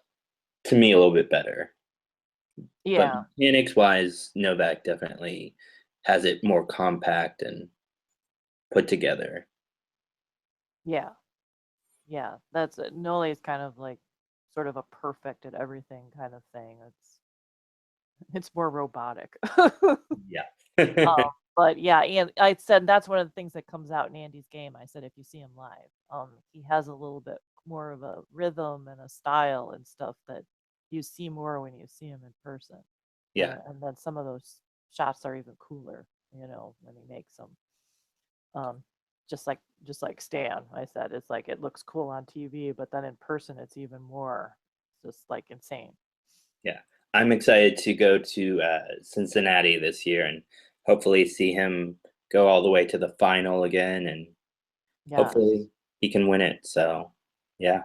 to me, a little bit better. But Yeah. mechanics wise, Novak definitely has it more compact and put together. Yeah. Yeah. That's it. Nole is kind of like sort of a perfect at everything kind of thing. It's more robotic. Yeah. But yeah, and I said that's one of the things that comes out in Andy's game. I said if you see him live, he has a little bit more of a rhythm and a style and stuff that you see more when you see him in person. Yeah. And then some of those shots are even cooler, when he makes them. Um, just like Stan, I said, it's like it looks cool on TV, but then in person it's even more just like insane. Yeah. I'm excited to go to Cincinnati this year and hopefully see him go all the way to the final again, and Yes. hopefully he can win it. So, yeah.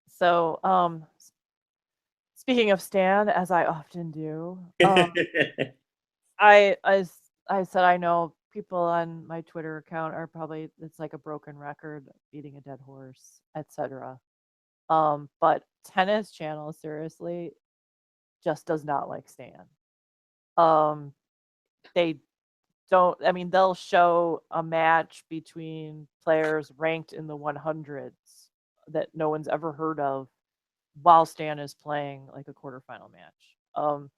So, speaking of Stan, as I often do, I said I know people on my Twitter account are probably it's like a broken record, beating a dead horse, etc. But Tennis Channel seriously just does not like Stan. Um, they don't. I mean, they'll show a match between players ranked in the 100s that no one's ever heard of while Stan is playing like a quarterfinal match.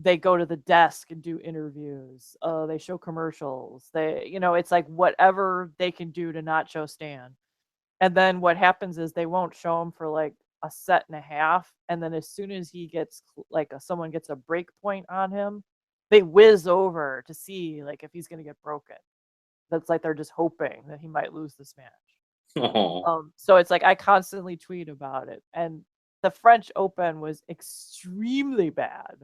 They go to the desk and do interviews. They show commercials. It's like whatever they can do to not show Stan. And then what happens is they won't show him for like a set and a half, and then as soon as he gets like someone gets a break point on him, they whiz over to see like if he's gonna get broken. That's like they're just hoping that he might lose this match. Oh. So it's like I constantly tweet about it, and the French Open was extremely bad,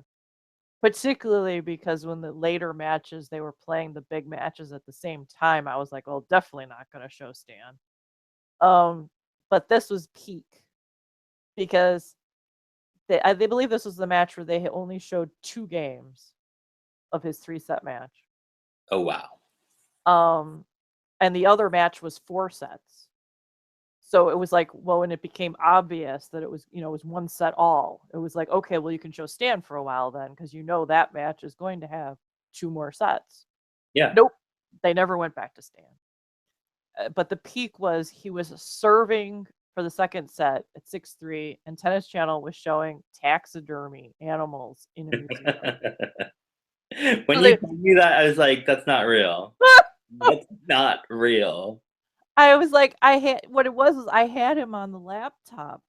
particularly because when the later matches they were playing the big matches at the same time. I was like, well, definitely not going to show Stan. But this was peak because they believe this was the match where they only showed 2 games of his 3-set match. Oh, wow. And the other match was 4 sets. So it was like, well, when it became obvious that it was, it was 1 set all, it was like, okay, well, you can show Stan for a while then, because that match is going to have 2 more sets. Yeah. Nope. They never went back to Stan. But the peak was he was serving for the second set at 6-3, and Tennis Channel was showing taxidermy animals in a museum. When So you told me that, I was like, that's not real. That's not real. I was like, what it was I had him on the laptop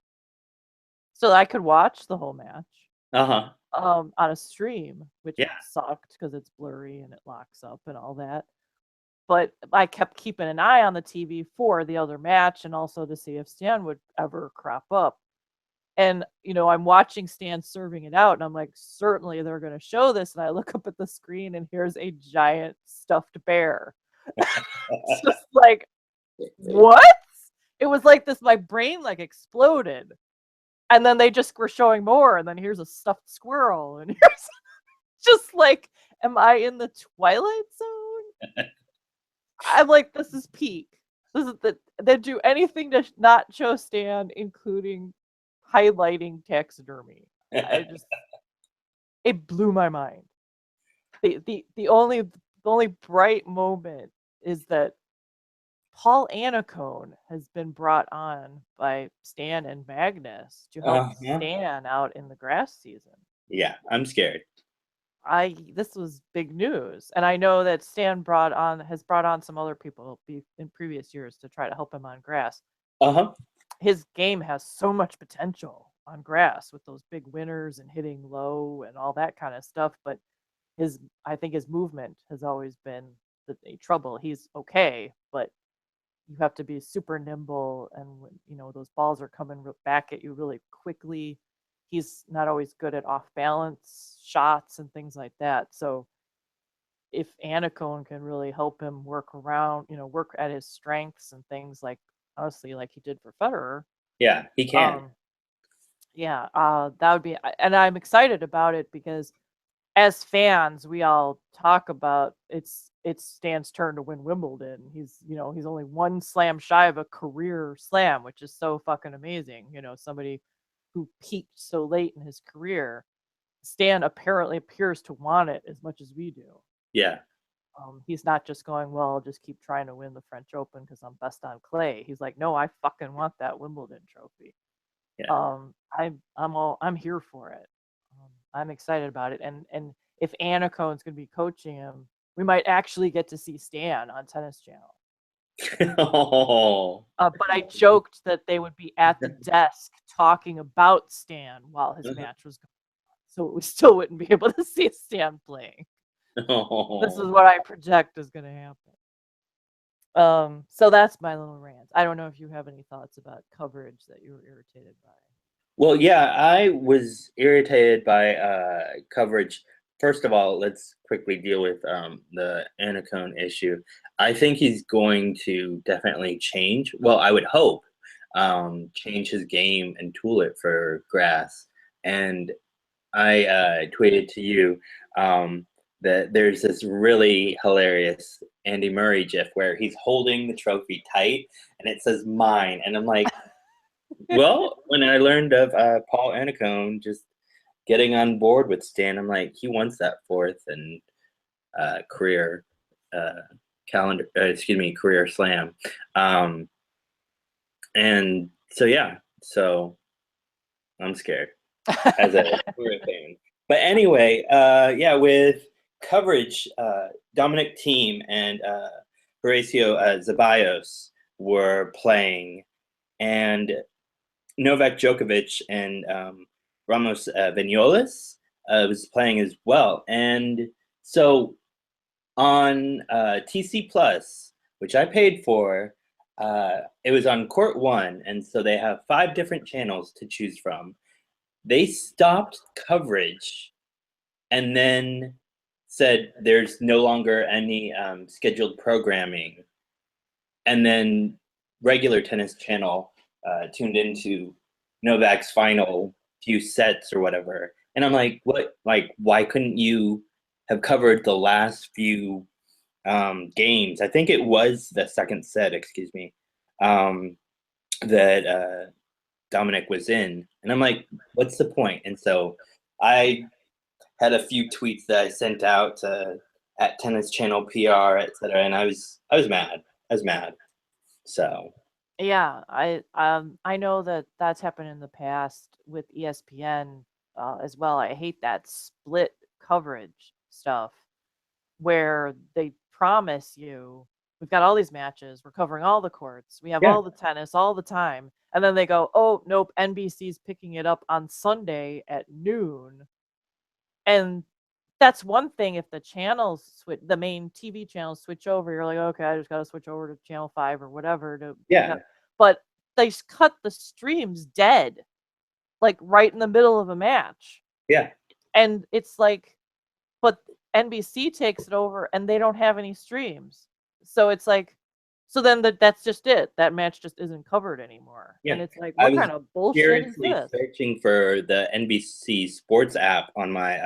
so that I could watch the whole match Uh-huh. on a stream, which Yeah. sucked because it's blurry and it locks up and all that. But I kept keeping an eye on the TV for the other match and also to see if Stan would ever crop up. And, I'm watching Stan serving it out, and I'm like, certainly they're going to show this. And I look up at the screen, and here's a giant stuffed bear. It's just like, what? It was like this, my brain like exploded. And then they just were showing more, and then here's a stuffed squirrel, and here's just like, am I in the Twilight Zone? I'm like, this is peak. This is they do anything to not show Stan, including highlighting taxidermy. It blew my mind. The only bright moment is that Paul Anacone has been brought on by Stan and Magnus to help Uh-huh. Stan out in the grass season. Yeah, I'm scared. This was big news, and I know that Stan has brought on some other people in previous years to try to help him on grass. Uh-huh. His game has so much potential on grass with those big winners and hitting low and all that kind of stuff, but I think his movement has always been the trouble. He's okay, but you have to be super nimble, and when those balls are coming back at you really quickly, he's not always good at off balance shots and things like that. So if Anacone can really help him work around, work at his strengths and things like, honestly, like he did for Federer. Yeah, he can. Yeah, that would be, and I'm excited about it because as fans, we all talk about it's Stan's turn to win Wimbledon. He's only one slam shy of a career slam, which is so fucking amazing. Somebody who peaked so late in his career. Stan apparently appears to want it as much as we do. Yeah. He's not just going, well, I'll just keep trying to win the French Open because I'm best on clay. He's like, no, I fucking want that Wimbledon trophy. Yeah. I'm here for it. I'm excited about it. And if Anacone's going to be coaching him, we might actually get to see Stan on Tennis Channel. Oh. But I joked that they would be at the desk talking about Stan while his match was going on, so we still wouldn't be able to see Stan playing. Oh. This is what I project is going to happen. So that's my little rant. I don't know if you have any thoughts about coverage that you were irritated by. Well, yeah, I was irritated by coverage. First of all, let's quickly deal with the Anacone issue. I think he's going to definitely change. Well, I would hope change his game and tool it for grass. And I tweeted to you that there's this really hilarious Andy Murray gif where he's holding the trophy tight and it says mine. And I'm like, well, when I learned of Paul Anacone just getting on board with Stan, I'm like, he wants that fourth and career career slam. And so, yeah, so I'm scared as a career fan. But anyway, yeah, with coverage, Dominic Thiem and Horacio Zeballos were playing, and Novak Djokovic and Ramos Vinolas was playing as well. And so on TC Plus, which I paid for, it was on Court 1, and so they have 5 different channels to choose from. They stopped coverage and then said there's no longer any scheduled programming. And then regular Tennis Channel tuned into Novak's final few sets or whatever. And I'm like, what? Like, why couldn't you have covered the last few games? I think it was the second set, excuse me, that Dominic was in. And I'm like, what's the point? And so I had a few tweets that I sent out at Tennis Channel PR, etc. And I was mad. I was mad. So Yeah, I know that that's happened in the past with ESPN as well. I hate that split coverage stuff where they promise you we've got all these matches, we're covering all the courts, we have all the tennis all the time, and then they go, oh nope, NBC's picking it up on Sunday at noon. And that's one thing if the channels switch, the main TV channels switch over, you're like, okay, I just got to switch over to channel 5 or whatever to but they cut the streams dead, like right in the middle of a match. Yeah. And it's like, but NBC takes it over and they don't have any streams. So it's like, so then that's just it. That match just isn't covered anymore. Yeah. And it's like, what kind of bullshit is this? Searching for the NBC Sports app on my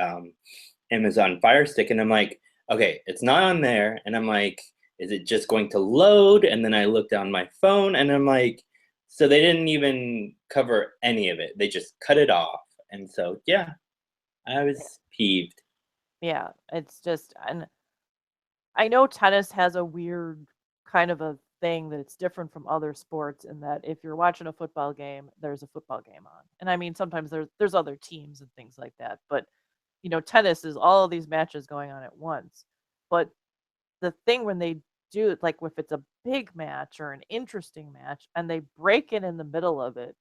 Amazon Fire Stick, and I'm like, okay, it's not on there. And I'm like, is it just going to load? And then I looked on my phone, and I'm like, so they didn't even cover any of it. They just cut it off. And so, yeah, I was peeved. Yeah, it's just, and I know tennis has a weird kind of a thing that it's different from other sports in that if you're watching a football game, there's a football game on. And I mean, sometimes there's other teams and things like that, but tennis is all of these matches going on at once. But the thing when they do it, like if it's a big match or an interesting match and they break in the middle of it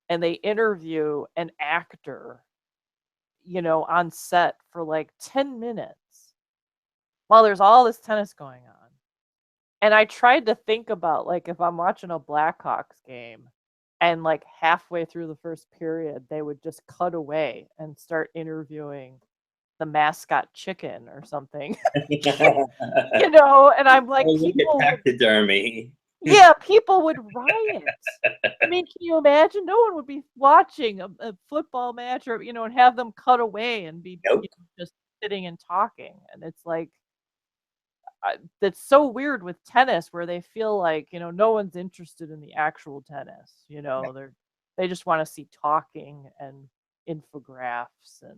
and they interview an actor, on set for like 10 minutes while there's all this tennis going on. And I tried to think about, like, if I'm watching a Blackhawks game and, like, halfway through the first period, they would just cut away and start interviewing the mascot chicken or something. You know, and I'm like, look people at would, taxidermy. yeah, people would riot. I mean, can you imagine? No one would be watching a football match or, you know, and have them cut away and be, Nope. you know, just sitting and talking. And it's like, that's so weird with tennis where they feel like, you know, no one's interested in the actual tennis. You know, they just want to see talking and infographs, and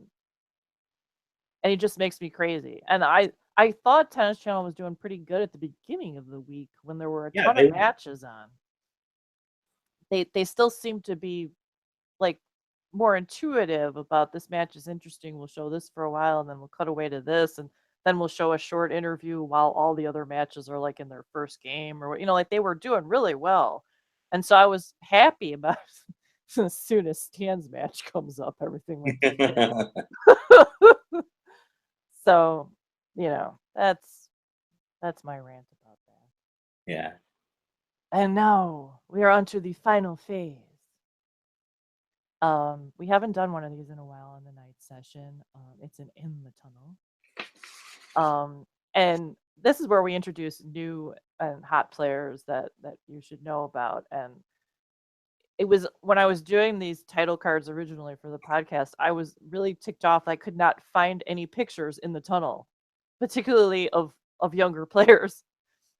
it just makes me crazy. And I thought Tennis Channel was doing pretty good at the beginning of the week when there were a ton of matches on. They still seem to be like more intuitive about this match is interesting. We'll show this for a while and then we'll cut away to this, and then we'll show a short interview while all the other matches are like in their first game, or, you know, like they were doing really well. And so I was happy about as soon as Stan's match comes up, everything went to shit. So, you know, that's my rant about that. Yeah. And now we are on to the final phase. We haven't done one of these in a while on the night session. It's an In the Tunnel. And this is where we introduce new and hot players that you should know about. And it was when I was doing these title cards originally for the podcast, I was really ticked off. I could not find any pictures in the tunnel, particularly of younger players.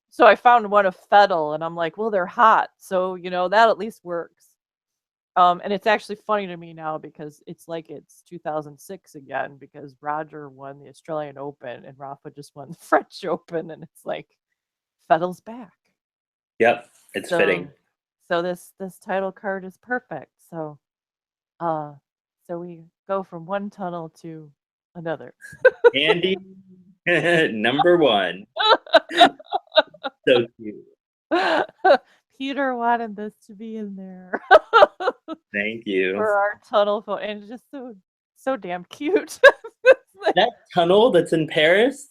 So I found one of Fettel, and I'm like, well, they're hot, so, you know, that at least works. And it's actually funny to me now because it's like it's 2006 again, because Roger won the Australian Open and Rafa just won the French Open, and it's like Fettel's back. Yep, it's fitting. So this title card is perfect. So we go from one tunnel to another. Andy, number one. So cute. Peter wanted this to be in there. Thank you. For our tunnel photo, and it's just so damn cute. That tunnel that's in Paris,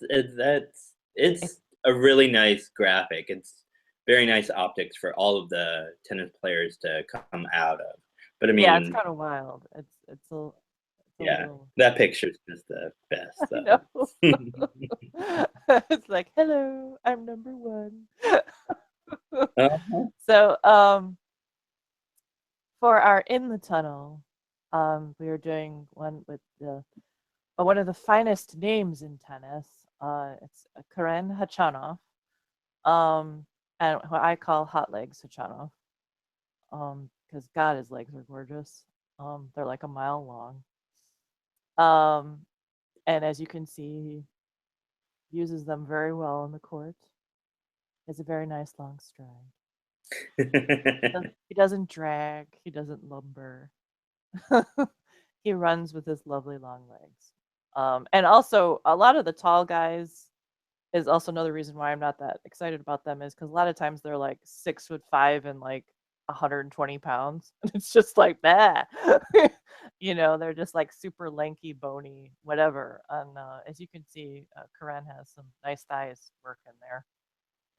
it's a really nice graphic. It's very nice optics for all of the tennis players to come out of. But I mean, yeah, it's kind of wild. It's a little... that picture's just the best. I know. It's like, hello, I'm number one. So, for our In the Tunnel, we are doing one with one of the finest names in tennis. It's Karen Khachanov, and what I call Hot Legs Khachanov, because God, his legs are gorgeous. They're like a mile long. And as you can see, he uses them very well on the court. He has a very nice long stride. He doesn't drag. He doesn't lumber. He runs with his lovely long legs. And also, a lot of the tall guys is also another reason why I'm not that excited about them, is because a lot of times they're like 6'5" and like 120 pounds. And it's just like, bah. You know, they're just like super lanky, bony, whatever. And as you can see, Karen has some nice thighs working there.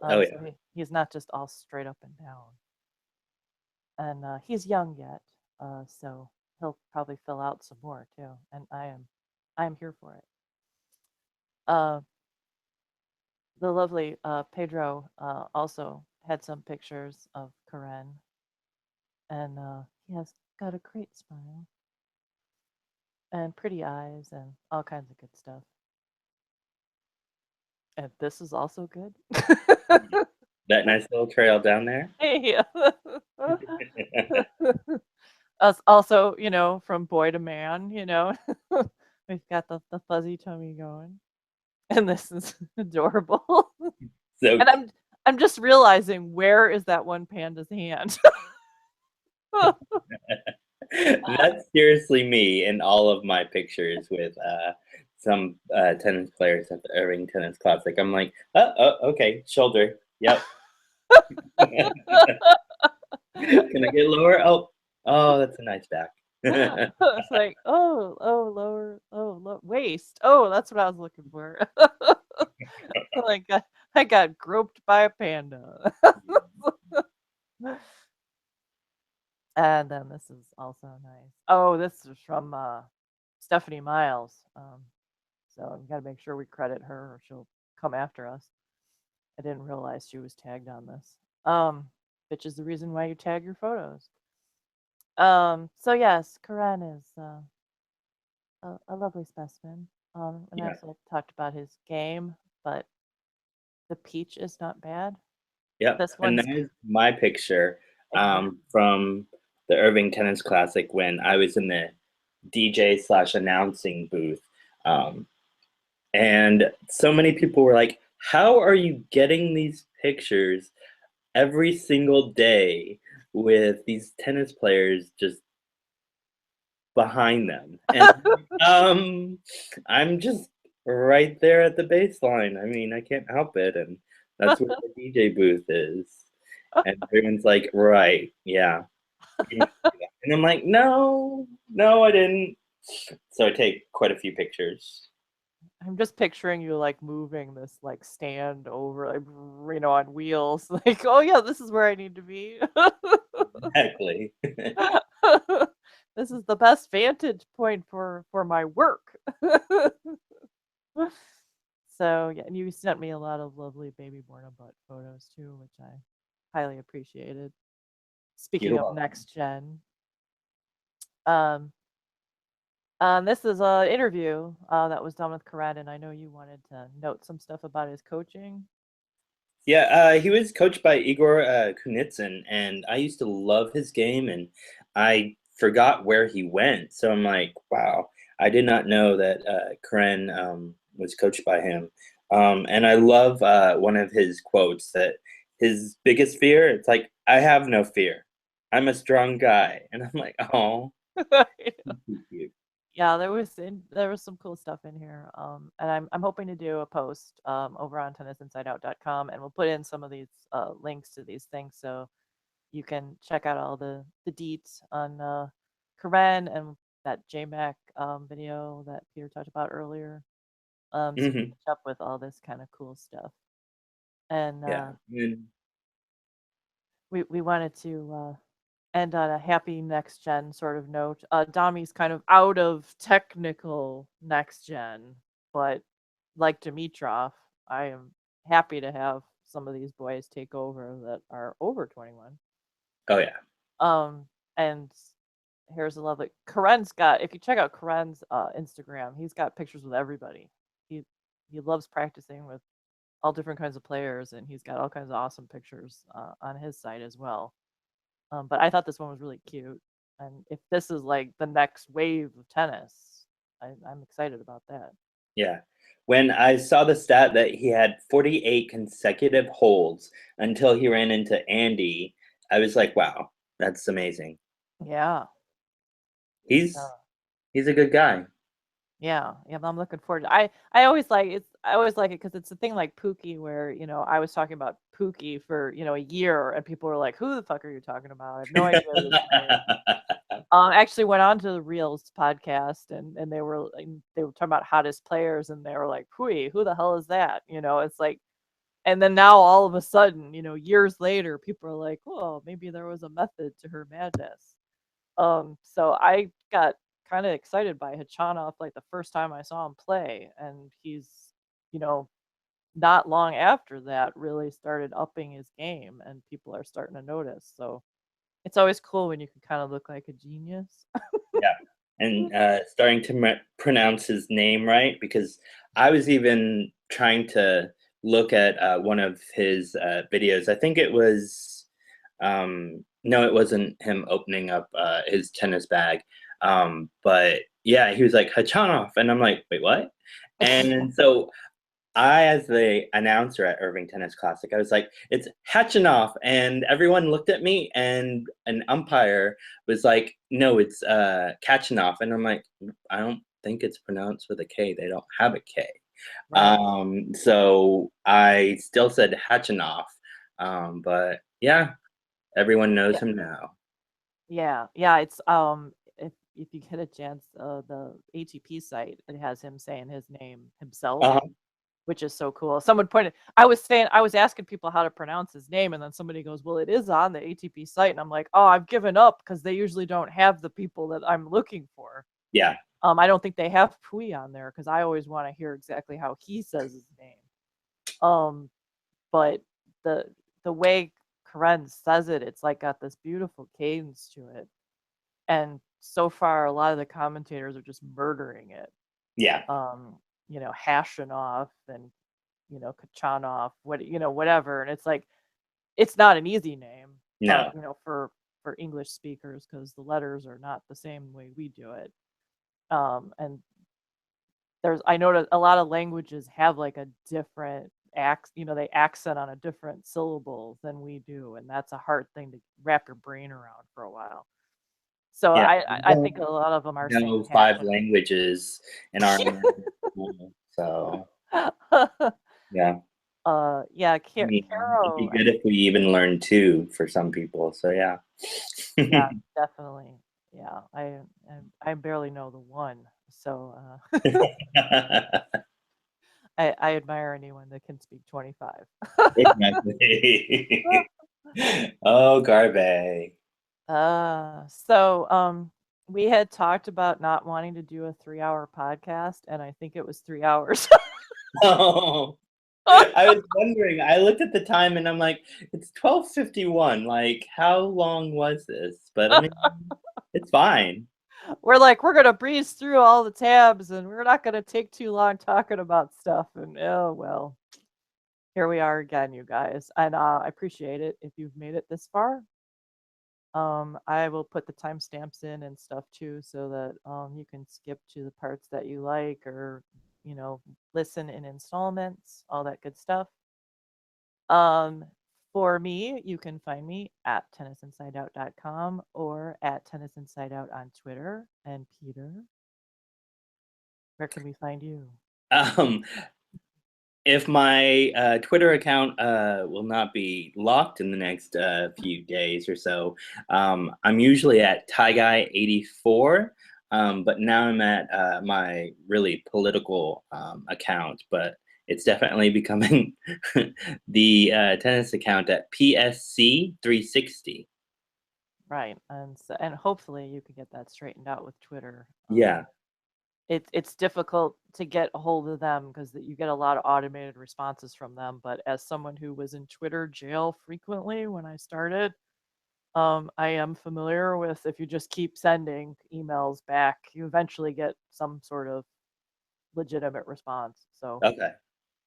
So he's not just all straight up and down. And he's young yet, so he'll probably fill out some more too. And I am here for it. The lovely Pedro also had some pictures of Karen, and he has got a great smile and pretty eyes and all kinds of good stuff. And this is also good. That nice little trail down there. Yeah. Us also, you know, from boy to man, you know, we've got the fuzzy tummy going, and this is adorable. And I'm just realizing, where is that one panda's hand? That's seriously me in all of my pictures with some tennis players at the Irving Tennis Classic. I'm like, oh, okay, shoulder. Yep. Can I get lower? Oh, that's a nice back. It's like, lower, waist. Oh, that's what I was looking for. Like, I got groped by a panda. And then this is also nice. Oh, this is from Stephanie Miles. So we got to make sure we credit her or she'll come after us. I didn't realize she was tagged on this. Which is the reason why you tag your photos. So yes, Karen is a lovely specimen. And I Yeah. also talked about his game, but the peach is not bad. Yep. This And one's that is my picture exactly. from the Irving Tennis Classic when I was in the DJ/announcing booth. And so many people were like, how are you getting these pictures every single day with these tennis players just behind them? And I'm just right there at the baseline. I mean, I can't help it. And that's where the DJ booth is. And everyone's like, right, yeah. And I'm like, no, I didn't. So I take quite a few pictures. I'm just picturing you like moving this like stand over, like, on wheels. Like, oh yeah, this is where I need to be. Exactly. This is the best vantage point for my work. So yeah, and you sent me a lot of lovely baby born a butt photos too, which I highly appreciated. Speaking You're of welcome. next gen, um, this is an interview that was done with Karan, and I know you wanted to note some stuff about his coaching. Yeah, he was coached by Igor Kunitsyn, and I used to love his game, and I forgot where he went. So I'm like, wow, I did not know that Karen was coached by him. And I love one of his quotes that his biggest fear, it's like, I have no fear. I'm a strong guy. And I'm like, oh, cute. Yeah, there was some cool stuff in here. And I'm hoping to do a post over on tennisinsideout.com, and we'll put in some of these links to these things so you can check out all the deets on Karen and that JMac video that Peter talked about earlier. So you can Hmm. catch up with all this kind of cool stuff. And Yeah. And we wanted to end on a happy next gen sort of note. Dami's kind of out of technical next gen, but like Dimitrov, I am happy to have some of these boys take over that are over 21. oh, yeah. And here's a lovely Karen's got. If you check out Karen's Instagram, he's got pictures with everybody. He loves practicing with all different kinds of players, and he's got all kinds of awesome pictures on his site as well. But I thought this one was really cute, and if this is like the next wave of tennis, I'm excited about that. Yeah. When I saw the stat that he had 48 consecutive holds until he ran into Andy, I was like, wow, that's amazing. Yeah, He's uh, he's a good guy. yeah. I'm looking forward to. I always like it. I always like it because it's a thing like Pookie, where I was talking about Pookie for a year, and people were like, "Who the fuck are you talking about? I have no idea who this guy is." Actually went on to the Reels podcast, and they were talking about hottest players, and they were like, "Pooey, who the hell is that?" It's like, and then now all of a sudden, years later, people are like, "Oh, maybe there was a method to her madness." So I got kind of excited by Khachanov like the first time I saw him play, and he's, you know, not long after that really started upping his game, and people are starting to notice. So it's always cool when you can kind of look like a genius. Yeah. And starting to pronounce his name right, because I was even trying to look at one of his videos. I think it was, no, it wasn't him opening up his tennis bag. But yeah, he was like, Khachanov. And I'm like, wait, what? And so as the announcer at Irving Tennis Classic, I was like, it's Khachanov. And everyone looked at me, and an umpire was like, no, it's Khachanov. And I'm like, I don't think it's pronounced with a K. They don't have a K. Right. So I still said Khachanov. But yeah, everyone knows Yeah. him now. Yeah. It's if you get a chance, the ATP site, it has him saying his name himself, Uh-huh. which is so cool. Someone pointed. I was asking people how to pronounce his name, and then somebody goes, "Well, it is on the ATP site," and I'm like, "Oh, I've given up because they usually don't have the people that I'm looking for." Yeah. I don't think they have Pui on there because I always want to hear exactly how he says his name. But the way Karen says it, it's like got this beautiful cadence to it. And so far, a lot of the commentators are just murdering it. Yeah. You know, Khachanov and, you know, Khachanov, whatever. And it's like, it's not an easy name, No. you know, for English speakers because the letters are not the same way we do it. And I know a lot of languages have like a different you know, they accent on a different syllable than we do, and that's a hard thing to wrap your brain around for a while. So Yeah. I think a lot of them are saying know 5 Khachanov. languages in our school, so yeah. Yeah, I mean, it'd be Caro, good if we even learned 2 for some people, so yeah. yeah, definitely. Yeah, I barely know the one, so I admire anyone that can speak 25. Exactly. Oh, Garvey. So we had talked about not wanting to do a 3-hour podcast, and I think it was 3 hours. Oh. I was wondering, I looked at the time and I'm like, it's 12:51. Like, how long was this? But I mean, it's fine. We're like, we're gonna breeze through all the tabs, and we're not gonna take too long talking about stuff. And oh well, here we are again, you guys. And I appreciate it if you've made it this far. I will put the timestamps in and stuff too, so that you can skip to the parts that you like, or you know, listen in installments, all that good stuff. For me, you can find me at tennisinsideout.com or at tennisinsideout on Twitter. And Peter, where can we find you? Um, if my Twitter account will not be locked in the next few days or so, I'm usually at TieGuy84, but now I'm at my really political account, but it's definitely becoming the tennis account at PSC360. Right, and hopefully you can get that straightened out with Twitter. Yeah. It's difficult to get a hold of them because you get a lot of automated responses from them. But as someone who was in Twitter jail frequently when I started, I am familiar with if you just keep sending emails back, you eventually get some sort of legitimate response. So Okay.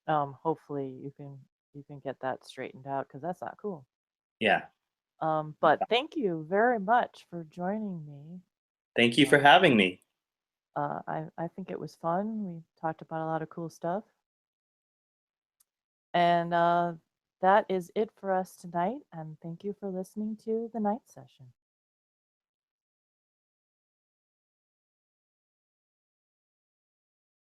hopefully you can get that straightened out because that's not cool. Yeah. But thank you very much for joining me. Thank you for having me. I think it was fun. We talked about a lot of cool stuff. And that is it for us tonight. And thank you for listening to the night session.